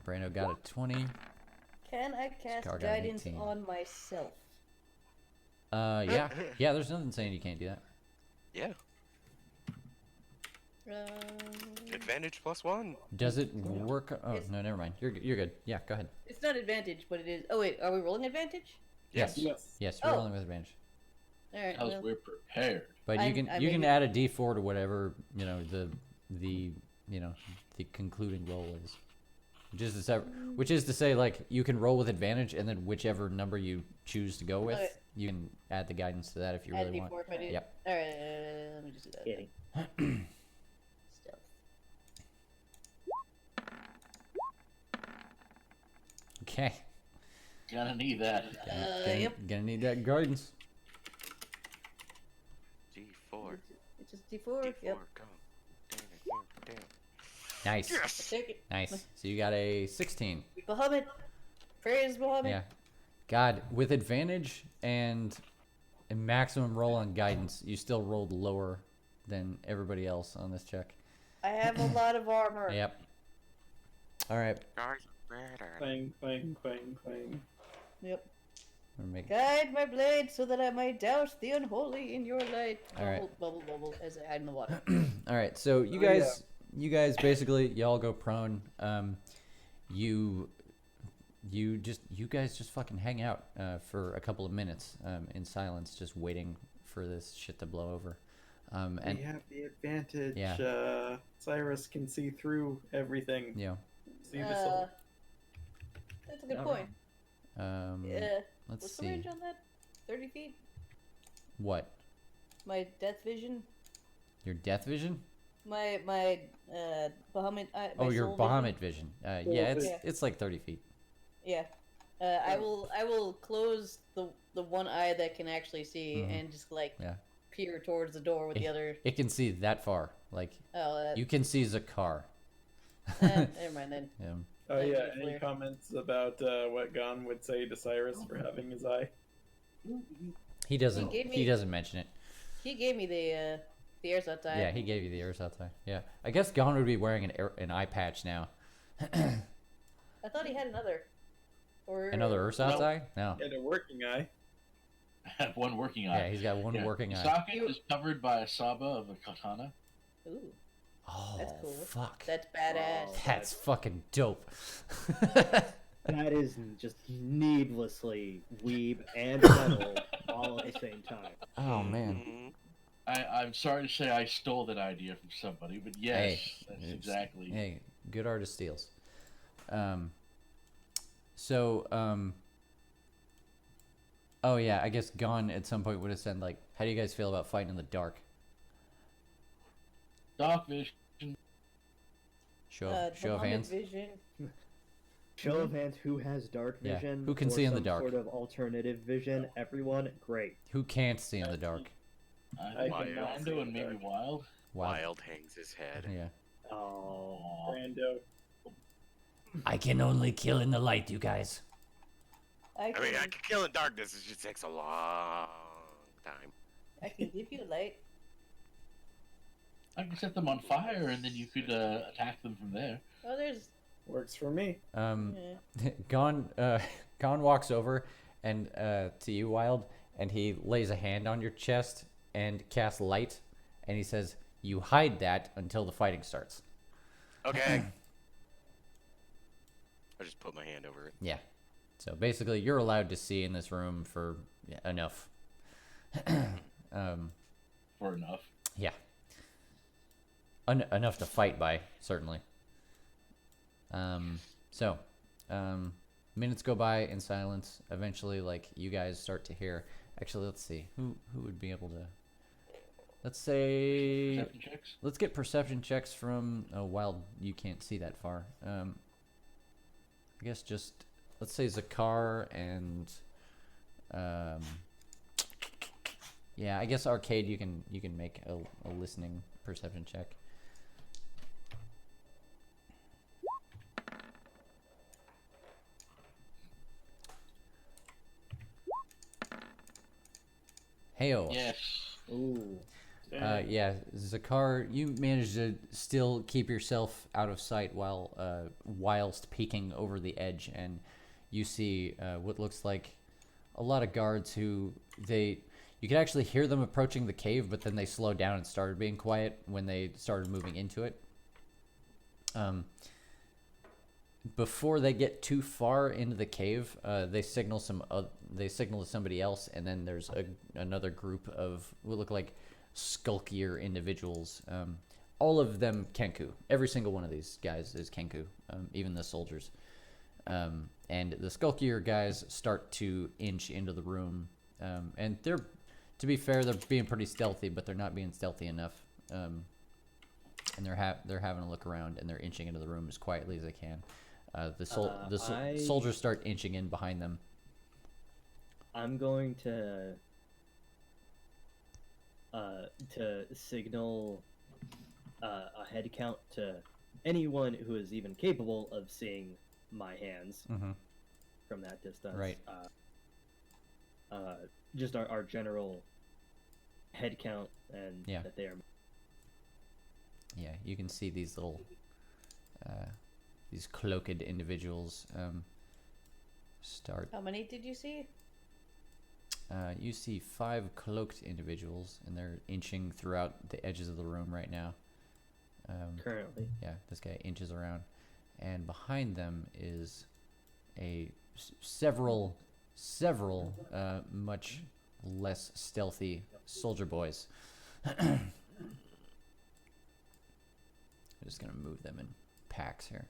Brando got a 20. Can I cast Scar got an guidance 18. on myself? Yeah. Yeah, there's nothing saying you can't do that. Yeah. Um, Advantage +1. Does it work? Oh, It's- no, never mind. You're good. Yeah, go ahead. it's not advantage, but it is. Oh wait, are we rolling advantage? Yes. Yes. Yes, you're Oh. rolling with advantage. All right. Because Well, we're prepared. But you I'm- can I you can maybe- add a D4 to whatever, the concluding roll is. Which is to say, like, you can roll with advantage, and then whichever number you choose to go with, Okay. you can add the guidance to that if you add really D4 want. if I do. Yep. All right. Let me just do that. Kidding. Stealth. Okay. Gonna need that. Yep. Gonna need that guidance. D4. It's just D4. D4. Yep. Go. Damn it. Damn. Nice. Yes. Take it. Nice. So you got a 16. Bahamut. Praise Bahamut. Yeah. God, with advantage and a maximum roll on guidance, you still rolled lower than everybody else on this check. I have a lot of armor. Yep. All right. Guys, better. Clang, clang, clang, clang. Yep. We're making- Guide my blade so that I might douse the unholy in your light. All right. Bubble, bubble, bubble, as I hide in the water. All right. So you Oh, yeah. guys basically y'all go prone. You guys just fucking hang out for a couple of minutes in silence, just waiting for this shit to blow over. And We have the advantage. Yeah. Cyrus can see through everything. you See the soul. That's a good All point. know, Yeah. let's What's the see range on that? 30 feet? what My death vision? your death vision. My Bahamut. My Oh, your soul Bahamut vision. Yeah, it's vision. it's like 30 feet. Yeah. I will close the one eye that can actually see Mhm. and just like Yeah. peer towards the door with the other. It can see that far. Like Oh, you can see Zakar. never mind then. Yeah. Oh Thank yeah. you, Any Flair. comments about what Gon would say to Cyrus for having his eye? He doesn't. gave He me- doesn't mention it. He gave me the airside tie. Yeah, he gave you the ears tie. Yeah, I guess Gon would be wearing an eye patch now. I thought he had another. Or Another ersatz No. eye? No. He had a working eye. I have one working eye. Yeah, he's got one Yeah. working The eye. socket is covered by a saba of a katana. Ooh, Oh, That's cool. fuck. that's badass. Wow. That's fucking dope. That is just needlessly weeb and metal all at the same time. Oh man. Mhm. I'm sorry to say I stole that idea from somebody, but yes, that's it's- exactly. Hey, good artist steals. So oh yeah, I guess Gon at some point would have said like, how do you guys feel about fighting in the dark? Dark vision. Show of Bahamut hands. vision. Show of hands, who has dark Yeah, vision? who can or see in the some dark? Sort of alternative vision. Everyone, great. Who can't see in the dark? I think I can not see Mando in and the maybe dark. Wild. Wild hangs his head. Yeah. Oh, Aw. Brando. I can only kill in the light, you guys. I I mean, can, I can kill in darkness. It just takes a long time. I can give you light. I can set them on fire, and then you could attack them from there. Oh, there's. Works for me. Yeah. Gon walks over and to you, Wild, and he lays a hand on your chest and casts light, and he says, "You hide that until the fighting starts." Okay. I just put my hand over it. Yeah. So basically, you're allowed to see in this room for enough. For enough. Yeah. enough to fight by, certainly. So, minutes go by in silence. Eventually, like, you guys start to hear. Actually, let's see who would be able to. Let's say Perception checks. let's get perception checks from. Oh, Wild, you can't see that far. I guess just let's say Zakar and. Yeah, I guess Arcade. You can make a listening perception check. Heyo. Yes. Ooh. Yeah, Zakar, you managed to still keep yourself out of sight whilst peeking over the edge, and you see what looks like a lot of guards who you could actually hear them approaching the cave, but then they slowed down and started being quiet when they started moving into it. Before they get too far into the cave, they signal to somebody else, and then there's another group of what look like skulkier individuals. All of them Kenku. Every single one of these guys is Kenku, even the soldiers. And the skulkier guys start to inch into the room, and they're, to be fair, they're being pretty stealthy, but they're not being stealthy enough. And they're having a look around, and they're inching into the room as quietly as they can. Soldiers start inching in behind them. I'm going to signal a head count to anyone who is even capable of seeing my hands from that distance. Right. Just our general head count, and that they are. Yeah, you can see these little, these cloaked individuals start. How many did you see? You see 5 cloaked individuals, and they're inching throughout the edges of the room right now. Currently. Yeah, this guy inches around, and behind them is several much less stealthy soldier boys. I'm just gonna move them in packs here.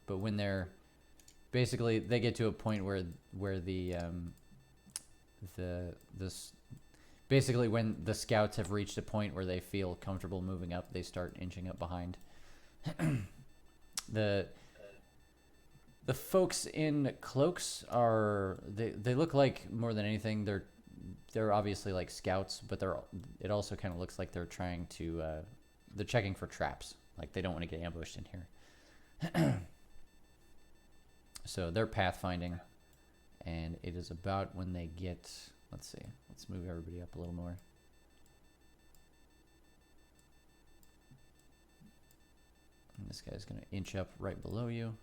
But when they're basically, they get to a point where basically when the scouts have reached a point where they feel comfortable moving up, they start inching up behind. The folks in cloaks they look like, more than anything, they're obviously like scouts, but it also kind of looks like they're trying to they're checking for traps, like they don't want to get ambushed in here. So they're pathfinding, and it is about when they get, let's see, let's move everybody up a little more. And this guy's going to inch up right below you.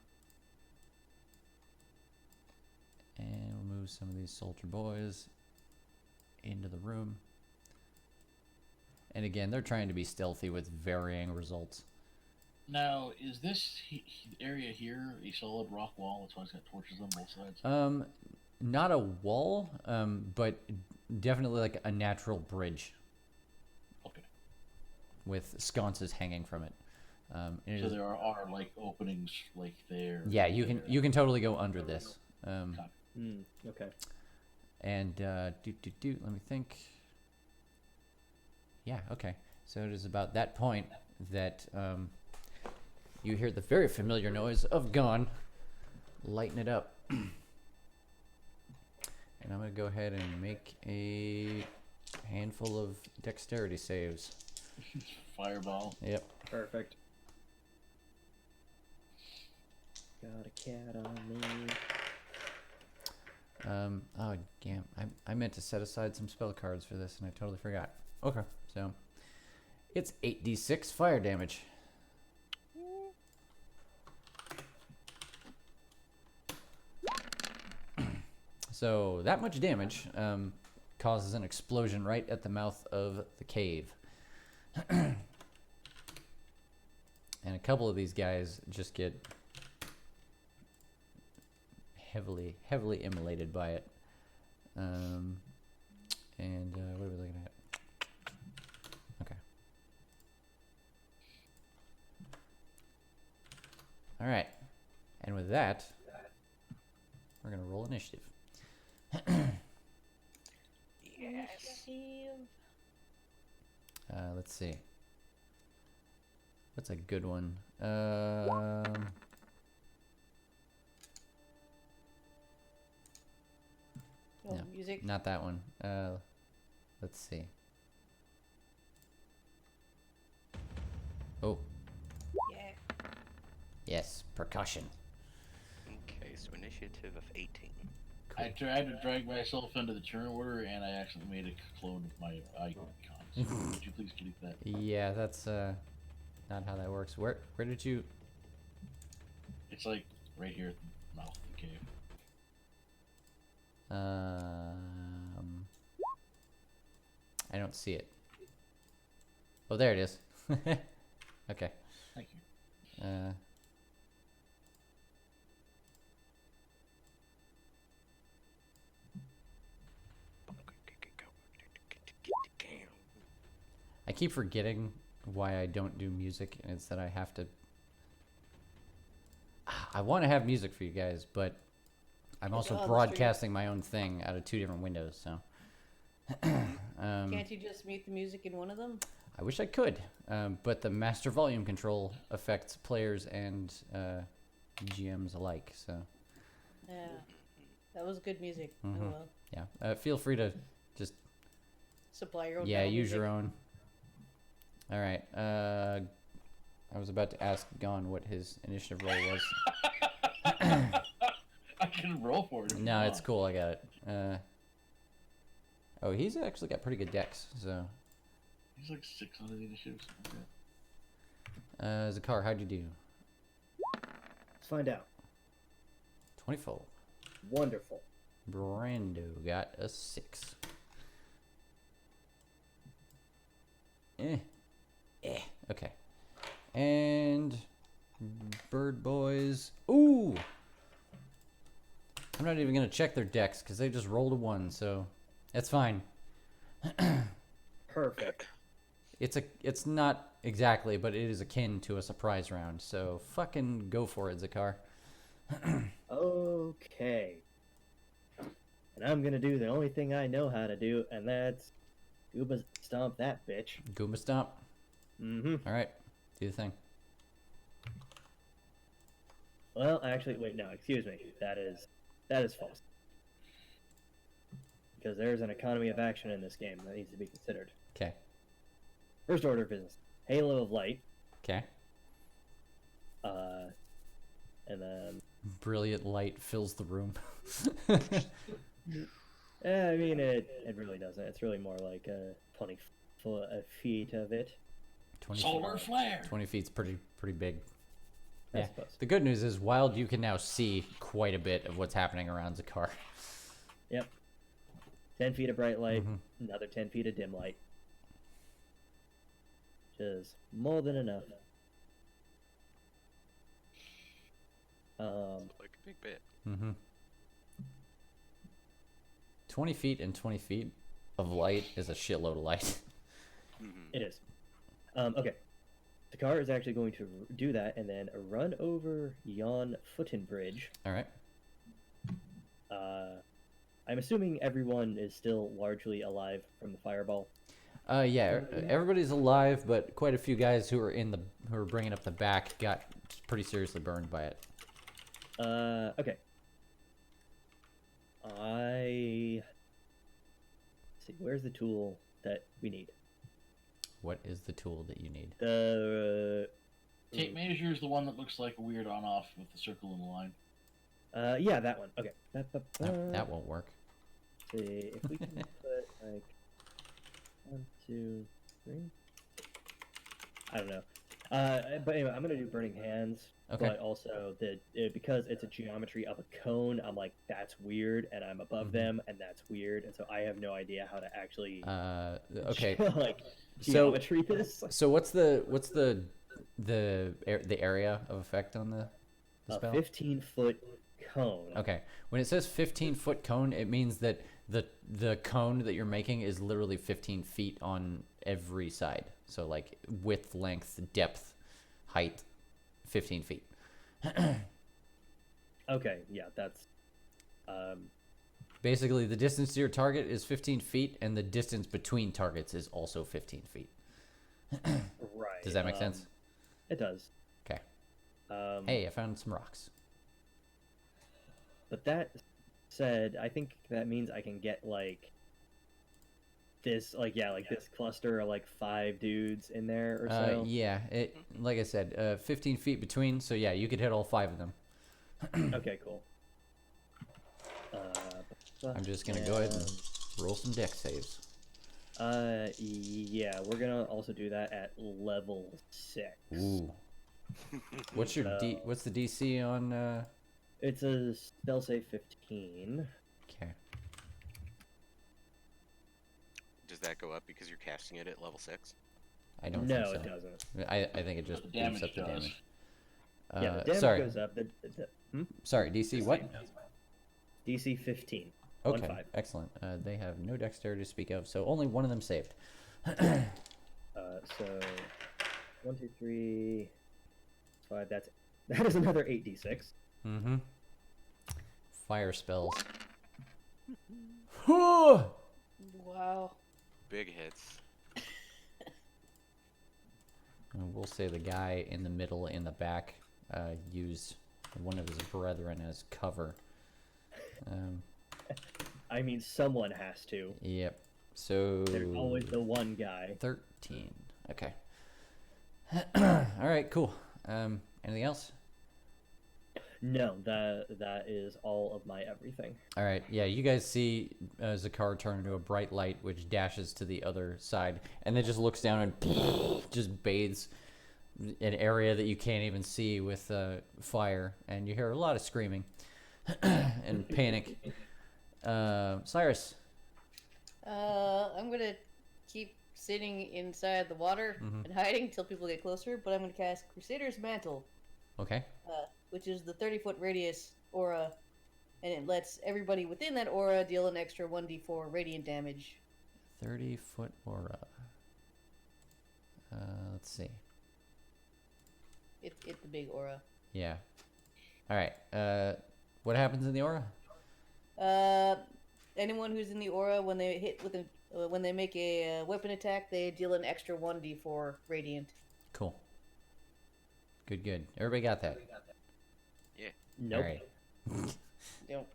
And we'll move some of these soldier boys into the room. And again, they're trying to be stealthy with varying results. Now, is this area here a solid rock wall? That's why it's got torches on both sides. Not a wall, but definitely like a natural bridge. Okay. With sconces hanging from it. So there are like openings like there. Yeah, you can totally go under this. Okay. And let me think. Yeah, okay. So it is about that point that you hear the very familiar noise of Gon. Lighten it up. And I'm going to go ahead and make a handful of dexterity saves. Fireball. Yep. Perfect. Got a cat on me. Oh, damn. I meant to set aside some spell cards for this, and I totally forgot. Okay, so it's 8d6 fire damage. So that much damage causes an explosion right at the mouth of the cave. And a couple of these guys just get heavily immolated by it. And what are we looking at? Okay. All right. And with that, we're gonna roll initiative. Yes. Let's see. What's a good one? Oh, No. music. Not that one. Let's see. Oh, Yeah. yes, percussion. Okay, so initiative of 18. I tried to drag myself into the turn order, and I accidentally made a clone of my icon. So would you please delete that? Yeah, that's not how that works. Where did you? It's like right here at the mouth of the cave. I don't see it. Oh, there it is. Okay. Thank you. I keep forgetting why I don't do music, and it's that I have to. I want to have music for you guys, but I'm also on the broadcasting my own thing out of 2 different windows, so. Can't you just mute the music in one of them? I wish I could, but the master volume control affects players and GMs alike, so. Yeah. That was good music. Mhm. Oh well. Yeah, feel free to just Supply your own. yeah battle use your music. own. All right, I was about to ask Gon what his initiative roll was. I can roll for it. If you No, it's want. cool. I got it. Oh, he's actually got pretty good decks. So, He's like 6 on the initiative. Something like that. Zakar, how'd you do? Let's find out. 24. Wonderful. Brando got a 6. Okay. And Bird Boys. Ooh! I'm not even gonna check their decks because they just rolled a 1, so that's fine. Perfect. It's not exactly, but it is akin to a surprise round. So fucking go for it, Zakar. Okay. And I'm gonna do the only thing I know how to do, and that's Gooba stomp that bitch. Goomba Stomp. Mm-hmm. All right, do the thing. Well, actually, wait, no, excuse me. That is false. Because there's an economy of action in this game that needs to be considered. Okay. First order of business. Halo of light. Okay. And then Brilliant light fills the room. I mean, it really doesn't. It's really more like 20 feet of it. 20 Solar flare. 20 feet's pretty big. I Yeah. suppose. The good news is, Wild, you can now see quite a bit of what's happening around Zakar. Yep. 10 feet of bright light, Mhm. another 10 feet of dim light. Which is more than enough. Like a big bit. Mm-hmm. 20 feet and 20 feet of light is a shitload of light. It is. Okay. The car is actually going to do that and then run over yon footing bridge. All right. I'm assuming everyone is still largely alive from the fireball. Yeah, everybody's alive, but quite a few guys who are bringing up the back got pretty seriously burned by it. Okay. Let's see, where's the tool that we need? What is the tool that you need? The Tape measure is the one that looks like a weird on-off with the circle and the line. yeah, that one. Okay. No, that won't work. See if we can put like 1, 2, 3. I don't know. But anyway, I'm gonna do burning hands. Okay. But also because it's a geometry of a cone, I'm like that's weird, and I'm above Mhm. them, and that's weird, and so I have no idea how to actually Okay. like So- geometry this. So what's the area of effect on the A spell? 15-foot cone. Okay. When it says 15-foot cone, it means that the cone that you're making is literally 15 feet on every side. So like width, length, depth, height, 15 feet. Okay, yeah, that's Basically, the distance to your target is 15 feet, and the distance between targets is also 15 feet. right. Does that make sense? It does. Okay. Um, Hey, I found some rocks. But that said, I think that means I can get like this, this cluster of like 5 dudes in there or so. Yeah, it like I said, 15 feet between. So yeah, you could hit all 5 of them. Okay, cool. I'm just gonna go ahead and roll some deck saves. Yeah, we're gonna also do that at level 6. Ooh. What's your What's the DC on? It's a spell save 15. Okay. Does that go up because you're casting it at level 6? I don't No, think so. it doesn't. I think it just The damage boosts up the does. damage. Yeah, the damage sorry. goes up. Sorry, DC what? DC 15. Okay, 1-5. excellent. They have no dexterity to speak of, so only one of them saved. So 1, 2, 3, 5. That is another 8d6. Mm-hmm. Fire spells. Whew! Wow. Big hits. And we'll say the guy in the middle in the back used one of his brethren as cover. I mean, someone has to. Yep. So There's always the one guy. 13. Okay. All right. Cool. Anything else? No, that is all of my everything. All right. Yeah. You guys see Zakar turn into a bright light, which dashes to the other side, and then just looks down and just bathes an area that you can't even see with fire, and you hear a lot of screaming and panic. Cyrus. I'm gonna keep sitting inside the water and hiding until people get closer, but I'm gonna cast Crusader's Mantle, Okay. which is the 30-foot radius aura, and it lets everybody within that aura deal an extra 1d4 radiant damage. 30-foot aura. Let's see. It's the big aura. Yeah. All right. What happens in the aura? Anyone who's in the aura, when they hit with when they make a weapon attack, they deal an extra 1d4 radiant. Cool. Good. Good. Everybody got that. Nope. All right. Don't.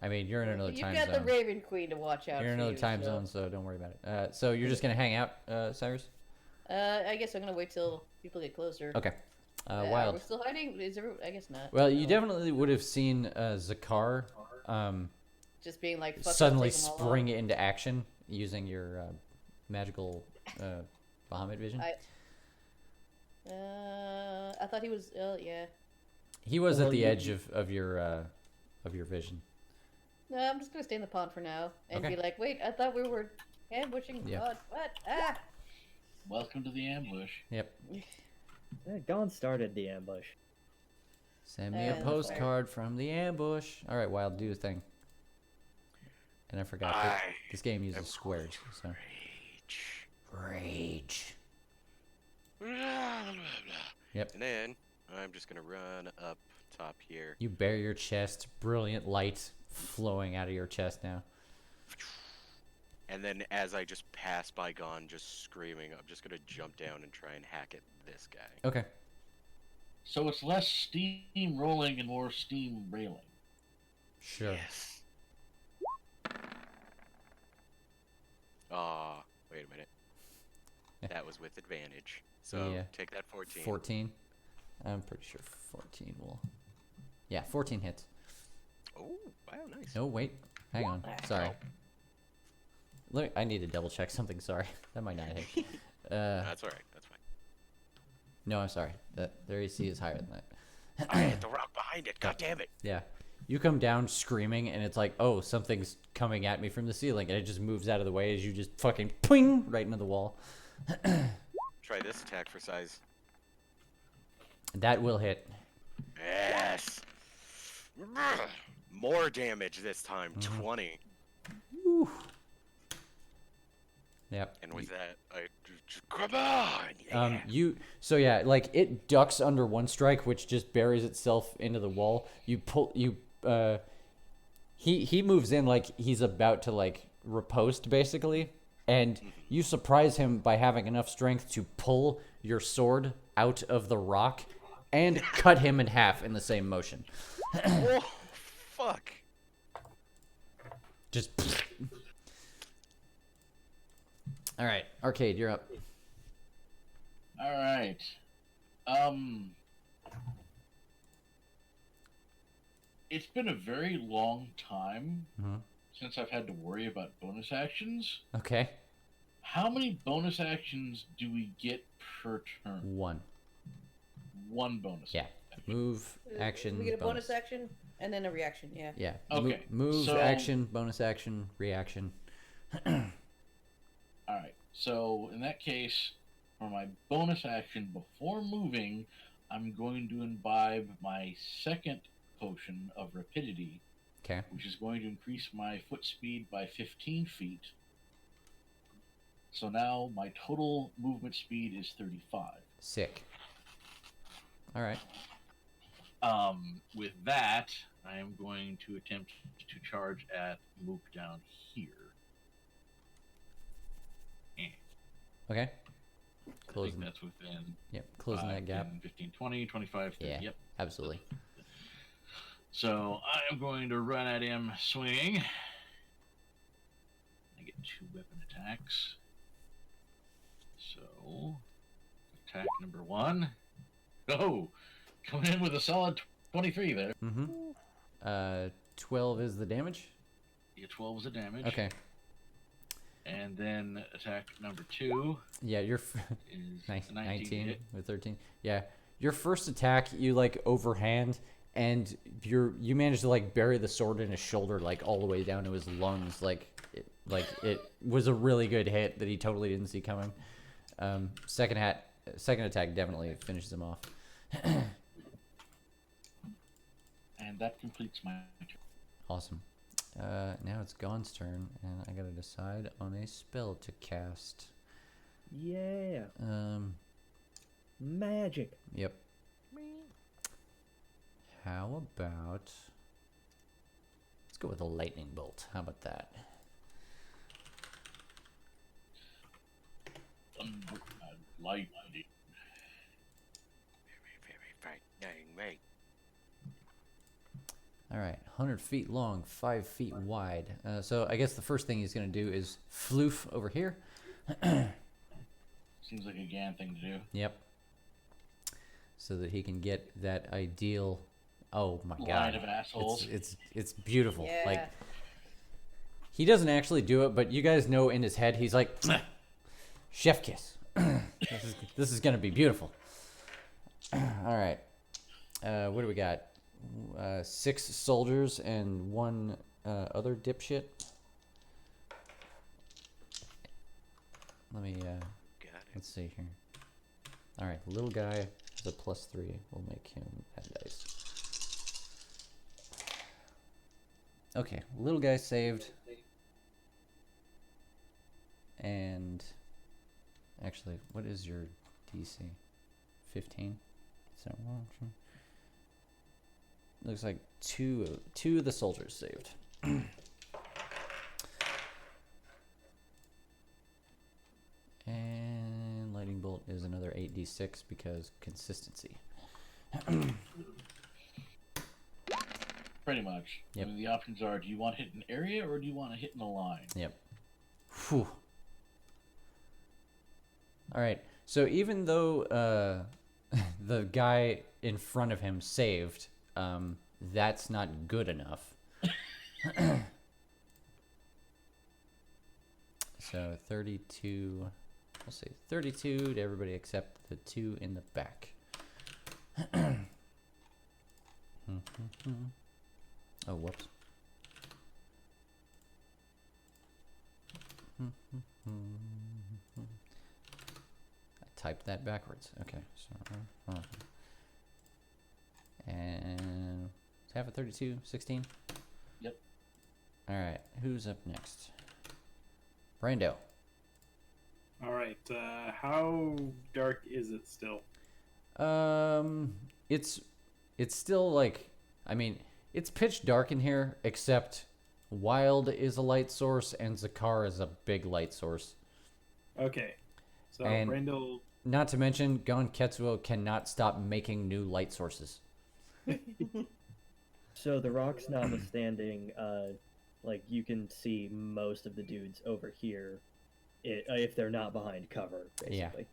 I mean, you're in another You've time got zone. the Raven Queen to watch out. You're in for another you, time so. zone, so don't worry about it. So you're just gonna hang out, Cyrus? I guess I'm gonna wait till people get closer. Okay. Are Wild. we still hiding? Is there? I guess not. Well, you No. definitely would have seen Zakar Just being like fuck, I'll suddenly take 'em all spring into action using your magical Bahamut vision. I thought he was. Yeah. He was at Well, the you- edge of your vision. No, I'm just gonna stay in the pond for now and Okay. be like, wait, I thought we were ambushing. Yeah. God, what? Ah! Welcome to the ambush. Yep. Dawn started the ambush. Send me a that's postcard from the ambush. All right, Wild, do the thing. And I forgot that I this game am uses squares. So Rage. rage. Yep. And then I'm just gonna run up top here. You bare your chest, brilliant light flowing out of your chest now. And then as I just pass by Gon, just screaming, I'm just gonna jump down and try and hack at this guy. Okay. So it's less steam rolling and more steam railing. Sure. Yes. Wait a minute. That was with advantage. So Yeah. take that 14. 14. I'm pretty sure 14 will. Yeah, 14 hits. Oh, wow, nice. No, wait. Hang on. Sorry. I need to double check something. Sorry. That might not hit. That's alright, that's fine. No, I'm sorry. Their AC is higher than that. I hit the rock behind it, god damn it. Yeah. You come down screaming, and it's like, oh, something's coming at me from the ceiling, and it just moves out of the way as you just fucking ping right into the wall. Try this attack for size. That will hit. Yes. More damage this time, 20. Woo. Yep. And with that, I just Come on. Yeah. So yeah, like it ducks under one strike, which just buries itself into the wall. He moves in like he's about to like riposte basically, and you surprise him by having enough strength to pull your sword out of the rock and cut him in half in the same motion. Oh, fuck. Just all right, Arcade, you're up. All right. It's been a very long time since I've had to worry about bonus actions. Okay. How many bonus actions do we get per turn? One. One bonus. Yeah. Move, action, We get a bonus action and then a reaction. Yeah. Yeah. Okay, Move, so- action, bonus action, reaction. All right. So in that case, for my bonus action before moving, I'm going to imbibe my second potion of rapidity, Okay. which is going to increase my foot speed by 15 feet. So now my total movement speed is 35. Sick. All right. With that, I am going to attempt to charge at Mook down here. Okay. I think Closing. that's within Yep. Closing 5, that gap. 10, 15, 20, 25, 30. Yeah. Yep. Absolutely. So I am going to run at him swinging. I get 2 weapon attacks. So, attack number 1. Oh, coming in with a solid 23 there. Mm-hmm. 12 is the damage. Yeah, 12 is the damage. Okay. And then attack number 2 Yeah, you're is 19 19 hit. with 13. Yeah, your first attack, you like overhand, and you manage to like bury the sword in his shoulder, like all the way down to his lungs. Like it was a really good hit that he totally didn't see coming. Second attack definitely finishes him off. And that completes my turn. Awesome. Now it's Gon's turn, and I gotta decide on a spell to cast. Yeah. Magic. Yep. How about... Let's go with a lightning bolt. How about that? Lightning. Very frightening, mate. All right, 100 feet long, 5 feet wide. So I guess the first thing he's going to do is floof over here. Seems like a Gan thing to do. Yep. So that he can get that ideal... Oh my Line god. of assholes. It's beautiful. Yeah. Like, he doesn't actually do it, but you guys know in his head, he's like, chef kiss. This is going to be beautiful. All right. What do we got? 6 soldiers and 1 other dipshit. Let me, Got it. let's see here. All right, little guy is a +3. We'll make him that dice. Okay, little guy saved. And actually, what is your DC? 15? So, looks like two of the soldiers saved. And lightning bolt is another 8d6 because consistency. Pretty much. Yep. I mean, the options are: do you want to hit an area or do you want to hit in a line? Yep. Whew. All right. So even though the guy in front of him saved, that's not good enough. So 32. We'll say 32 to everybody except the 2 in the back. Oh, whoops. I typed that backwards. Okay. So, and it's half of 32, 16? Yep. All right. Who's up next? Brando. All right. How dark is it still? It's still like, I mean, it's pitch dark in here, except Wild is a light source and Zakar is a big light source. Okay. So And- Randall. Not to mention, Gon Ketsuo cannot stop making new light sources. So the rocks notwithstanding, like you can see most of the dudes over here, if they're not behind cover, Yeah. basically.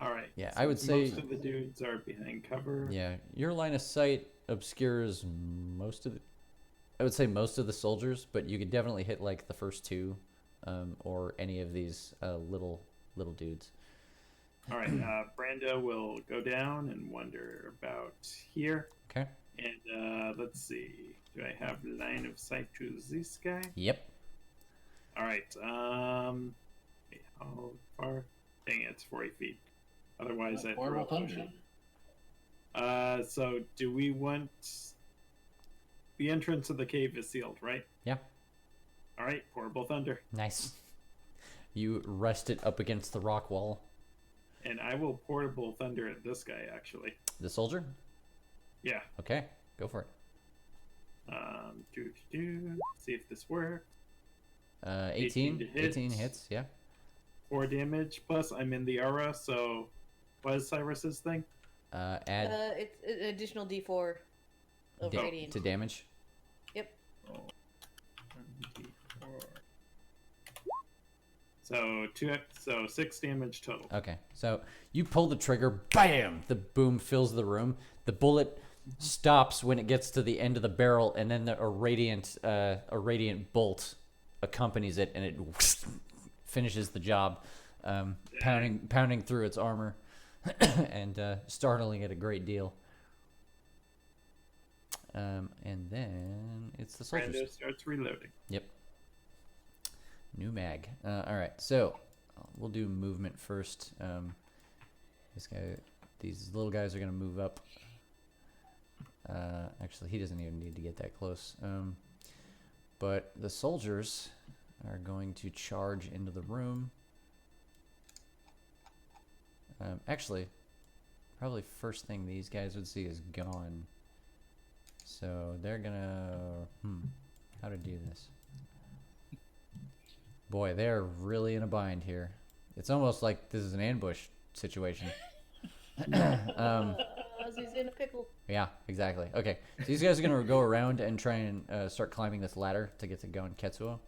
All right. Yeah, so I would say- most of the dudes are behind cover. Yeah, your line of sight obscures most of the. I would say most of the soldiers, but you could definitely hit like the first two, or any of these little dudes. All right. Brando will go down and wander about here. Okay. And let's see. Do I have line of sight to this guy? Yep. All right. Wait, how far? Dang it, it's 40 feet. Otherwise, I'd Horrible roll thunder. potion. So do we want the entrance of the cave is sealed, right? Yeah. All right, portable thunder, Nice. You rest it up against the rock wall. and I will portable thunder at this guy actually. The soldier. Yeah. Okay, go for it. See if this works. 18. 18 to hit. 18 hits. Yeah. 4 damage. Plus, I'm in the aura, so what is Cyrus's thing? Add It's an additional D4 of da- radiant. to damage. Yep. Oh. 1d4. So 6 damage total. Okay, so you pull the trigger, bam! The boom fills the room. The bullet stops when it gets to the end of the barrel, and then a radiant bolt accompanies it, and it finishes the job, pounding through its armor, and startling it a great deal. And then it's the soldiers. Brando starts reloading. Yep. New mag. All right, so we'll do movement first. These little guys are gonna move up. Actually, he doesn't even need to get that close. But the soldiers are going to charge into the room. Actually, probably first thing these guys would see is Gon. So they're gonna. How to do this? Boy, they're really in a bind here. It's almost like this is an ambush situation. Ozzy's in a pickle. Yeah, exactly. Okay, so these guys are gonna go around and try and start climbing this ladder to get to Gon Ketsuo.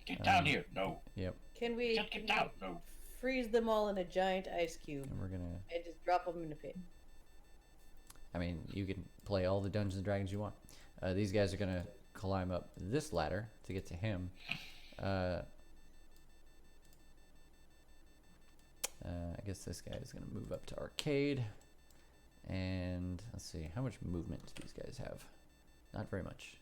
Get down here. No. Yep, Can we Just get down. No. freeze them all in a giant ice cube and we're gonna. and just drop them in a pit? I mean, you can play all the Dungeons and Dragons you want. These guys are gonna climb up this ladder to get to him. I guess this guy is gonna move up to arcade. And let's see, how much movement do these guys have? Not very much.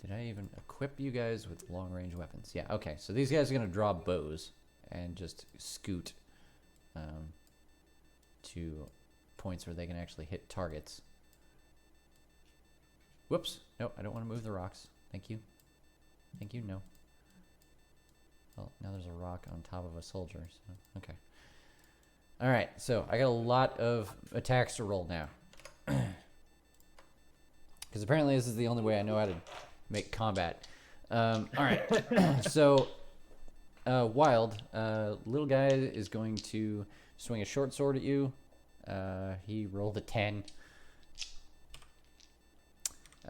Did I even equip you guys with long range weapons? Yeah, okay. So these guys are gonna draw bows and just scoot to points where they can actually hit targets. Whoops. No, I don't want to move the rocks. Thank you. Thank you, no. Well, now there's a rock on top of a soldier, so okay. Alright, so I got a lot of attacks to roll now. Because apparently this is the only way I know how to make combat. Alright, so Wild, little guy is going to swing a short sword at you. He rolled a 10.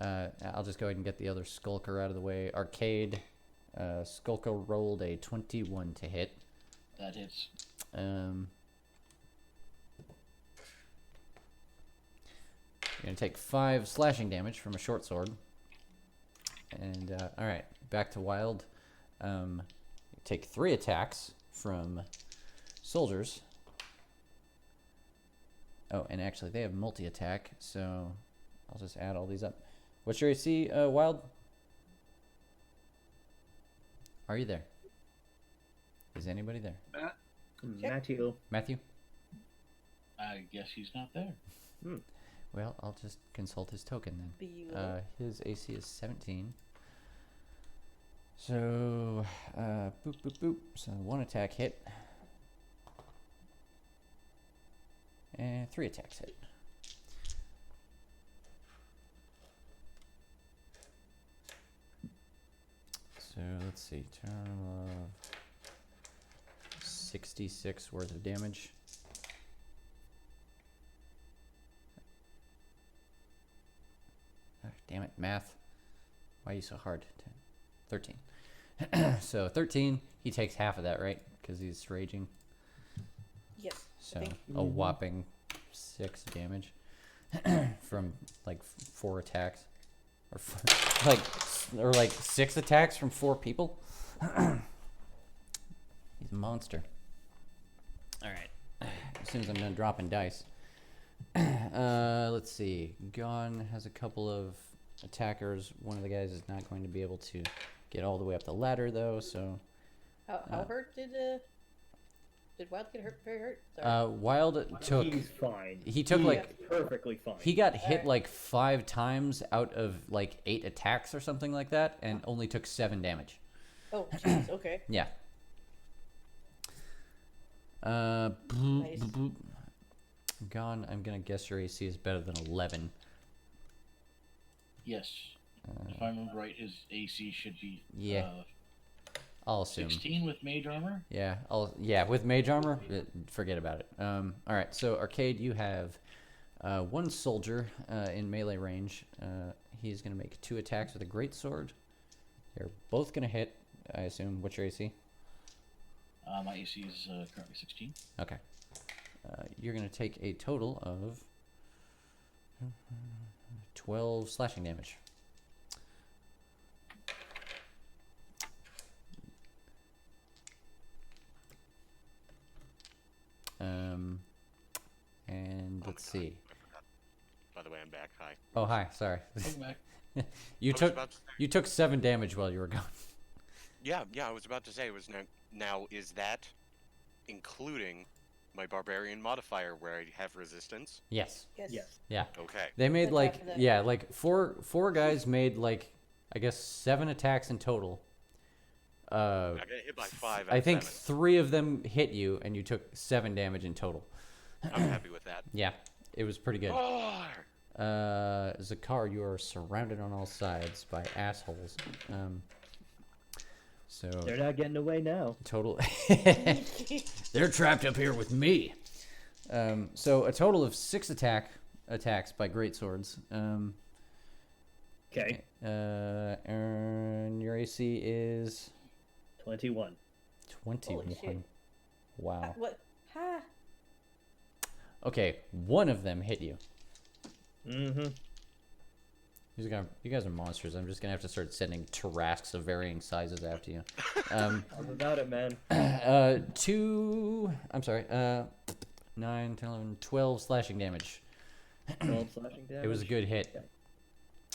I'll just go ahead and get the other Skulker out of the way. Arcade, Skulker rolled a 21 to hit. That hits. You're gonna take 5 slashing damage from a short sword. And alright, back to Wild. Take 3 attacks from soldiers. Oh, and actually they have multi-attack, so I'll just add all these up. What's your AC, Wild? Are you there? Is anybody there? Matthew. Matthew? I guess he's not there. Well, I'll just consult his token then. His AC is 17. So, boop, boop, boop. So 1 attack hit. And 3 attacks hit. So let's see, turn of 66 worth of damage. Ah, damn it, math. Why are you so hard? 13. So 13, he takes half of that, right? Because he's raging. Yes. So I think. a whopping 6 damage from like 4 attacks, or like 6 attacks from 4 people. He's a monster. All right. As soon as I'm done dropping dice, let's see. Gon has a couple of attackers. One of the guys is not going to be able to get all the way up the ladder though. So How hurt did Wild get hurt? Very hurt. Sorry. Wild took. He's fine. He took He's like. perfectly fine. He got hit Alright. like 5 times out of like 8 attacks or something like that, and only took 7 damage. Oh, jeez. Okay. Yeah. Nice. Gone. I'm gonna guess your AC is better than 11. Yes. If I remember right, his AC should be Yeah. I'll assume. 16 with mage armor. Yeah. With mage armor, forget about it. All right. So Arcade, you have 1 soldier in melee range. He's gonna make 2 attacks with a great sword. They're both gonna hit. I assume. What's your AC? My AC is currently 16. Okay. You're going to take a total of 12 slashing damage. And let's see. By the way, I'm back. Hi. Oh, hi. Sorry. Welcome back. You I was took about to say- you took 7 damage while you were gone. Yeah, I was about to say, was now is that including my barbarian modifier where I have resistance? Yes. Yes. Yes. Yeah. Okay. They made Good like half of that. yeah, like four guys made like I guess 7 attacks in total. I got hit by 5 out I of think 7. 3 of them hit you, and you took 7 damage in total. I'm happy with that. Yeah, it was pretty good. Roar! Zakar, you are surrounded on all sides by assholes. So They're not getting away now. total. They're trapped up here with me. So a total of 6 attacks by greatswords. Okay. And your AC is 21. 21. shit. Wow. What? Ha! Okay, 1 of them hit you. Mm-hmm. You guys are monsters. I'm just gonna have to start sending Tarrasques of varying sizes after you. I'm about it, man. 9, 10, 11, 12 slashing damage. 12 slashing damage. It was a good hit. Okay.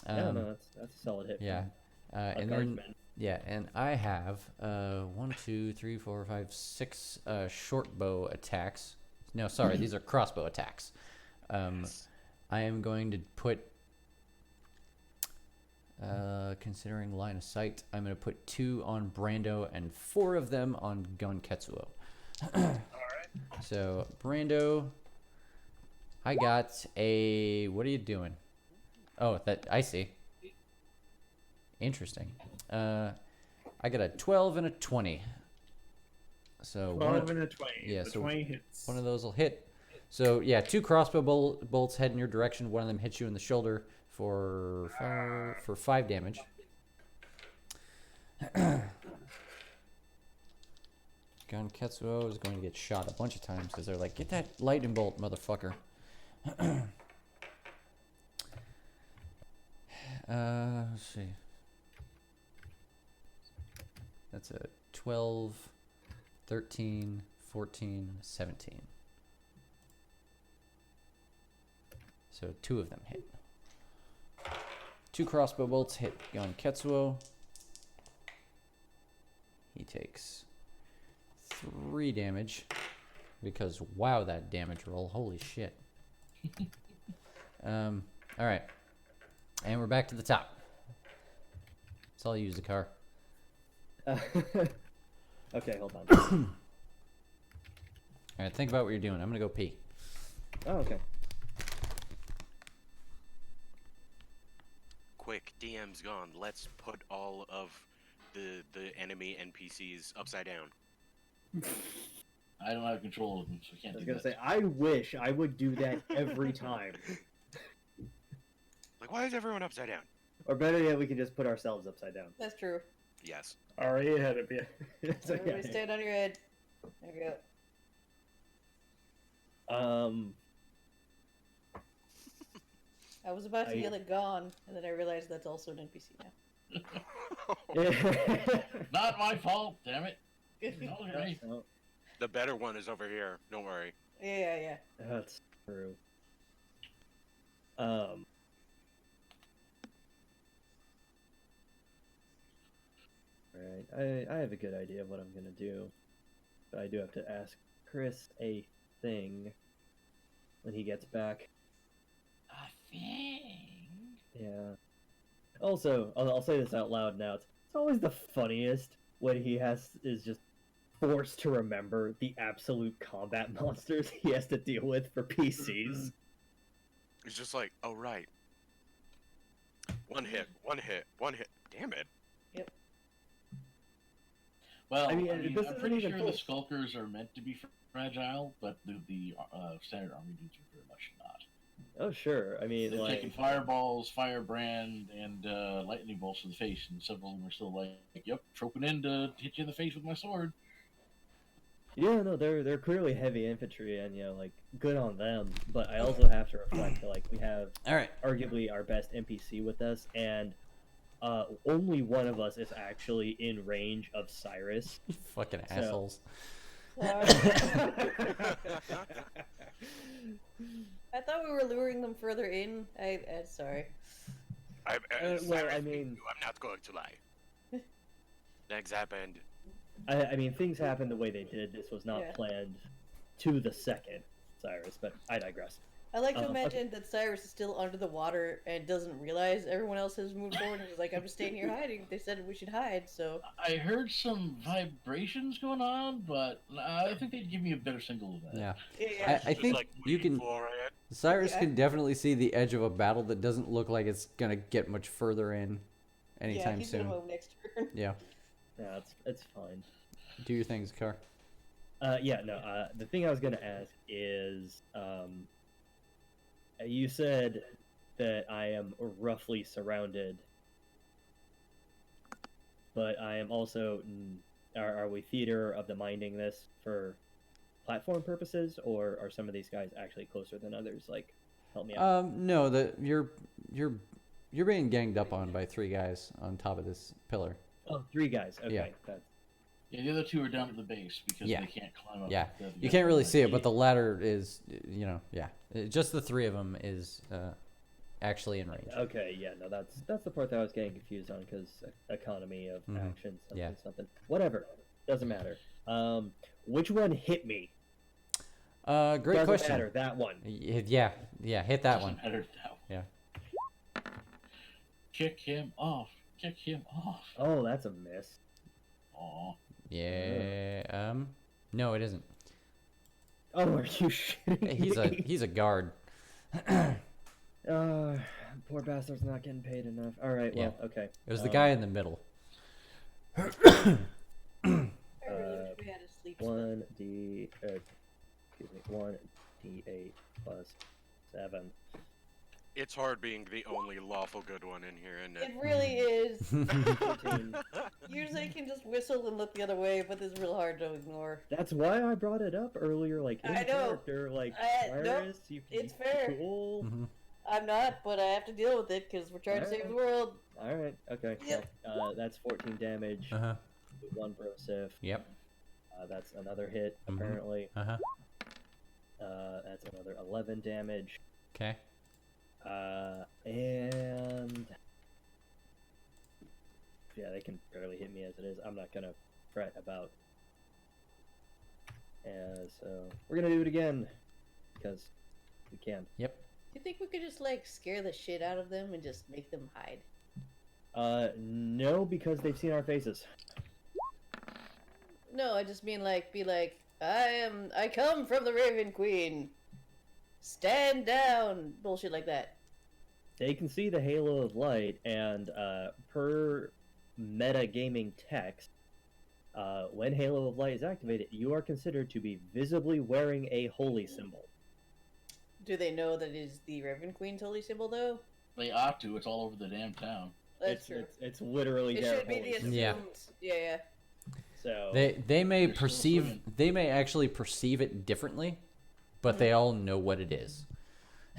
Yeah, no, that's a solid hit. Yeah. from And a then guardsman. yeah, and I have 1, 2, 3, 4, 5, 6 short bow attacks. No, sorry, these are crossbow attacks. I am going to put considering line of sight, I'm going to put 2 on Brando and 4 of them on Gon Ketsuo. Alright. So, Brando, I got a... What are you doing? Oh, that I see. Interesting. I got a 12 and a 20. So 12 and a 20. yeah, the so 20 hits. one of those will hit. So yeah, 2 crossbow bolts head in your direction. One of them hits you in the shoulder for 5 damage. Gon Ketsuo is going to get shot a bunch of times because they're like, get that lightning bolt, motherfucker. Let's see. That's a 12, 13, 14, 17. So 2 of them hit. 2 crossbow bolts hit Gon Ketsuo. He takes 3 damage. because wow, that damage roll. Holy shit. All right, and we're back to the top. That's all you use the car. Okay, hold on. All right, think about what you're doing. I'm gonna go pee. Oh, okay. Quick, DM's gone. Let's put all of the enemy NPCs upside down. I don't have control of them, so I can't I was do gonna that. say, I wish I would do that every time. Like, why is everyone upside down? Or better yet, we can just put ourselves upside down. That's true. Yes. Already ahead of you. It's Everybody okay. stand on your head. There you go. I was about to yell it gone, and then I realized that's also an NPC now. Not my fault, damn it. Okay. Oh, The better one is over here. Don't worry. Yeah. that's true. Right. I have a good idea of what I'm gonna do, but I do have to ask Chris a thing when he gets back. A thing. Yeah. Also, I'll say this out loud now. It's always the funniest when he is just forced to remember the absolute combat monsters he has to deal with for PCs. It's just like, oh, right. One hit. Damn it. Well, I I mean, mean, this I'm isn't pretty even sure the full. skulkers are meant to be fragile, but the standard army dudes are very much not. Oh, sure. I mean, They've like, taken fireballs, firebrand, and lightning bolts to the face, and several of them are still like, "Yep, troping in to hit you in the face with my sword." yeah, no, they're clearly heavy infantry, and like good on them. But I also have to reflect that like we have All right. arguably our best NPC with us, and only one of us is actually in range of Cyrus. Fucking So- assholes. Sorry. I thought we were luring them further in. Sorry. Well, I mean- I'm not going to lie. Things happened. I mean, things happened the way they did. This was not Yeah. planned to the second, Cyrus. But I digress. I like to Okay. imagine that Cyrus is still under the water and doesn't realize everyone else has moved forward and he's like, I'm just staying here hiding. They said we should hide, so. I heard some vibrations going on, but I think they'd give me a better single of that. Yeah. Yeah. I Just think like, you wait can. for it. Cyrus Yeah. can definitely see the edge of a battle that doesn't look like it's gonna get much further in anytime he's soon. gonna move next turn. Yeah. Yeah, it's fine. Do your things, Car. Yeah, no. The thing I was gonna ask is, you said that I am roughly surrounded, but I am also. Are we theater of the minding this for platform purposes, or are some of these guys actually closer than others? Like, help me out. No, you're being ganged up on by 3 guys on top of this pillar. Oh, 3 guys. Okay, Yeah. that's Yeah, the other two are down at the base because Yeah. they can't climb up. Yeah. the You can't really other see it, but sheet. the ladder is, yeah. Just the 3 of them is actually in range. okay. Yeah, no, that's the part that I was getting confused on because economy of Mhm. action, something, Yeah. something, whatever, doesn't matter. Which one hit me? Great Doesn't question. matter. That one. Yeah, hit that Doesn't one. matter now. Yeah. Kick him off. Kick him off. Oh, that's a miss. Aw. Yeah. No, it isn't. Oh, are you shitting He's a guard. Poor bastard's not getting paid enough. All right, well, okay. It was the guy in the middle. I really wish we had a sleep spell. 1d8 plus 7. It's hard being the only lawful good one in here, isn't It it? really is. 14. Usually I can just whistle and look the other way, but this is real hard to ignore. That's why I brought it up earlier, like in I know. character, like Nope, Cyrus, it's fair. Cool. Mhm. I'm not, but I have to deal with it because we're trying to save the world. All right, okay. Yep. Well, that's 14 damage. Uh-huh. 1 brosif. Yep. That's another hit, Mhm. apparently. Uh-huh. That's another 11 damage. Okay. And yeah, they can barely hit me as it is. I'm not gonna fret about And so we're gonna do it again because we can. Yep. Do you think we could just like scare the shit out of them and just make them hide? No, because they've seen our faces. No, I just mean like be like, I come from the Raven Queen. Stand down, bullshit like that. They can see the halo of light, and per metagaming text, when halo of light is activated, you are considered to be visibly wearing a holy symbol. Do they know that it is the Raven Queen's holy symbol though? They ought to. It's all over the damn town. That's true. It's literally It their should be holy the symbol. assumed. Yeah. Yeah, So They may They're still perceive swimming. they may actually perceive it differently, but they all know what it is.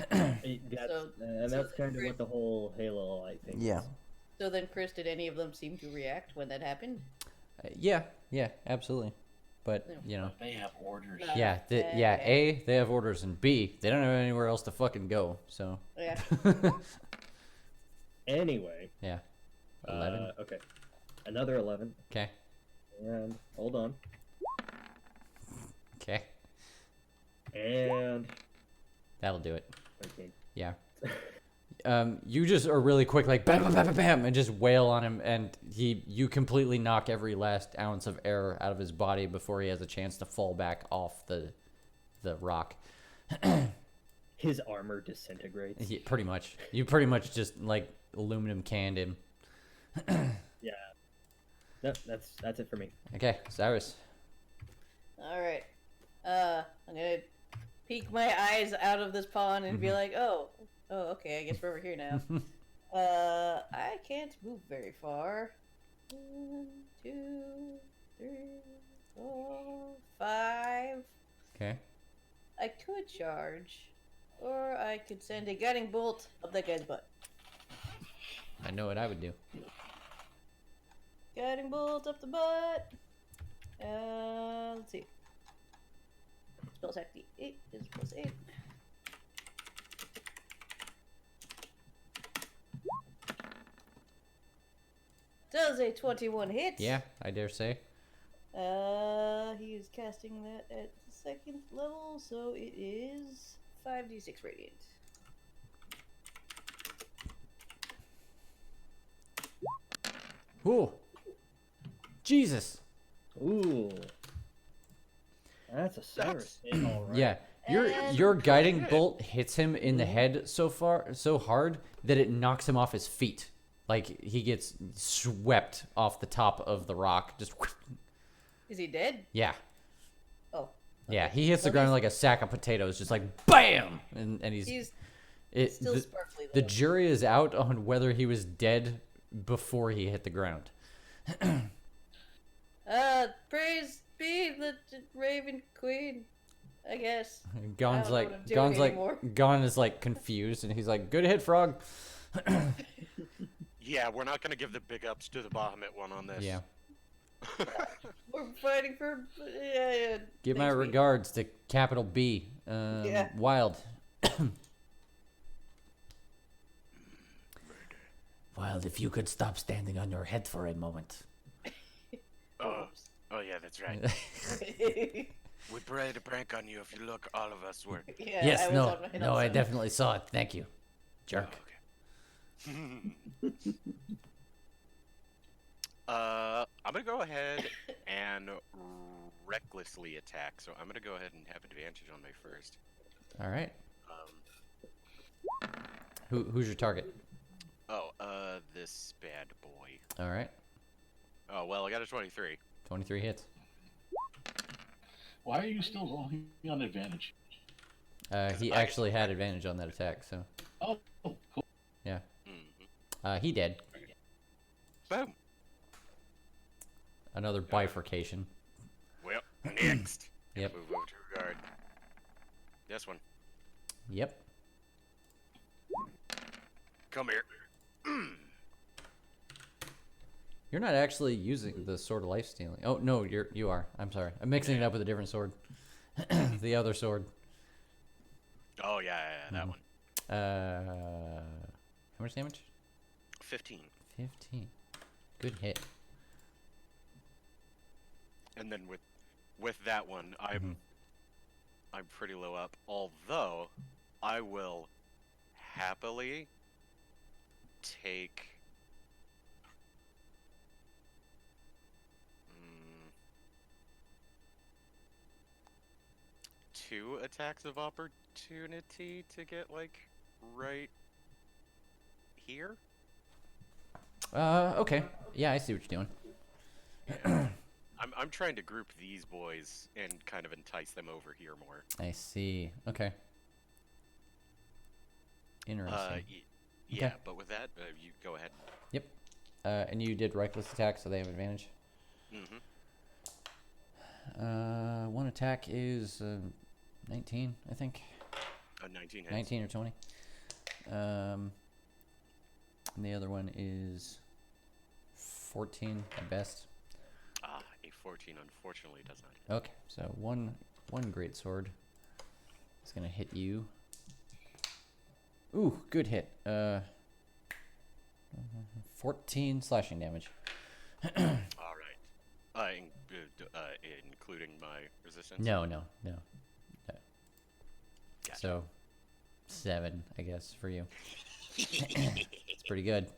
that's kind of what the whole halo light thing is. So then, Chris, did any of them seem to react when that happened? Yeah, absolutely. But you know, They have orders. No. yeah, A, they have orders, and B, they don't have anywhere else to fucking go. So Yeah. Anyway, yeah, 11. okay, another 11, Okay, and hold on, okay, and that'll do it. 13. Yeah. You just are really quick, like bam, bam, bam, bam, bam, and just wail on him, and you completely knock every last ounce of air out of his body before he has a chance to fall back off the rock. His armor disintegrates. Pretty much. You pretty much just like aluminum canned him. Yeah, that's it for me. Okay, Cyrus. All right. I'm gonna peek my eyes out of this pond and be like, oh, okay. I guess we're over here now. I can't move very far. 1, 2, 3, 4, 5. Okay. I could charge, or I could send a guiding bolt up that guy's butt. I know what I would do. Guiding bolt up the butt. Let's see. Spell attack D8 is +8. Does a 21 hit? Yeah, I dare say. He is casting that at the 2nd level, so it is 5d6 radiant. Ooh. Jesus. Ooh, that's a Cyrus hit, all right. Yeah. And- Your guiding bolt hits him in the head so hard that it knocks him off his feet. Like he gets swept off the top of the rock. Just Is he dead? yeah. Oh. Yeah, he hits the So ground he's- like a sack of potatoes, just like BAM! And he's He's still sparkly though. the jury is out on whether he was dead before he hit the ground. Praise be the Raven Queen, I guess. Gon's I don't know like what I'm doing anymore. Gon is like confused, and he's like, "Good hit, frog." Yeah, we're not gonna give the big ups to the Bahamut one on this. Yeah. We're fighting for. Yeah. Give my Thanks, mate. regards to Capital B. Yeah. Wild. Wild, if you could stop standing on your head for a moment. Oh yeah, that's right. We played a prank on you. If you look, all of us were. Yeah, I Yes, was no, on my head no, I also. definitely saw it. Thank you, jerk. Oh, okay. I'm gonna go ahead and recklessly attack. So I'm gonna go ahead and have advantage on my first. All right. Um, Who's your target? This bad boy. All right. Oh well, I got a 23. 23 hits. Why are you still rolling on advantage? He actually had advantage on that attack, so Oh, cool. yeah. Mm-hmm. He dead. Boom. Another bifurcation. Well, next. Yep. Move over to guard. This one. Yep. Come here. You're not actually using the sword of life stealing. Oh no, you are. I'm sorry. I'm mixing it up with a different sword. The other sword. Oh yeah, that one. How much damage? 15. 15. Good hit. And then with with that one, I'm pretty low up. Although, I will happily take. Two attacks of opportunity to get like right here. Okay. Yeah, I see what you're doing. I'm trying to group these boys and kind of entice them over here more. I see. Okay. Interesting. Yeah, Okay. but with that, you go ahead. Yep. And you did reckless attack, so they have advantage. Mm-hmm. One attack is 19, I think. 19 hits. 19 or 20. And the other one is 14 at best. Ah, a 14 unfortunately does not hit. Okay, so one great sword is gonna hit you. Ooh, good hit. 14 slashing damage. All right. Including my resistance. No. Gotcha. So 7, I guess, for you. It's pretty good.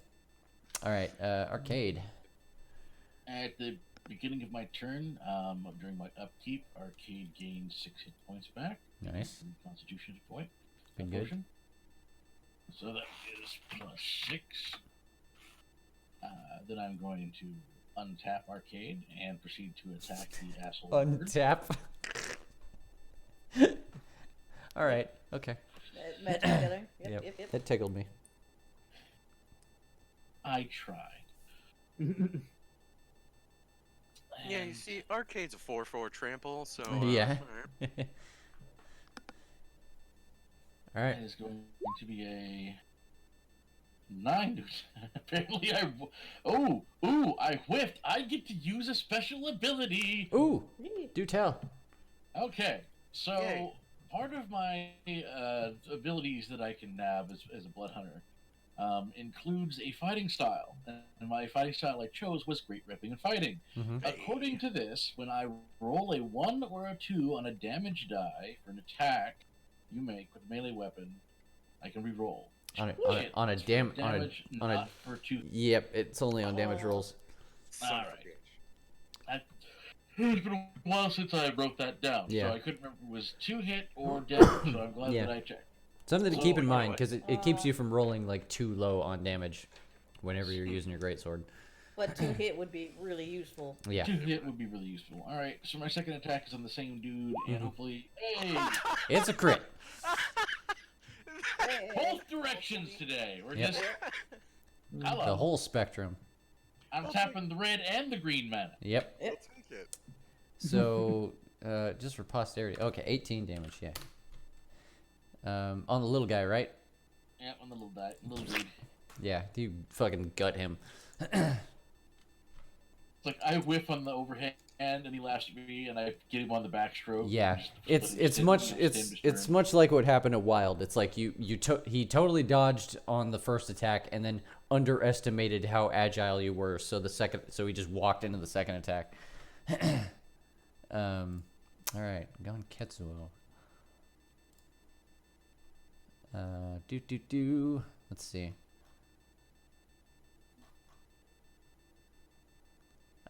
All right, Arcade. At the beginning of my turn, during my upkeep, Arcade gains 6 hit points back. Nice. From Constitution point. Been good. Portion. So that is +6. Then I'm going to untap Arcade and proceed to attack the asshole. bird. Untap. All right. Okay. Match together. Yep. That tickled me. I tried. Yeah, you And see, Arcade's a 4/4 trample, so Yeah. alright. All right. That is going to be a 9. Apparently, I whiffed. I get to use a special ability. Ooh, do tell. Okay, so Yay. part of my abilities that I can nab as a blood hunter includes a fighting style, and my fighting style I chose was great ripping and fighting. Mm-hmm. According to this, when I roll a 1 or a 2 on a damage die for an attack you make with a melee weapon, I can re-roll. On a damage. Not for 2. Yep, it's only on damage rolls. Son of a Alright. bitch. It's been a while since I wrote that down, Yeah. so I couldn't remember if it was 2 hit or damage, so I'm glad Yeah. that I checked. Something to So, keep in you know mind what? because it keeps you from rolling like too low on damage whenever you're using your greatsword. But 2 hit would be really useful. Yeah. 2 hit would be really useful. Alright, so my second attack is on the same dude, and hopefully... Hey! It's a crit. Hey, Both directions today! We're Yep. just... The Hello. whole spectrum. I'm tapping the red and the green mana. Yep. I'll take it. So, just for posterity. Okay, 18 damage, yeah. On the little guy, right? Yeah, on the little dude. Yeah, you fucking gut him. It's like I whiff on the overhand, and he laughs at me, and I get him on the backstroke. Yeah, and just it's split much him, it's stand his it's turn. much like what happened at Wild. It's like he totally dodged on the first attack and then underestimated how agile you were. So he just walked into the second attack. All right, Gon Ketsuo. Let's see.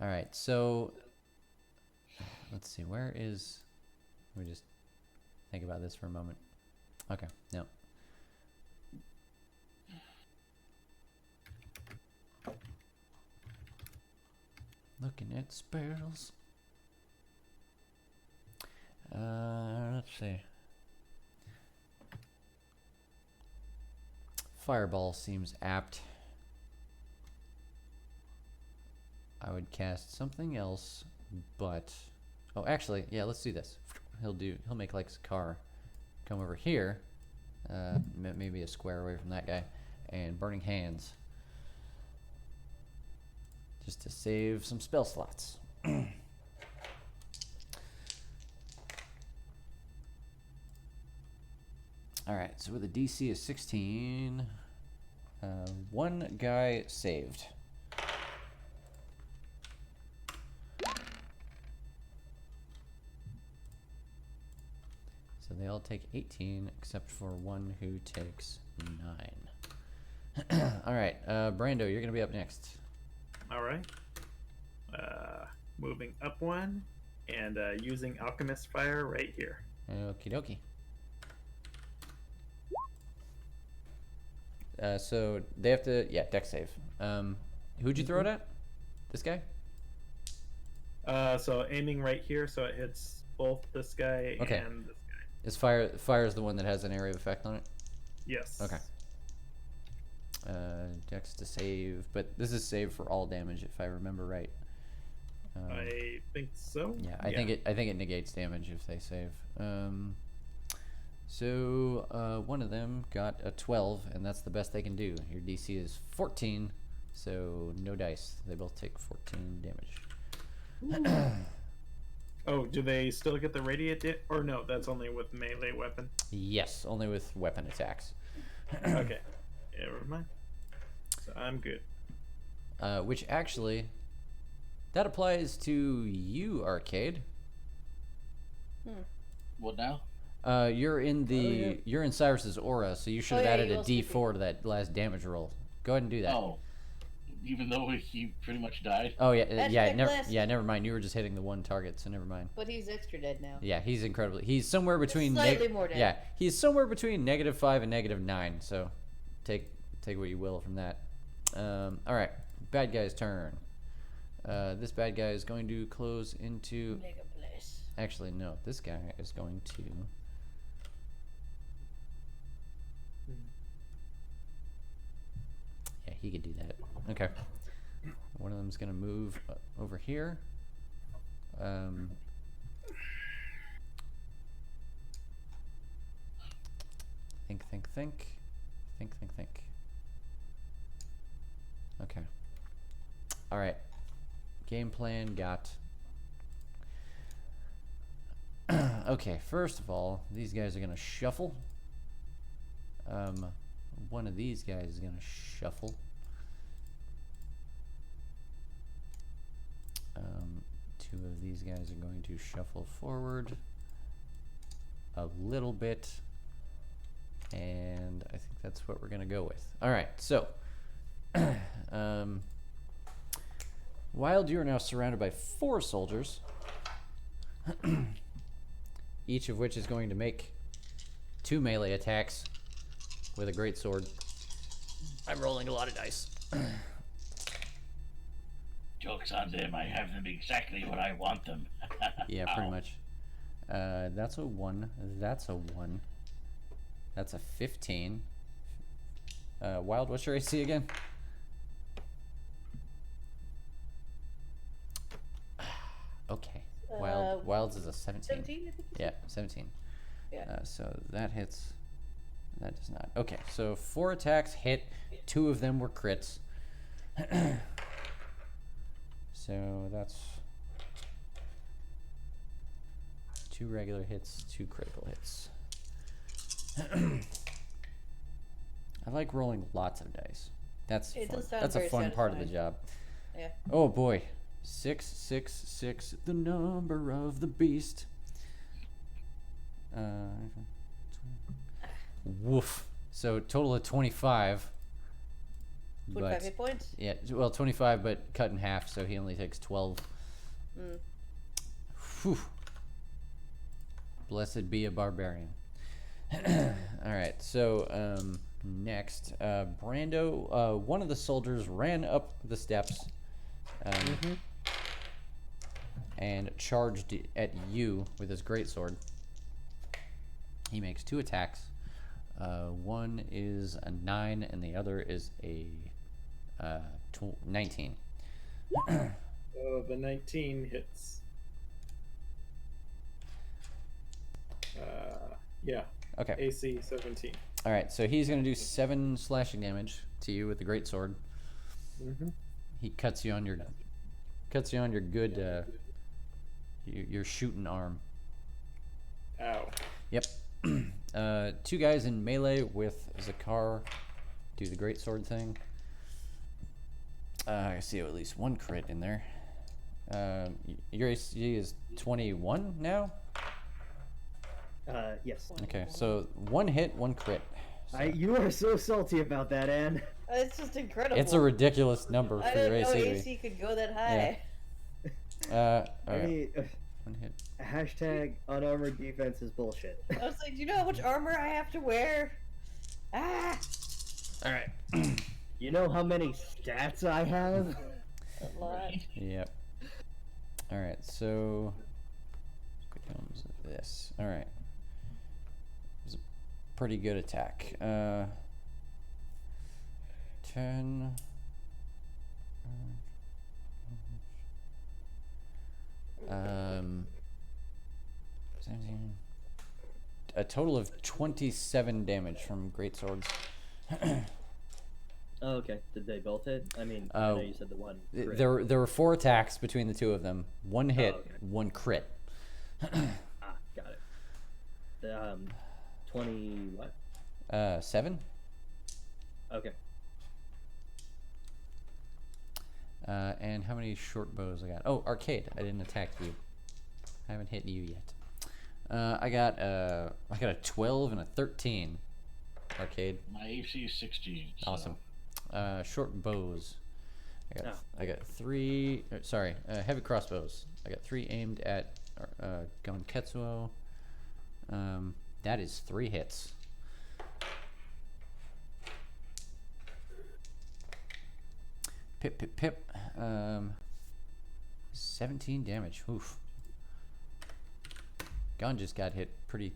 All right, so let's see. Where is? Let me just think about this for a moment. Okay, no. Looking at spells. Let's see. Fireball seems apt. I would cast something else, but oh, actually, yeah, let's do this. He'll make like Sakar come over here, maybe a square away from that guy, and Burning Hands, just to save some spell slots. All right, so with a DC of 16, one guy saved. So they all take 18 except for one who takes 9. All right, Brando, you're gonna be up next. All right. Moving up one and using Alchemist Fire right here. Okie dokie. So they have to, dex save. Who'd you throw it at? This guy? So aiming right here, so it hits both this guy Okay. and this guy. Is fire is the one that has an area of effect on it? Yes. Okay. Dex to save, but this is save for all damage if I remember right. I think so. Yeah, I think it negates damage if they save. So one of them got a 12, and that's the best they can do. Your DC is 14, so no dice. They both take 14 damage. Oh, do they still get the radiant? Or no, that's only with melee weapon. Yes, only with weapon attacks. Okay. Yeah, never mind. So I'm good. Which actually, that applies to you, Arcade. What now? You're in the you're in Cyrus's aura, so you should have yeah, added you a will D4 to that last damage roll. Go ahead and do that. Oh, even though he pretty much died. Oh yeah, Hashtag never blessed. never mind. You were just hitting the one target, so never mind. But he's extra dead now. Yeah, he's incredibly. He's somewhere between Slightly more dead. yeah, he's somewhere between -5 and -9. So take what you will from that. All right, bad guy's turn. This bad guy is going to close into. Mega bless. Actually, no. This guy is going to. Yeah, he could do that. Okay. One of them's gonna move over here. Think. Okay. All right. Game plan got. Okay, first of all, these guys are gonna shuffle. One of these guys is gonna shuffle. Two of these guys are going to shuffle forward a little bit, and I think that's what we're gonna go with. All right, so Wild, you are now surrounded by 4 soldiers, each of which is going to make 2 melee attacks with a great sword. I'm rolling a lot of dice. Joke's on them. I have them exactly where I want them. Yeah, pretty much. That's a 1. That's a 1. That's a 15. Wild, what's your AC again? Okay. Wild's is a 17. 17, I think. Yeah, 17. Yeah. So that hits. That does not. Okay, so 4 attacks hit. 2 of them were crits. So that's 2 regular hits, 2 critical hits. I like rolling lots of dice. That's It fun. does sound That's a very fun part of the satisfying. job. Yeah. Oh boy, 666, the number of the beast. Woof. So total of 25. 25 hit points? Yeah, well, 25, but cut in half, so he only takes 12. Whew. Blessed be a barbarian. Alright, so, next, Brando, one of the soldiers ran up the steps, and charged at you with his greatsword. He makes 2 attacks. One is a 9, and the other is a 19. The 19 hits. Yeah. Okay. AC 17. All right. So he's gonna do 7 slashing damage to you with the great sword. He cuts you on your good your shooting arm. Ow. Yep. 2 guys in melee with Zakar do the great sword thing. I see at least 1 crit in there. Your AC is 21 now? Yes. Okay, so 1 hit, 1 crit. So You are so salty about that, Anne. It's just incredible. it's a ridiculous number I for your didn't know AC. AC could go that high. All I right, mean, 1 hit. hashtag unarmored defense is bullshit. I was like, do you know how much armor I have to wear? Ah! All right. You know how many stats I have? A lot. Yep. All right, so quick comes this. All right. It was a pretty good attack. 10. Um. 17. A total of 27 damage from great swords. Oh, okay. Did they both hit? I mean, I know you said the one. crit. There were 4 attacks between the 2 of them. 1 hit, okay. 1 crit. Got it. 20 what? 7. Okay. And how many short bows I got? Oh, arcade. I didn't attack you. I haven't hit you yet. I got a 12 and a 13. Arcade. My AC is 16. So. Awesome. Short bows. Oh. I got 3. Sorry, heavy crossbows. I got 3 aimed at Gonketsuo. That is 3 hits. Pip pip pip. 17 damage. Oof. Gon just got hit pretty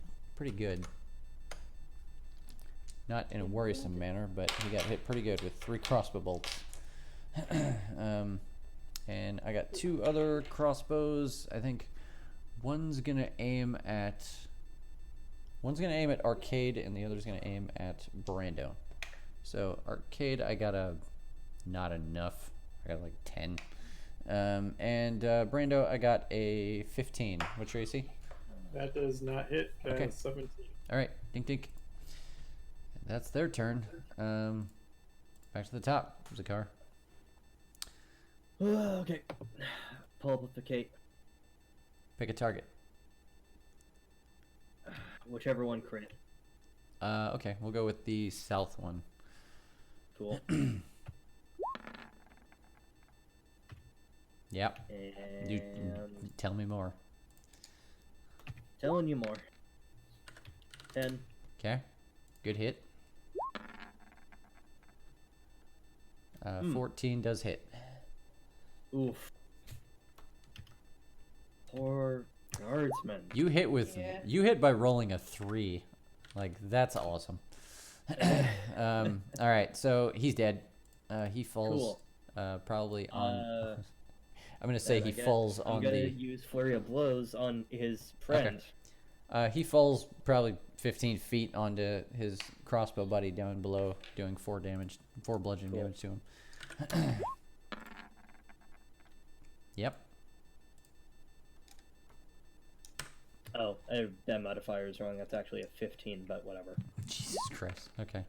good. Not in a worrisome manner, but he got hit pretty good with 3 crossbow bolts. And I got 2 other crossbows. I think one's gonna aim at Arcade, and the other's gonna aim at Brando. So Arcade, I got a not enough. I got like 10. And Brando, I got a 15. What's your AC? That does not hit. That Okay. is 17. All right, dink dink. That's their turn. Back to the top. There's a car. Okay. Pull up with the cape. Pick a target. Whichever one crit. Okay, we'll go with the south one. Cool. Yep. And You tell me more. telling you more. 10. Okay. Good hit. 14 does hit. Oof. Poor guardsman. You hit you hit by rolling a 3. Like that's awesome. All right, so he's dead. He falls probably on I'm going to say he falls on I'm gonna use Flurry of Blows on his friend. Okay. He falls probably 15 feet onto his crossbow buddy down below, doing 4 bludgeoning damage to him. Yep. Oh, that modifier is wrong. That's actually a 15, but whatever. Jesus Christ. Okay.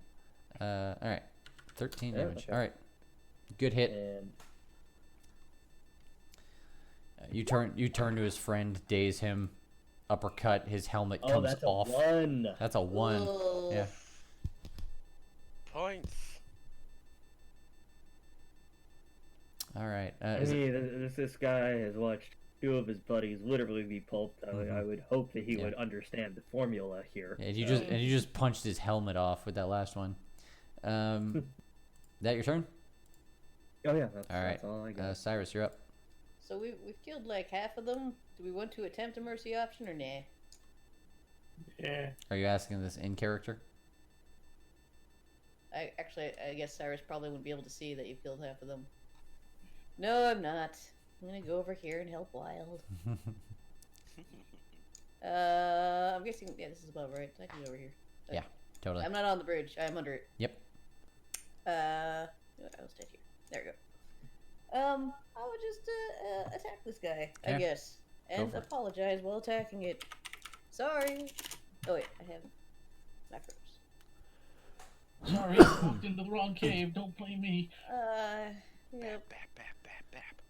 All right. 13 Yeah, damage. okay. All right. Good hit. And You turn to his friend, daze him, uppercut. His helmet comes that's off. a 1. That's a 1. Whoa. Yeah. Points. All right. I mean, this guy has watched 2 of his buddies literally be pulped. I would hope that he would understand the formula here. Yeah, you just punched his helmet off with that last one. That your turn? Oh yeah, that's All right. That's all I got. Cyrus, you're up. So we've killed like half of them. Do we want to attempt a mercy option or nah? Yeah. Are you asking this in character? I guess Cyrus probably wouldn't be able to see that you've killed half of them. No, I'm not. I'm gonna go over here and help Wild. I'm guessing, yeah, this is above, right? I can go over here. Yeah, totally. I'm not on the bridge. I'm under it. Yep. I was dead here. There we go. I would just attack this guy, I Okay. guess, and for it. apologize while attacking it. Sorry. Oh wait, I have macros. Sorry, I walked into the wrong cave. Don't blame me. Yep. Bap, bap, bap, bap.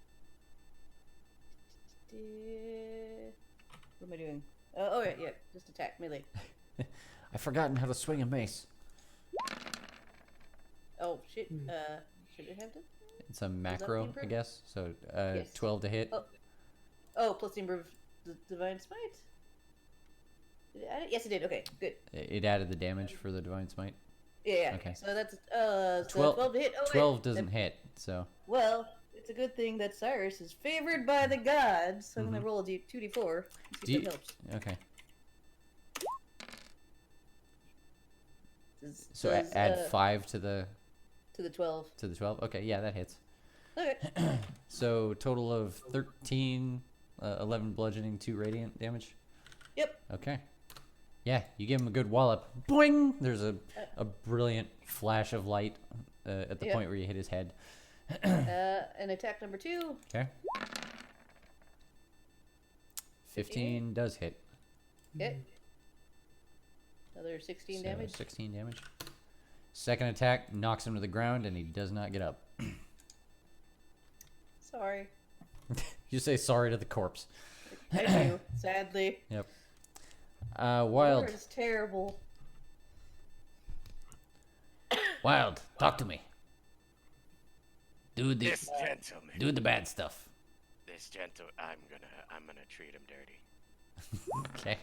What am I doing? Oh yeah, yeah. Just attack melee. I've forgotten how to swing a mace. Oh shit. Should it have done? It's a the macro, I improve? guess. So, Yes. 12 to hit. Oh, plus the improve divine smite. Did it add it? Yes, it did. Okay, good. It added the damage for the divine smite. Yeah, yeah. Okay. So that's 12 12 to hit. Oh, wait. 12 doesn't hit, so Well, it's a good thing that Cyrus is favored by the gods. So I'm Mhm. gonna roll a 2d4. See Do if you- that helps. okay. So Does, add 5 to the to the 12. 12. Okay, yeah, that hits. Okay. So total of 13, 11 bludgeoning, 2 radiant damage. Yep. Okay. Yeah, you give him a good wallop. Boing! There's a brilliant flash of light at the Yeah. point where you hit his head. And attack number 2. Okay. 15 does hit. Okay. Another 16 So damage. 16 damage. Second attack knocks him to the ground and he does not get up. Sorry. You say sorry to the corpse. I do, sadly. Yep. War Wild. is terrible. Wild, talk to me. Do the This gentleman. do the bad stuff. This I'm gonna treat him dirty. Okay.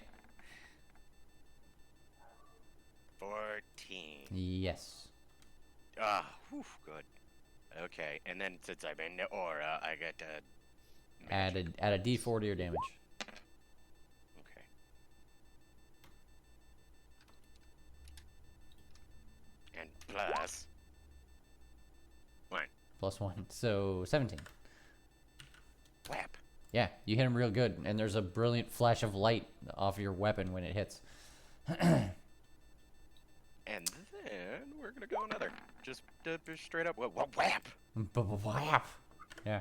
14. Yes. Ah, whew, good. Okay, and then since I'm in the aura, I get to Add a D4 to your damage. Okay. And plus 1. +1. So 17. Whap. Yeah, you hit him real good, and there's a brilliant flash of light off your weapon when it hits. And then we're gonna go another. Just straight up. Whap. Whap. Yeah.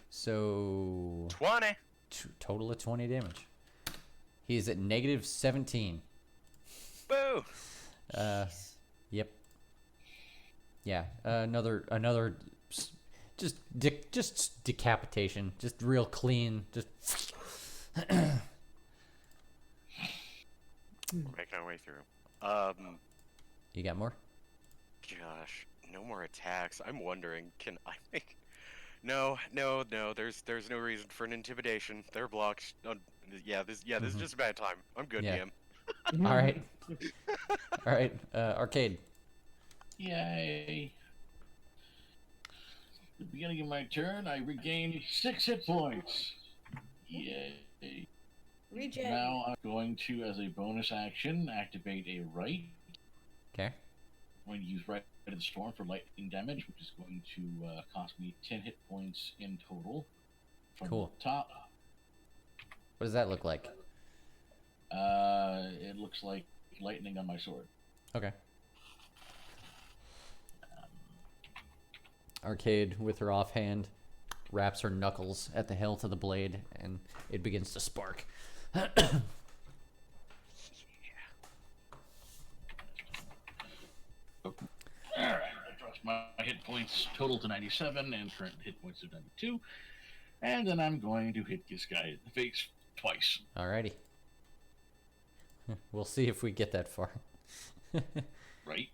So 20. total of 20 damage. He's at negative 17. Boo. Yep. Yeah. Another just decapitation. Just real clean. Just Making our way through. You got more? Gosh, no more attacks. I'm wondering, can I make? No. There's no reason for an intimidation. They're blocked. This is just a bad time. I'm good, Yeah. DM. All right. All right. Arcade. Yay. At the beginning of my turn, I regained 6 hit points. Yay. Regen. Now I'm going to, as a bonus action, activate a right. Okay. I'm going to use Right of the Storm for lightning damage, which is going to cost me 10 hit points in total. From Cool. the top. What does that look like? It looks like lightning on my sword. Okay. Arcade, with her offhand, wraps her knuckles at the hilt of the blade, and it begins to spark. Alright, I dropped my hit points total to 97 and current hit points of 92. And then I'm going to hit this guy in the face twice. Alrighty. We'll see if we get that far. Right?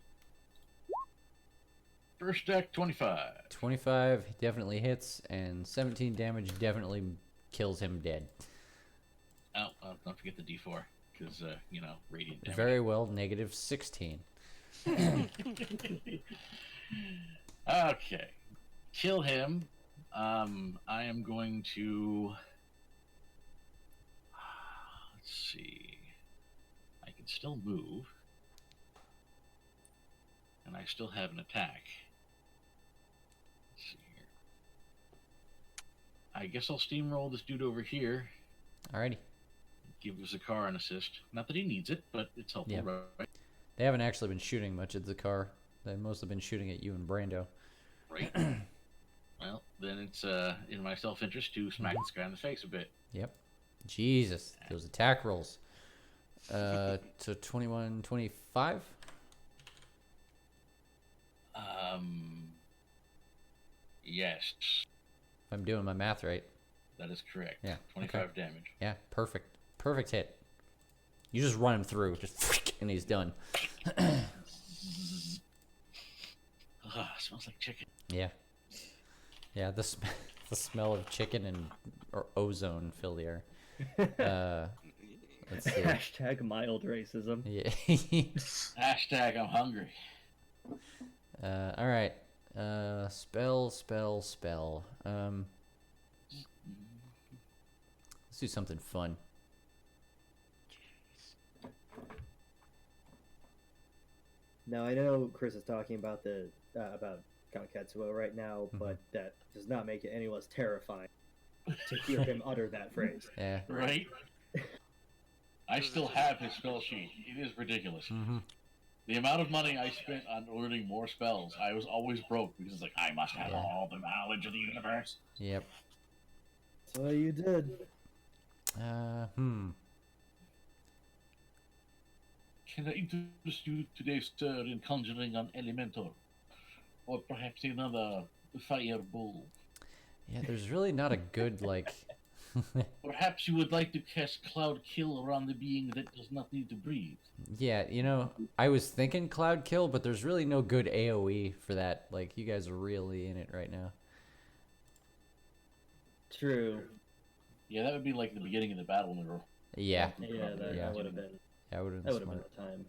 First deck, 25. 25 definitely hits, and 17 damage definitely kills him dead. Oh, don't forget the D4, because, radiant damage. Very well, negative 16. Okay. Kill him. I am going to... Let's see. I can still move. And I still have an attack. Let's see here. I guess I'll steamroll this dude over here. Alrighty. Give Zakar an assist. Not that he needs it, but it's helpful, Yeah. right? They haven't actually been shooting much at Zakar. They mostly been shooting at you and Brando. Right? Well, then it's in my self-interest to smack this guy in the face a bit. Yep. Jesus, those attack rolls. So 21, 25? Yes, If I'm doing my math right. that is correct. Yeah, 25 damage. Yeah, perfect. Perfect hit. You just run him through, just and he's done. Smells like chicken. Yeah. Yeah, the smell of chicken and or ozone fill the air. Let's see. Hashtag mild racism. Yeah. Hashtag I'm hungry. All right. Spell. Let's do something fun. Now I know Chris is talking about the about Count Katsuo right now, Mm-hmm. but that does not make it any less terrifying to hear him utter that phrase. Yeah. Right? I still have his spell sheet. It is ridiculous. Mm-hmm. The amount of money I spent on learning more spells, I was always broke because it's like, I must have Yeah. all the knowledge of the universe. Yep. So you did. Can I interest you today, sir, in conjuring an elemental? Or perhaps another fireball? Yeah, there's really not a good, like... Perhaps you would like to cast Cloud Kill around the being that does not need to breathe. Yeah, you know, I was thinking Cloud Kill, but there's really no good AoE for that. Like, you guys are really in it right now. True. Yeah, that would be like the beginning of the battle when we were... Yeah. Yeah, that, Yeah. that would have been That would have that been would have been smart. the time.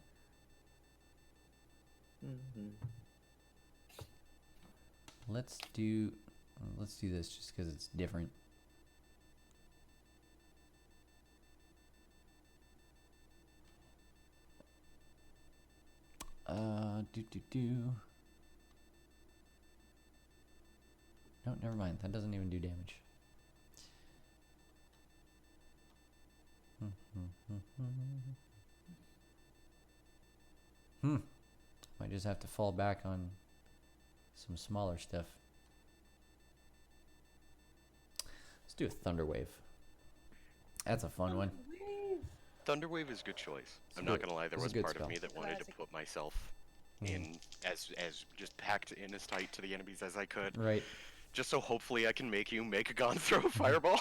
Let's do this just because it's different. No, never mind. That doesn't even do damage. Might just have to fall back on some smaller stuff. Let's do a Thunder Wave. That's a fun one. Thunderwave is a good choice. I'm good. not gonna lie, there It's a was good part spell. of me that wanted to Classic. put myself in as just packed in as tight to the enemies as I could, Right. just so hopefully I can make you make a gun throw a fireball.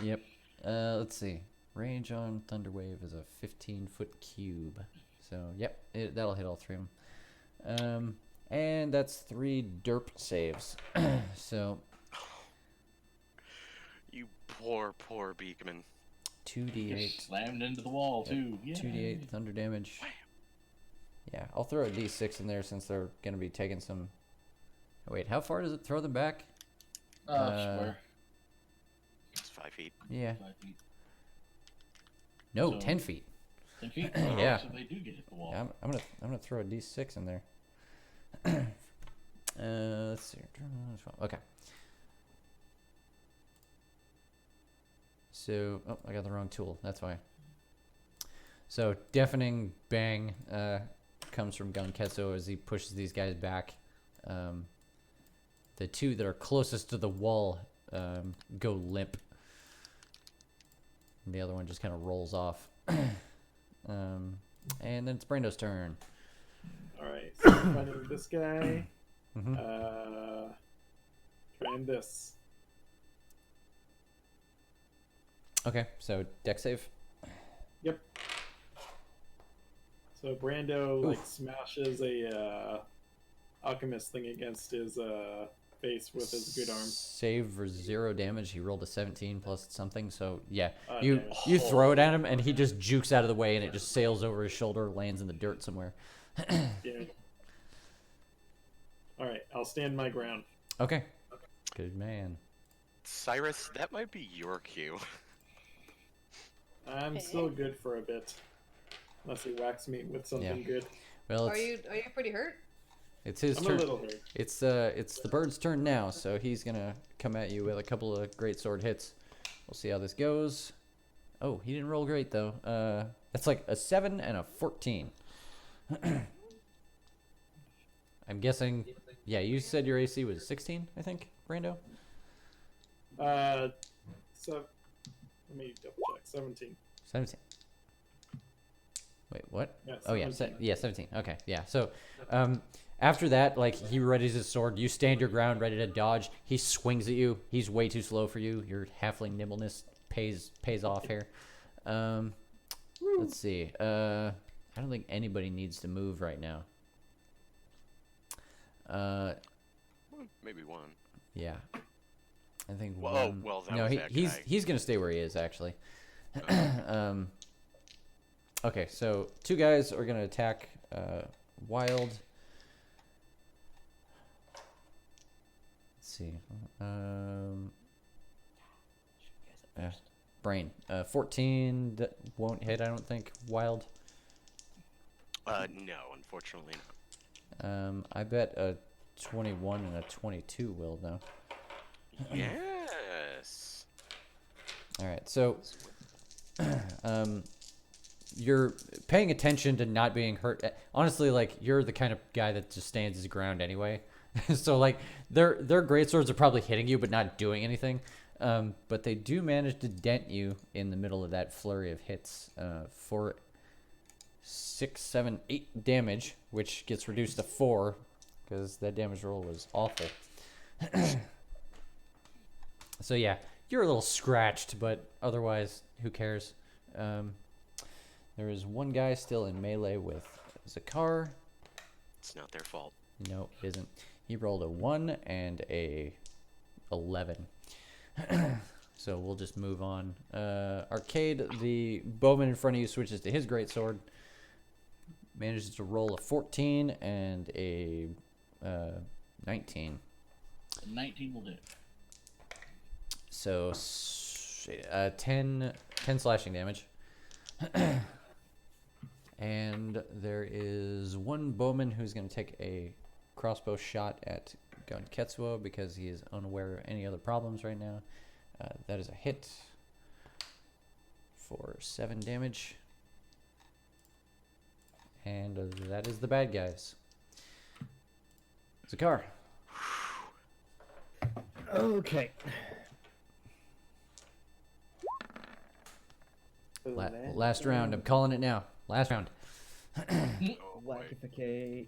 Yep. Let's see. Range on Thunder Wave is a 15-foot cube. So, yep, that'll hit all three of them. And that's 3 derp saves. So, You poor Beekman. 2d8. Slammed into the wall, too. Yeah. 2d8 thunder damage. Yeah, I'll throw a d6 in there since they're going to be taking some... Wait, how far does it throw them back? Square. It's 5 feet. Yeah. 5 feet. No, So- 10 feet. 10 feet? Yeah. So they do get hit the wall. Yeah, I'm gonna throw a d6 in there. Let's see. Okay. So, oh, I got the wrong tool. That's why. So, deafening bang comes from Ganketsu as he pushes these guys back. The two that are closest to the wall go limp. And the other one just kind of rolls off. And then it's Brando's turn. Alright, so finding this guy. Mhm. Trying this. Okay, so deck save. Yep. So Brando like smashes a alchemist thing against his face with his good arm. Save for 0 damage. He rolled a 17 plus something, so yeah. Oh, you damn it. you throw it at him and he just jukes out of the way and it just sails over his shoulder, lands in the dirt somewhere. Yeah. Alright, I'll stand my ground. Okay. Good man. Cyrus, that might be your cue. I'm still good for a bit. Unless he whacks me with something Yeah. good. Well, Are it's you pretty hurt? his I'm turn. a little hurt. It's the bird's turn now, so he's gonna come at you with a couple of great sword hits. We'll see how this goes. Oh, he didn't roll great though. That's like a 7 and a 14. I'm guessing. Yeah, you said your AC was 16, I think, Brando. So let me double check. 17. 17. Wait, what? Yeah, Oh yeah, 17. yeah, 17. Okay, yeah. So, After that, like, he readies his sword. You stand your ground, ready to dodge. He swings at you. He's way too slow for you. Your halfling nimbleness pays off here. Let's see. I don't think anybody needs to move right now. Maybe one. Yeah. I think Well, one... well, that no, was that guy. he's gonna stay where he is, actually. Okay, so 2 guys are gonna attack Wild. Let's see. Brain. 14 won't hit, I don't think. Wild. No, unfortunately not. I bet a 21 and a 22 will, though. Yes. All right, so you're paying attention to not being hurt. Honestly, like, you're the kind of guy that just stands his ground anyway. So, like, their greatswords are probably hitting you but not doing anything. But they do manage to dent you in the middle of that flurry of hits for 6, 7, 8 damage, which gets reduced to 4 because that damage roll was awful. So yeah, you're a little scratched, but otherwise, who cares? There is one guy still in melee with Zakar. It's not their fault. No, it isn't. He rolled a 1 and a 11. So we'll just move on. Arcade, the bowman in front of you switches to his greatsword. Manages to roll a 14 and a 19. 19 will do. So 10 slashing damage. And there is one bowman who's going to take a crossbow shot at Gun Ketsuo because he is unaware of any other problems right now. That is a hit for 7 damage. And that is the bad guys. Zakar. Okay. Last round. I'm calling it now. Last round. Oh, boy. Wackificate.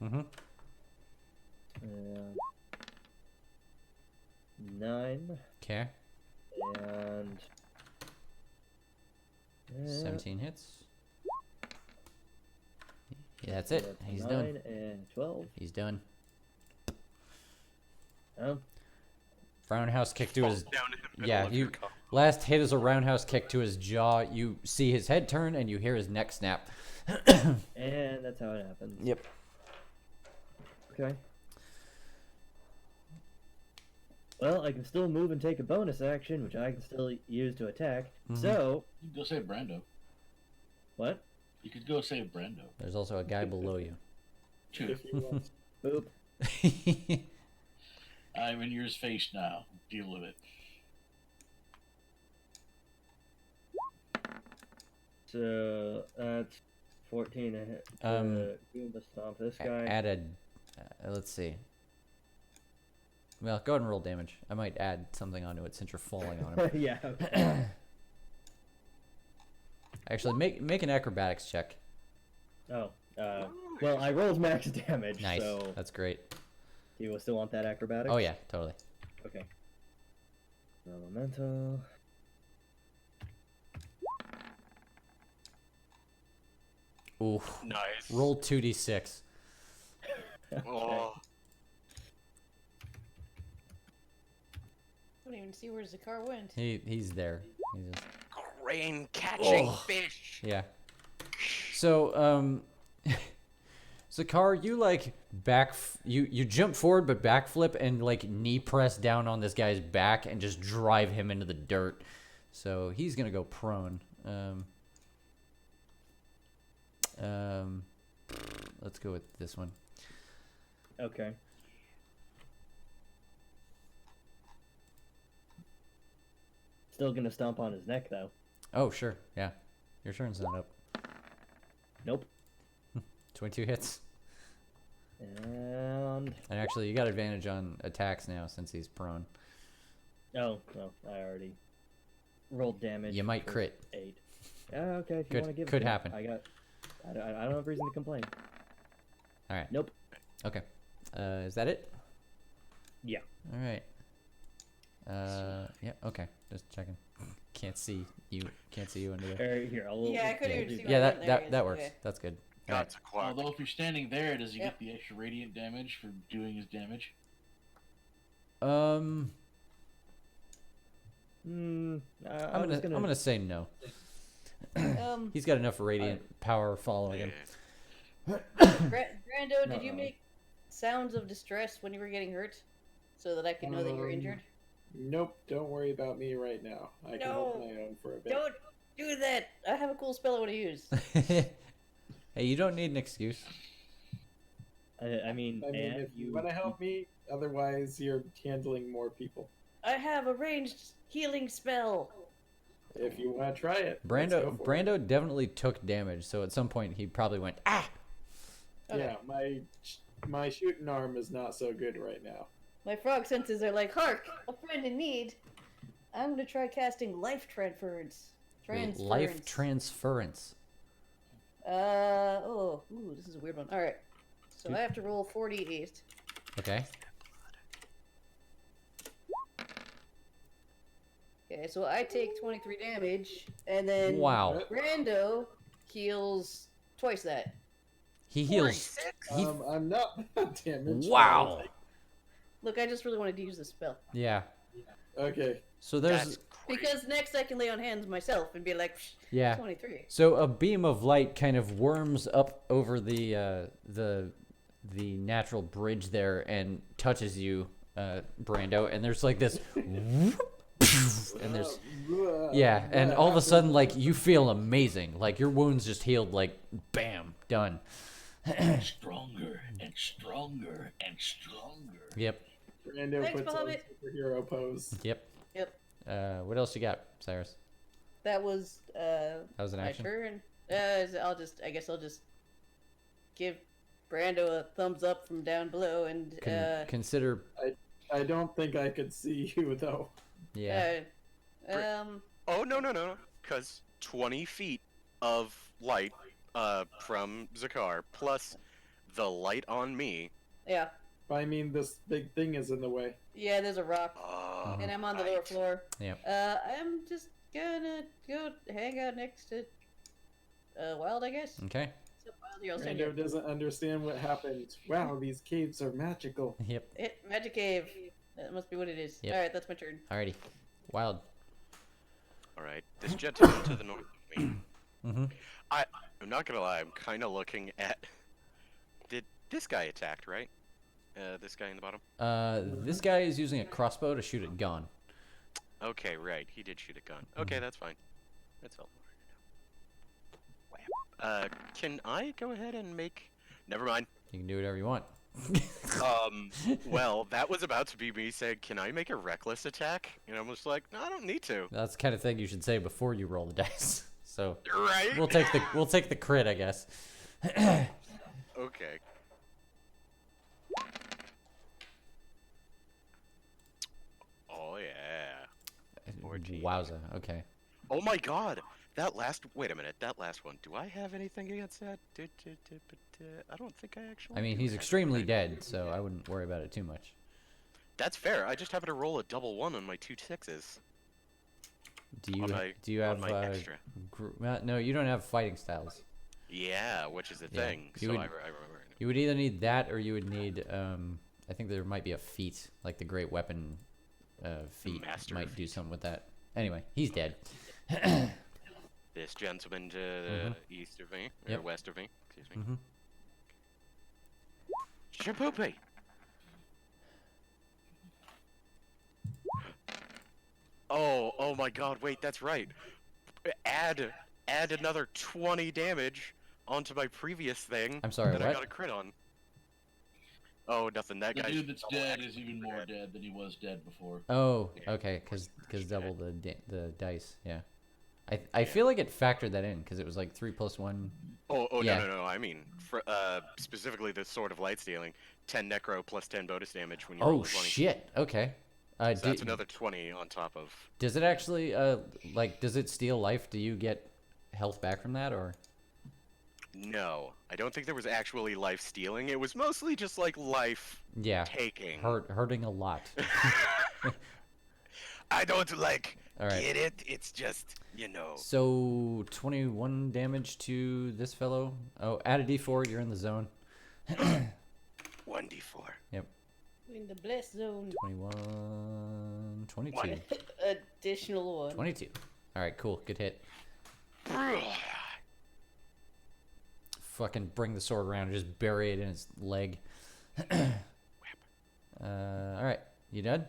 Mm-hmm. 9 Okay. and 17 hits. Yeah, that's it. He's 9 done. and 12. He's done. Oh, Roundhouse kick to his... Falls down in the middle Yeah, of you... your combo. Last hit is a roundhouse kick to his jaw. You see his head turn and you hear his neck snap. and that's how it happens. Yep. Okay. Well, I can still move and take a bonus action, which I can still use to attack. Mhm. So, You can go save Brando. what? You could go save Brando. There's also a guy below you. True. If you want. Boop. I'm in yours face now. Deal with it. So, that's 14 to hit. Goomba Stomp this guy. Added... let's see. Well, go ahead and roll damage. I might add something onto it since you're falling on him. yeah. Okay. Actually, make an acrobatics check. Oh, well, I rolled max damage, Nice. so That's great. do you still want that acrobatics? Oh, yeah, totally. Okay. Elemental. Ooh. Nice. Roll 2d6. Oh, I don't even see where Zakar went. He's there. He's just... crane catching Oh. fish. Yeah. So, Zakar, you like you jump forward but backflip and like knee press down on this guy's back and just drive him into the dirt. So he's gonna go prone. Let's go with this one. Okay. Still gonna stomp on his neck, though. Oh, sure. Yeah. Your turn's not up. Nope. 22 hits. And... And actually, you got advantage on attacks now since he's prone. Oh, well, I already rolled damage. You might for crit. 8. Yeah, okay, if you Could- want to give it could to me. happen. I don't have reason to complain. All right. Nope. Okay. Is that it? Yeah. All right. Yeah. Okay. Just checking. Can't see you. Can't see you under there. Here, Yeah, I couldn't even see Yeah, what that there that is. that works. Okay. That's good. All right. God's a quark. Although if you're standing there, does he Yep. get the extra radiant damage for doing his damage? I'm I'm gonna say no. He's got enough radiant power following him. Brando, did you Uh-oh. make sounds of distress when you were getting hurt, so that I could know that you're injured? Nope, don't worry about me right now. I can hold No. my own for a bit. Don't do that. I have a cool spell I want to use. Hey, you don't need an excuse. I mean, I mean, and if you want to help me, otherwise you're handling more people. I have a ranged healing spell. If you want to try it, let's Brando go for it. Brando definitely took damage, so at some point he probably went ah. Okay. Yeah, my shooting arm is not so good right now. My frog senses are like, hark, a friend in need. I'm gonna try casting life transference. Life transference. Ooh, this is a weird one. All right, so I have to roll 48. Okay. Okay, so I take 23 damage, and then Wow. Brando heals twice that. He heals. He I'm not damaged. wow. Look, I just really wanted to use this spell. Yeah. Okay. So there's That's crazy. Because next I can lay on hands myself and be like, "Psh, yeah. 23. So a beam of light kind of worms up over the natural bridge there and touches you, Brando, and there's like this, and there's yeah, and all of a sudden like you feel amazing, like your wounds just healed, like bam, done. Stronger and stronger and stronger. Yep, Brando Thanks, puts on Bahamut. superhero pose. yep. Yep, What else you got, Cyrus? that was That was an my action. turn. I guess I'll just give Brando a thumbs up from down below and Consider, I don't think I could see you though. yeah. Oh no, because 20 feet of light from Zakar plus the light on me. yeah, I mean, this big thing is in the way. yeah. There's a rock, Oh, and I'm on the lower right. floor. Yep. I'm just gonna go hang out next to Wild, I guess. Okay. So, Wild, you're all stand here. Brando doesn't understand what happened. Wow, these caves are magical. Yep. Hit Magic Cave. That must be what it is. Yep. All right, that's my turn. Alrighty. Wild. All right, this gentleman to the north of me. Mm-hmm. I'm not gonna lie, I'm kind of looking at. Did this guy attacked, right? This guy in the bottom. This guy is using a crossbow to shoot at Gon. Okay, right. He did shoot a gun. Okay, that's fine. That's all. Wow. Can I go ahead and make? Never mind. You can do whatever you want. Well, that was about to be me saying, "Can I make a reckless attack?" And I'm just like, "No, I don't need to." That's the kind of thing you should say before you roll the dice. So Right. we'll take the crit, I guess. Okay. Oh yeah. 14. Wowza. Okay. Oh my God. That last. Wait a minute. That last one. Do I have anything against that? I don't think I actually. I mean, do he's have extremely anything. dead, so I wouldn't worry about it too much. That's fair. I just happened to roll a double one on my 2 6s. Do you On my- do you have on my extra. no, you don't have fighting styles. Yeah, which is a Yeah, thing. you So would- I remember. You would either need that or you would need I think there might be a feat, like the great weapon feat Master might do feat. something with that. Anyway, he's dead. This gentleman to the east of me, or Yep. west of me, excuse me. Mhm. Shapoopy! Oh my God! Wait, that's right. Add another 20 damage onto my previous thing. I'm sorry, that I what? got a crit on. Oh, nothing. That The guy's dude that's double dead action is even more crit. dead than he was dead before. Oh, okay, because double the dice, yeah. I feel like it factored that in because it was like 3 + 1. Oh Yeah. no! I mean, specifically the Sword of Light Stealing, 10 necro plus 10 bonus damage when you Oh roll a 20. shit! Okay. So that's another 20 on top of. Does it actually like does it steal life? Do you get health back from that or? No, I don't think there was actually life stealing. It was mostly just like life Yeah, taking. hurting a lot. I don't like All right. get it. It's just, you know. So 21 damage to this fellow. Oh, add a d4. You're in the zone. 1d4. Yep. In the blessed zone. 21, 22. One. Additional one. 22. All right, cool. Good hit. Fucking bring the sword around and just bury it in his leg. All right, you done?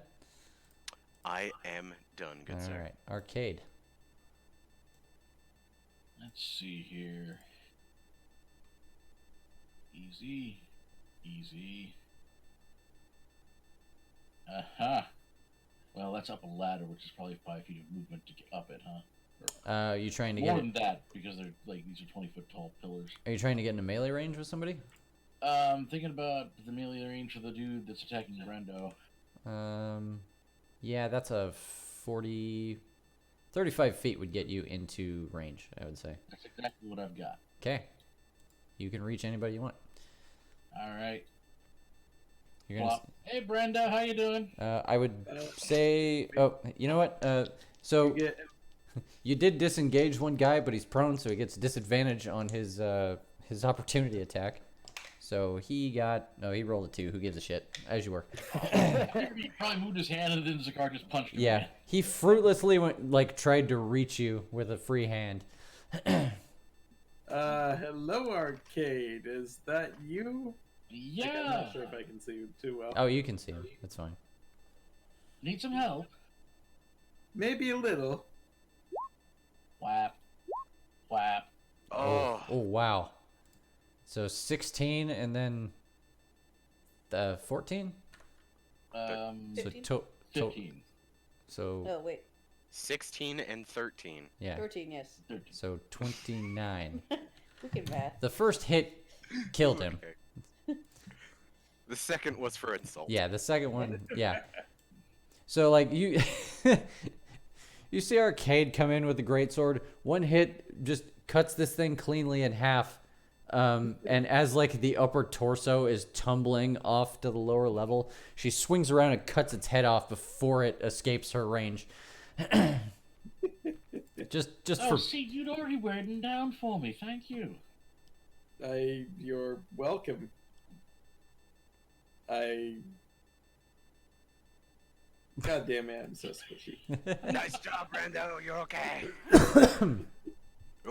I am done, good All sir. right, arcade. Let's see here. Easy. Easy. Aha. Well, that's up a ladder, which is probably 5 feet of movement to get up it, huh? You trying to More get than it? that, because they're like these are 20-foot tall pillars. Are you trying to get into melee range with somebody? Thinking about the melee range of the dude that's attacking Brendo. Yeah, that's a 35 feet would get you into range, I would say. That's exactly what I've got. Okay. You can reach anybody you want. All right. You're gonna. Well, hey, Brenda, how you doing? I would say. Oh, you know what? So Get you did disengage one guy, but he's prone, so he gets disadvantage on his opportunity attack. So he got. No, he rolled a 2. Who gives a shit? As you were. He probably moved his hand and then Zakar just punched him. Yeah, he fruitlessly tried to reach you with a free hand. hello, arcade. Is that you? Like, I'm Yeah. not sure if I can see you too well. Oh, you can see him. That's fine. Need some help? Maybe a little. Whap. Whap. Oh, Oh wow. So 16 and then 14. So 15? to 15. so Oh, wait. 16 and 13. yeah. 13, yes. 13. So 29. Who can math? The first hit killed him. Okay. The second was for insult. Yeah, the second one, yeah. So like you you see Arcade come in with the greatsword. One hit just cuts this thing cleanly in half. And as like the upper torso is tumbling off to the lower level, she swings around and cuts its head off before it escapes her range. just Oh, for see, you'd already written down for me. Thank you. You're welcome. God damn it, I'm so squishy. Nice job, Brando. You're okay. You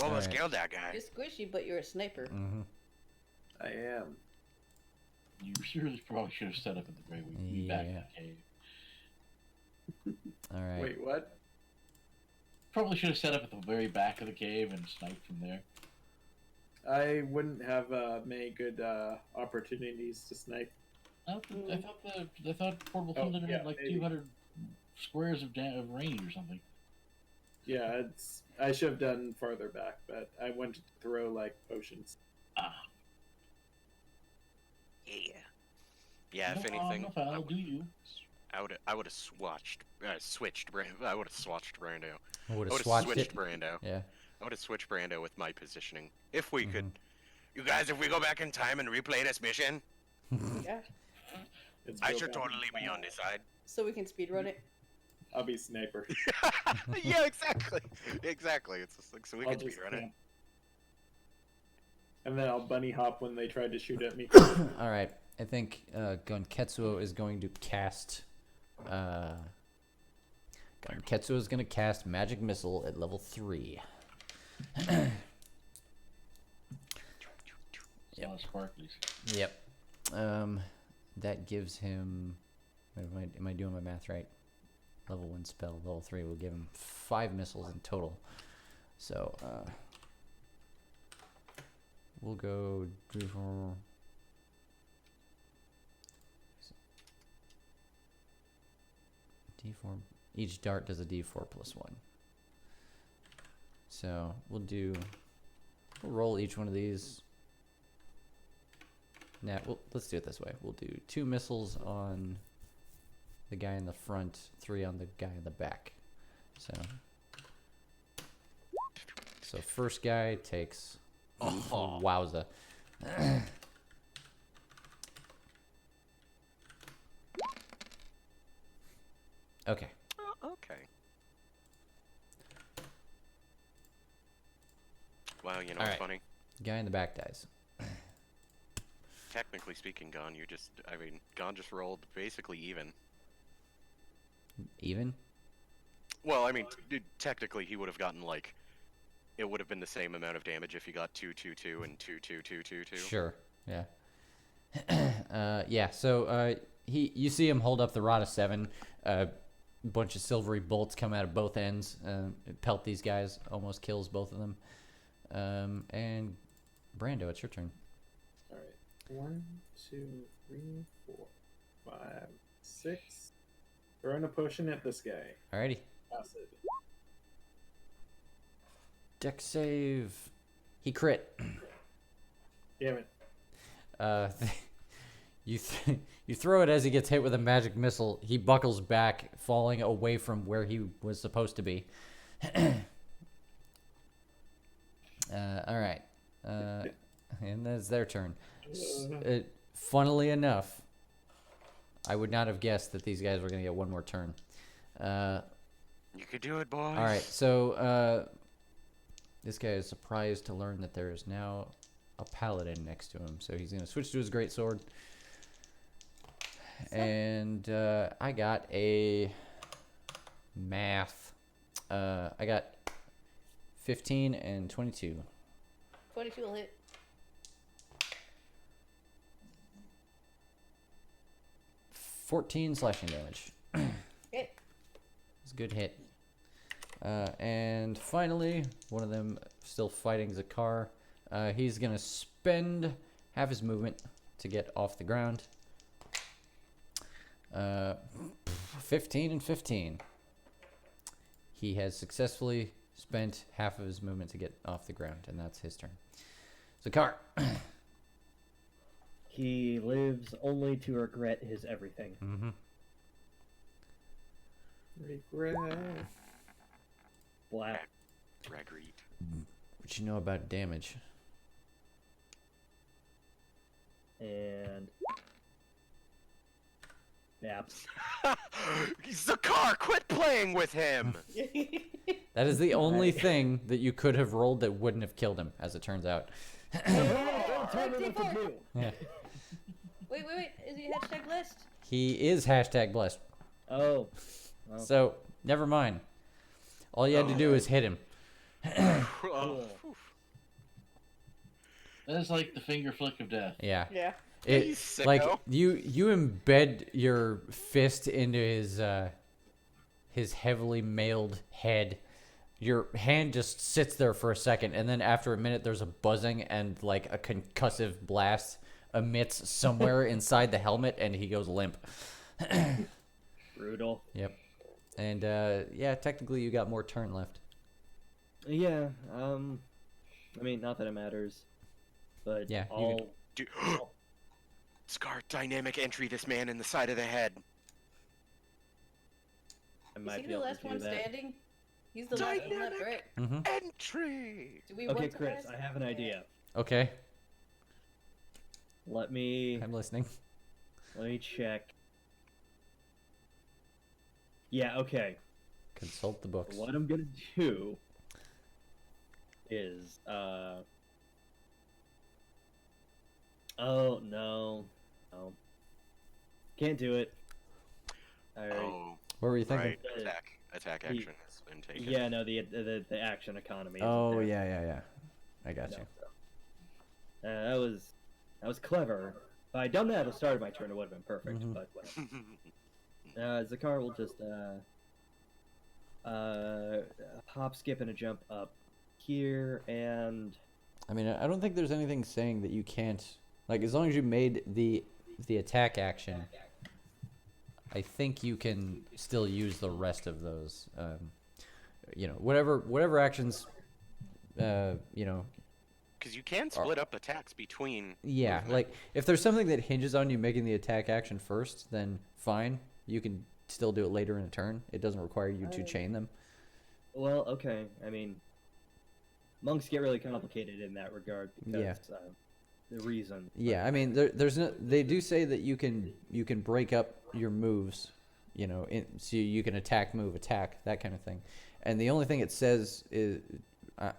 almost Alright. killed that guy. You're squishy, but you're a sniper. Mhm. I am. You really probably should have set up at the very back of Yeah. the cave. All right. Wait, what? Probably should have set up at the very back of the cave and sniped from there. I wouldn't have many good opportunities to snipe. I thought Portable Oh, Thunder yeah, had like maybe. 200 squares of range or something. Yeah, I should have done farther back, but I wanted to throw like potions. Ah, Yeah. Yeah, if no anything, no foul, do you? I would have switched Brando. I would have swatched Brando. I I would would have have swatched switched it. Brando. Yeah. I would have switched Brando with my positioning. If we could. Mhm. You guys, if we go back in time and replay this mission, Yeah. It's I go should back totally in be on time. this side. So we can speedrun it. I'll be sniper. Yeah, exactly. Exactly. It's just like, so we I'll can just speedrun it. camp. And then I'll bunny hop when they try to shoot at me. All right. I think Gonketsuo is going to cast. Gonketsuo is going to cast Magic Missile at level 3. It's a lot of sparklies. Yep. That gives him. Am I doing my math right? Level 1 spell, level 3 will give him 5 missiles in total. So, we'll go D4. D4. Each dart does a D4 plus 1. So, we'll roll each one of these. Now, let's do it this way. We'll do 2 missiles on the guy in the front, 3 on the guy in the back. So first guy takes Oh. Wowza. Okay. Okay. Wow, you know All what's right. funny? Guy in the back dies. Technically speaking, Gon just rolled basically even. Even? Well, I mean, technically he would have gotten like, it would have been the same amount of damage if he got 2-2-2 and 2-2-2-2-2. Sure. Yeah. Yeah. So you see him hold up the rod of 7. A bunch of silvery bolts come out of both ends. Pelt these guys. Almost kills both of them. And Brando, it's your turn. All right. 1, 2, 3, 4, 5, 6. Throwing a potion at this guy. Alrighty. Acid. Deck save. He crit. Damn it. You throw it as he gets hit with a magic missile. He buckles back, falling away from where he was supposed to be. All right. And that's their turn. Funnily enough, I would not have guessed that these guys were going to get one more turn. You could do it, boys. All right, so this guy is surprised to learn that there is now a paladin next to him. So he's going to switch to his greatsword. And I got a math. I got 15 and 22. 22 will hit. 14 slashing damage. Hit. It's a good hit. And finally, one of them still fighting Zakar. He's going to spend half his movement to get off the ground. 15 and 15. He has successfully spent half of his movement to get off the ground, and that's his turn. Zakar. He lives only to regret his everything. Mm-hmm. Regret. Black. Ragreed. What you know about damage? And Yaps. Zakar, quit playing with him! That is the only thing that you could have rolled that wouldn't have killed him, as it turns out. Don't tell me what to do. Yeah. Wait. Is he hashtag blessed? He is hashtag blessed. Oh. Well, So, never mind. All you had to do is hit him. Oh, phew. That is like the finger flick of death. Yeah. Yeah. It, You sicko. like you embed your fist into his heavily mailed head. Your hand just sits there for a second, and then after a minute, there's a buzzing and like a concussive blast emits somewhere inside the helmet, and he goes limp. brutal. Yep. And yeah, technically you got more turn left. Yeah. I mean, not that it matters, but Yeah, you all. Dude, Scar, dynamic entry this man in the side of the head. I Is might he be the able last to do one that. standing? He's the last one left, right? Mm-hmm. Entry! Do we Okay, want to Chris, rest? I have an idea. Okay, Let me I'm listening. check. Yeah, okay. Consult the books. What I'm gonna do is oh no. Can't do it. Alright. Oh, What were you thinking? right. Attack He- action has been taken. Yeah, no, the action economy. isn't Oh there. yeah. I got No, you. so. That was clever. If I'd done that at the start of my turn, it would have been perfect. Mhm. But whatever. Zakar will just hop, skip, and a jump up here, and I mean, I don't think there's anything saying that you can't. Like, as long as you made the attack action, I think you can still use the rest of those. You know, whatever actions. You know, Because you can split up attacks between. yeah. movement. Like, if there's something that hinges on you making the attack action first, then fine. You can still do it later in a turn. It doesn't require you to chain them. well, okay. I mean, monks get really complicated in that regard because Yeah. the reason. Yeah, I mean, there's no. They do say that you can break up your moves, so you can attack, move, attack, that kind of thing. And the only thing it says is,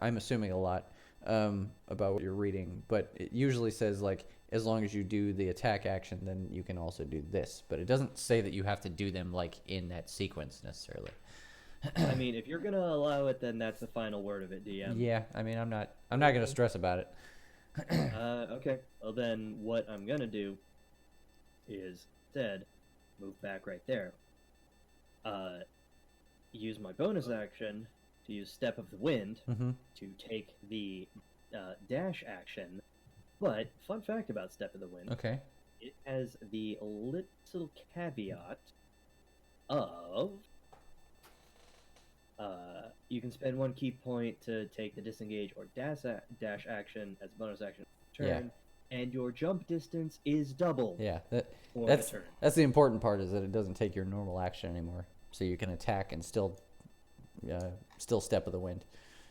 I'm assuming a lot about what you're reading, but it usually says like as long as you do the attack action, then you can also do this. But it doesn't say that you have to do them like in that sequence necessarily. I mean, if you're gonna allow it, then that's the final word of it, DM. Yeah, I mean, I'm not gonna stress about it. Okay. Well, then what I'm gonna do is instead move back right there. Use my bonus action to use Step of the Wind Mm-hmm. to take the dash action. But fun fact about Step of the Wind: Okay. it has the little caveat of you can spend 1 key point to take the disengage or dash action as a bonus action turn, and your jump distance is double. Yeah, for that's the turn. that's the important part, is that it doesn't take your normal action anymore, so you can attack and still Step of the Wind.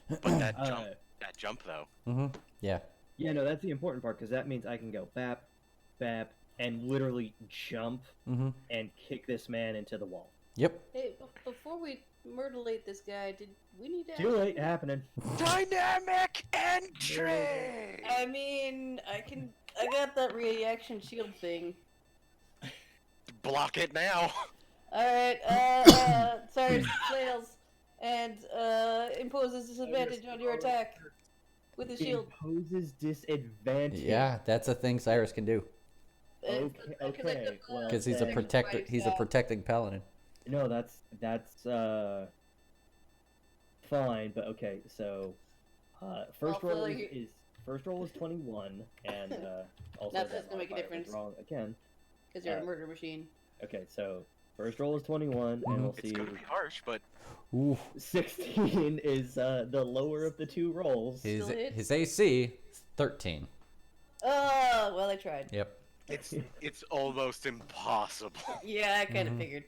But that jump though. Mm-hmm. Yeah. Yeah, no, that's the important part because that means I can go bap, bap, and literally jump Mm-hmm. and kick this man into the wall. Yep. Hey, before we murderate this guy, did we need to? Too late, happening. Dynamic entry. I mean, I got that reaction shield thing. Block it now. Alright, Cyrus fails and imposes disadvantage on your attack with the shield. Imposes disadvantage. Yeah, that's a thing Cyrus can do Okay, well, because he's a then- protector. He's a protecting paladin. No, that's fine, but okay. So, first Also, roll like- is 21, and also That's that gonna make a modifier was difference. wrong again. Because you're a murder machine. Okay, so first roll is 21, and we'll It's see. gonna be harsh, but Ooh, 16 is the lower of the two rolls. his Still hits? his AC is 13. Oh, well, I tried. Yep. it's almost impossible. Yeah, I kind of Mhm. figured.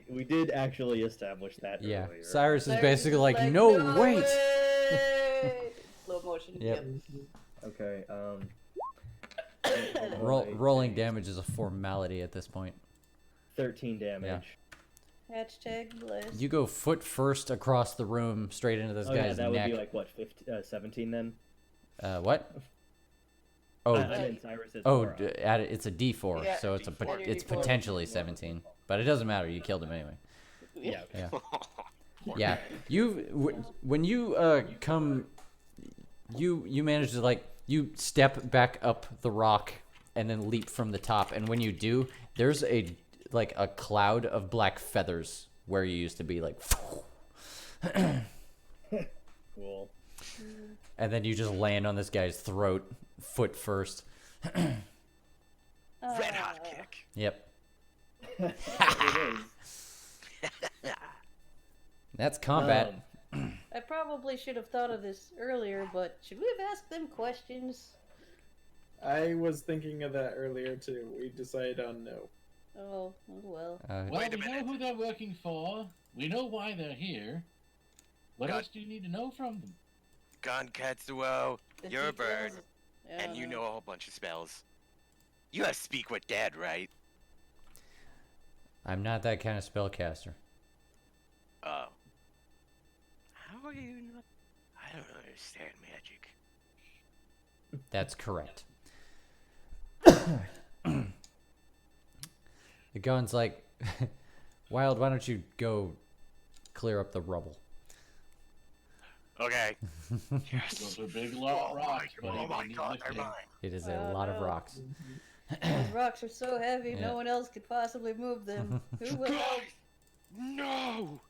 We did actually establish that Yeah. earlier. Cyrus is Cyrus basically is like, no, wait. way!" Slow motion. Yep. Okay. Rolling damage is a formality at this point. 13 damage. Hashtag bless. You go foot first across the room, straight into this Oh yeah, guy's that neck. would be like what, 17 then? What? Oh, I meant Cyrus's oh, aura. add it. It's a D4, Yeah, so it's D4. it's D4. potentially 17, but it doesn't matter. You killed him anyway. Yeah. Yeah. Yeah. When you come, you manage to like you step back up the rock and then leap from the top, and when you do, there's a cloud of black feathers where you used to be, like, Cool. and then you just land on this guy's throat, foot first. Red hot kick. Yep. It is. That's combat. I probably should have thought of this earlier, but should we have asked them questions? I was thinking of that earlier too. We decided on no. Oh well. Well, Wait a we know minute. who they're working for. We know why they're here. What God. else do you need to know from them? Gankatsuo, The you're a bird, details- and you know a whole bunch of spells. You have Speak with Dead, right? I'm not that kind of spellcaster. Oh. How are you not? I don't understand magic. That's correct. The gun's like, Wild, why don't you go clear up the rubble? Okay. Those are big rocks, buddy. Oh my They need god, they're lifting. mine. It is a Oh, lot of no. rocks. Those rocks are so heavy, Yeah. no one else could possibly move them. Who will? Guys, no!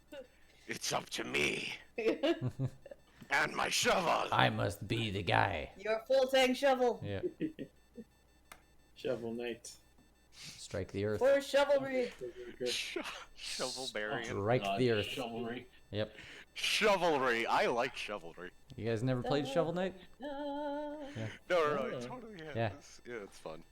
It's up to me and my shovel. I must be the guy. Your full tank shovel Yeah. Shovel Knight. Strike the earth. for shovelry. Shovelberry. Strike God, the earth. Chivalry. Yep. Chivalry. I like chivalry. You guys never played Shovel Knight? No, it Yeah. totally has. Yeah. Yeah, it's fun.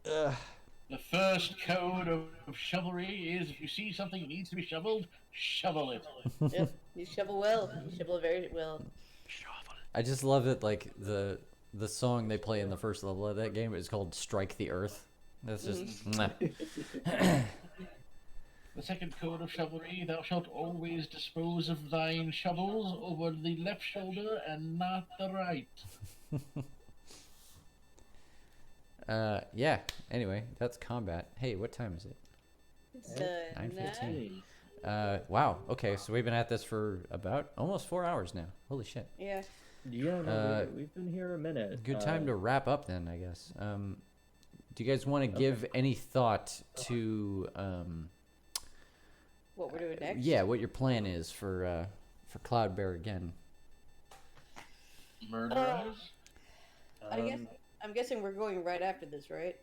The first code of chivalry is if you see something that needs to be shoveled, shovel it. Yep, you shovel well. You shovel very well. Shovel. I just love it. Like the song they play in the first level of that game is called "Strike the Earth." That's just. Mwah. The second code of chivalry: thou shalt always dispose of thine shovels over the left shoulder and not the right. Yeah. Anyway, that's combat. Hey, what time is it? It's 9:15. Wow. Okay, so we've been at this for about almost 4 hours now. Holy shit. Yeah. Yeah, no, we've been here a minute. Good time to wrap up then, I guess. Do you guys want to give any thought to What we're doing next? yeah, what your plan is for Cloudbear again? Murderers? I'm guessing we're going right after this, right?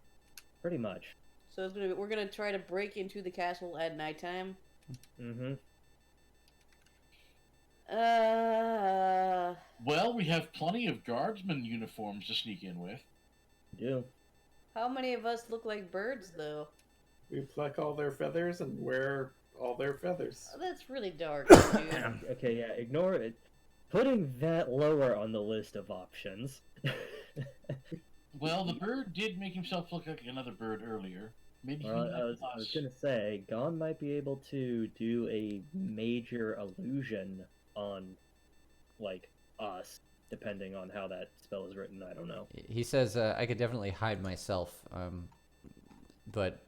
Pretty much. So we're gonna try to break into the castle at nighttime. Mm-hmm. Well, we have plenty of guardsman uniforms to sneak in with. Do. How many of us look like birds, though? We pluck all their feathers and wear all their feathers. Oh, that's really dark, dude. Okay, yeah, ignore it. Putting that lower on the list of options. Well, the bird did make himself look like another bird earlier. Maybe Well, he I was gonna say, Gon might be able to do a major illusion on, like, us, depending on how that spell is written. I don't know. He says I could definitely hide myself, but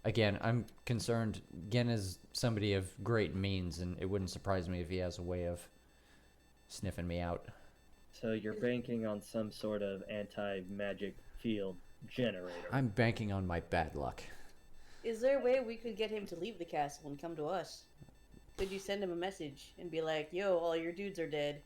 again, I'm concerned. Gen is somebody of great means, and it wouldn't surprise me if he has a way of sniffing me out. So you're banking on some sort of anti-magic field generator. I'm banking on my bad luck. Is there a way we could get him to leave the castle and come to us? Could you send him a message and be like, yo, all your dudes are dead.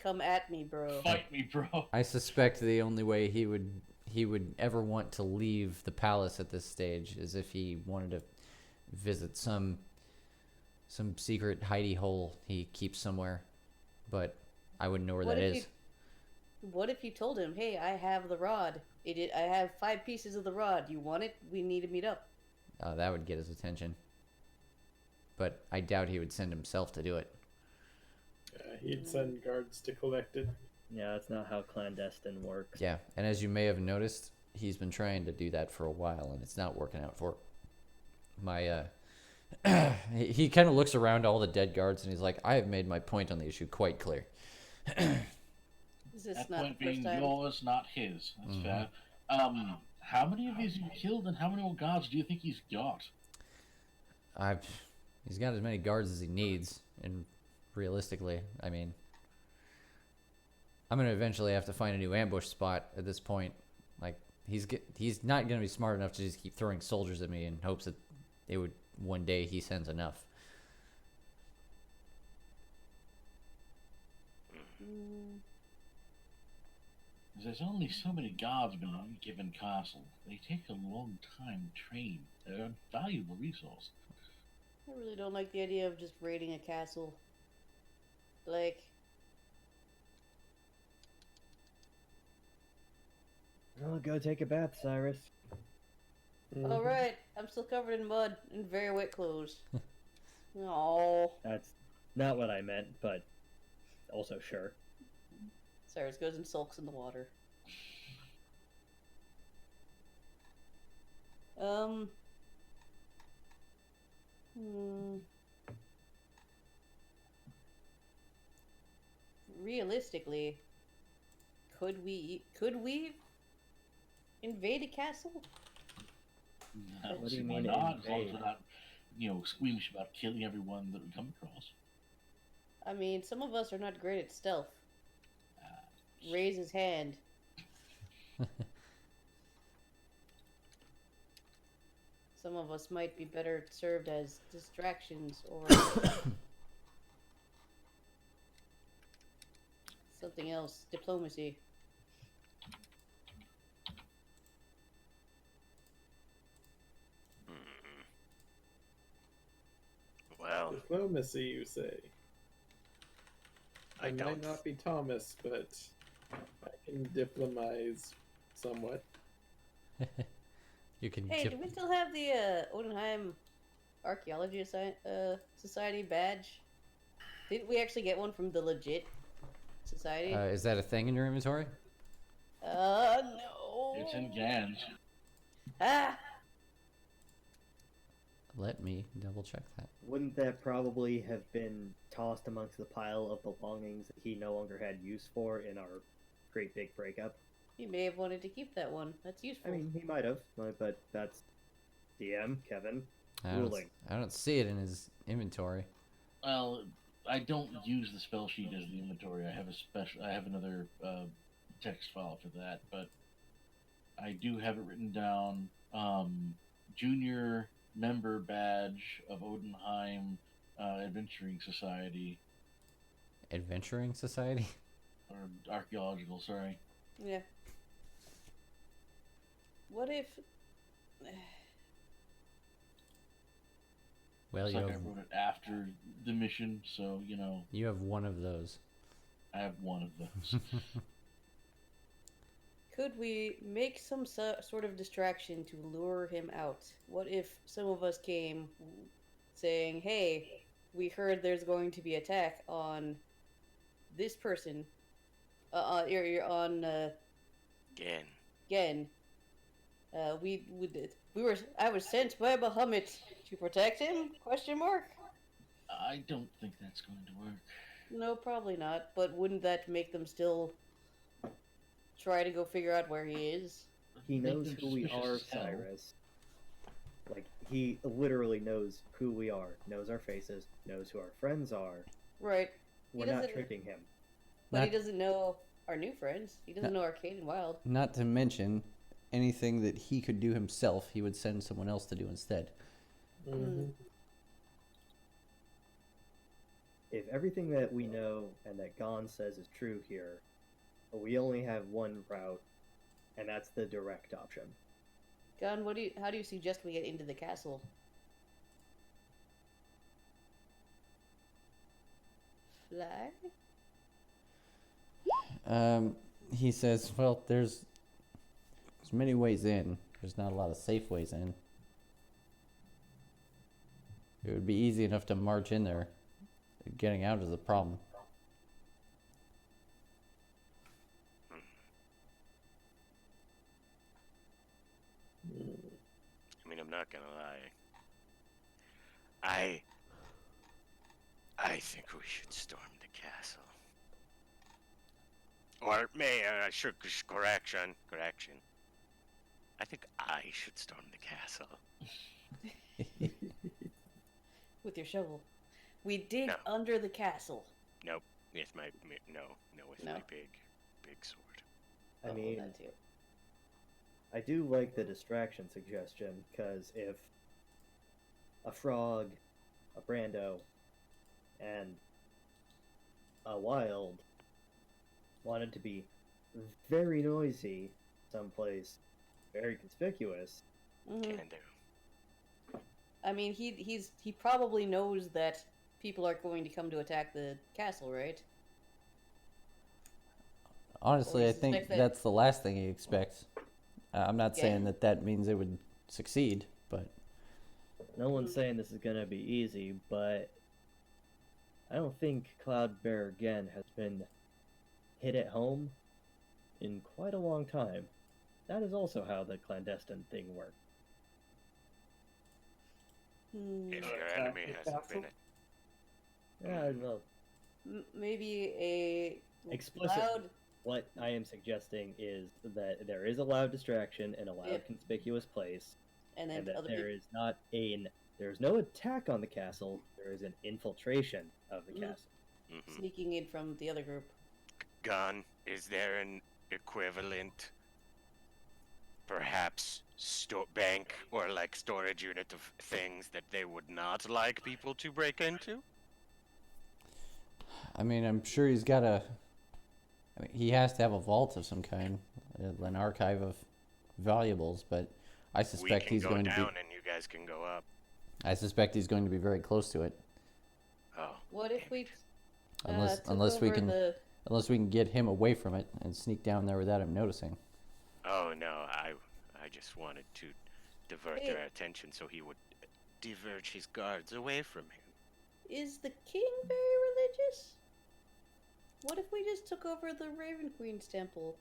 Come at me, bro. Fight me, bro. I suspect the only way he would ever want to leave the palace at this stage is if he wanted to visit some secret hidey hole he keeps somewhere, but I wouldn't know where that is. What if you told him, hey, I have the rod. I have 5 pieces of the rod. You want it? We need to meet up. That would get his attention. But I doubt he would send himself to do it. He'd send guards to collect it. Yeah, that's not how clandestine works. Yeah, and as you may have noticed, he's been trying to do that for a while, and it's not working out for my. He kind of looks around all the dead guards, and he's like, "I have made my point on the issue quite clear." Is this That not point the first being time? yours, not his. That's fair. How many of these you killed, and how many more guards do you think he's got? He's got as many guards as he needs, and realistically, I mean, I'm gonna eventually have to find a new ambush spot at this point. Like, he's not gonna be smart enough to just keep throwing soldiers at me in hopes that it would one day he sends enough. There's only so many guards in any given castle. They take a long time to train. They're a valuable resource. I really don't like the idea of just raiding a castle. Like, Oh, go take a bath, Cyrus. alright, I'm still covered in mud and very wet clothes. Oh, That's not what I meant, but also sure. Cyrus goes and sulks in the water. Realistically, could we invade a castle? I don't What do see you why mean not, as long as invade? we're not, squeamish about killing everyone that we come across. I mean, some of us are not great at stealth. Raise his hand. Some of us might be better served as distractions or something else. Diplomacy. Well, Diplomacy, you say? I might don't. not be Thomas, but I can diplomatize somewhat. You can. Hey, do we still have the Odenheim Archaeology Society badge? Didn't we actually get one from the legit Society. Is that a thing in your inventory? No. It's in Gans. Ah. Let me double check that. Wouldn't that probably have been tossed amongst the pile of belongings that he no longer had use for in our great big breakup? He may have wanted to keep that one. That's useful. I mean, he might have, but that's DM Kevin I don't, ruling. I don't see it in his inventory. Well, I don't use the spell sheet as the inventory. I have a special. I have another text file for that, but I do have it written down. Junior member badge of Odenheim Adventuring Society Adventuring Society? or archaeological. Sorry. Yeah. What if? Well, It's you like have, I wrote it after the mission, so you have one of those. I have one of those. Could we make some sort of distraction to lure him out? What if some of us came saying, hey, we heard there's going to be attack on this person, you're on, Again. Gen. I was sent by Bahamut to protect him? Question mark? I don't think that's going to work. No, probably not, but wouldn't that make them still try to go figure out where he is? He Make knows them who we suspicious are, as hell. Cyrus. Like, he literally knows who we are, knows our faces, knows who our friends are. Right. We're not doesn't- tricking him. But he Not- doesn't know our new friends. He doesn't No. know Arcade and Wild. Not to mention, anything that he could do himself, he would send someone else to do instead. Mm. If everything that we know and that Gon says is true here, we only have one route, and that's the direct option. Gun, how do you suggest we get into the castle? Fly? He says, well, there's many ways in. There's not a lot of safe ways in. It would be easy enough to march in there. Getting out is a problem. I mean, I'm not gonna lie. I think we should storm the castle. Or correction. I think I should storm the castle. With your shovel. We dig No. under the castle. Nope. With my with No. my big sword. I Oh, mean, that too. I do like the distraction suggestion, because if a frog, a Brando, and a Wild wanted to be very noisy someplace very conspicuous, Mhm. Can do. I mean, he probably knows that people are going to come to attack the castle, right? Honestly, Well, I we think suspect that- that's the last thing he expects. I'm not Yeah. saying that means it would succeed, but no one's saying this is gonna be easy, but I don't think Cloudbear again has been hit at home in quite a long time. That is also how the clandestine thing works. Hmm. If your Attack enemy the hasn't been castle? Yeah, well, Maybe a Explicit. loud. what I am suggesting is that there is a loud distraction in a loud, Yep. conspicuous place, And then and that other there people. is there's no attack on the castle. There is an infiltration of the Mm. castle. hmm Sneaking in from the other group. Gun, is there an equivalent, perhaps, bank or like storage unit of things that they would not like people to break into? I mean, I'm sure he's got he has to have a vault of some kind, an archive of valuables. But I We suspect can he's go going to down be. and you guys can go up. I suspect he's going to be very close to it, Oh. What if we unless took unless we over can the unless we can get him away from it and sneak down there without him noticing. Oh no, I just wanted to divert Hey. their attention so he would diverge his guards away from him. Is the king very religious? What if we just took over the Raven Queen's temple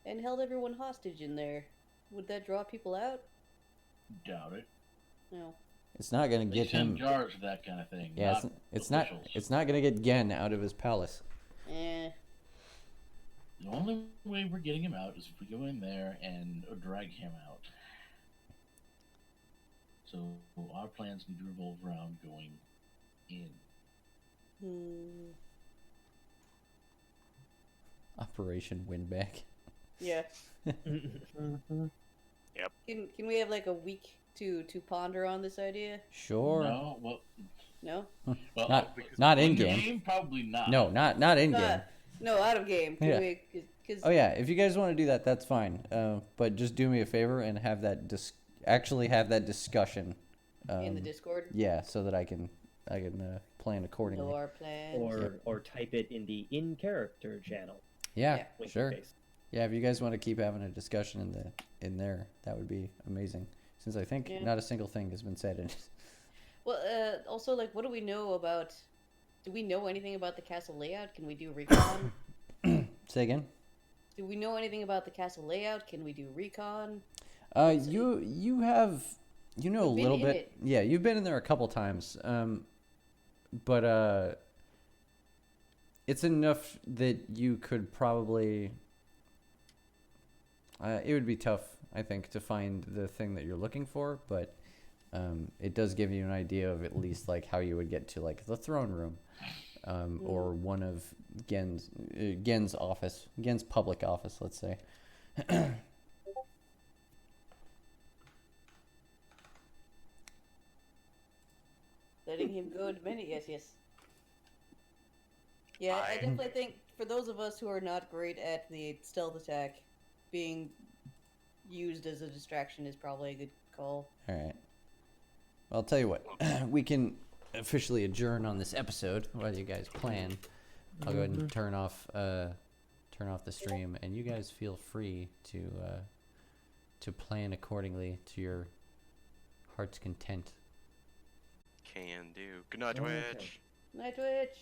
and held everyone hostage in there? Would that draw people out? Doubt it. No. It's not gonna They get send him. jars for that kind of thing. Yeah, not officials. it's not gonna get Gen out of his palace. Eh. The only way we're getting him out is if we go in there and drag him out. So our plans need to revolve around going in. Hmm. Operation Windback. Yeah. Can we have like a week to ponder on this idea? Sure. No, well, No. well Not- because not in in-game. Probably not. No, not in game. No, out of game. Can Yeah. we? Cause, Oh yeah, if you guys want to do that, that's fine. But just do me a favor and have that actually have that discussion. in the Discord. Yeah, so that I can plan accordingly. Know our plans. Or type it in the in character channel. Yeah, Yeah. Winky sure. face. Yeah, if you guys want to keep having a discussion in there, that would be amazing. Since I think Yeah. not a single thing has been said in it. Well, also, like, what do we know about? Do we know anything about the castle layout? Can we do recon? Say again. Do we know anything about the castle layout? Can we do recon? You have a We've been little in bit. it. Yeah, you've been in there a couple times. But it's enough that you could probably. It would be tough, I think, to find the thing that you're looking for, but it does give you an idea of at least like how you would get to like the throne room, or one of Gen's office, Gen's public office, let's say. Letting him go into many. Yes, yes. Yeah, I definitely think for those of us who are not great at the stealth attack, being used as a distraction is probably a good call. All right. Well, I'll tell you what. We can officially adjourn on this episode while you guys plan. I'll go ahead and turn off the stream, and you guys feel free to plan accordingly to your heart's content. Can do. Good night, Okay. Twitch. Night Twitch.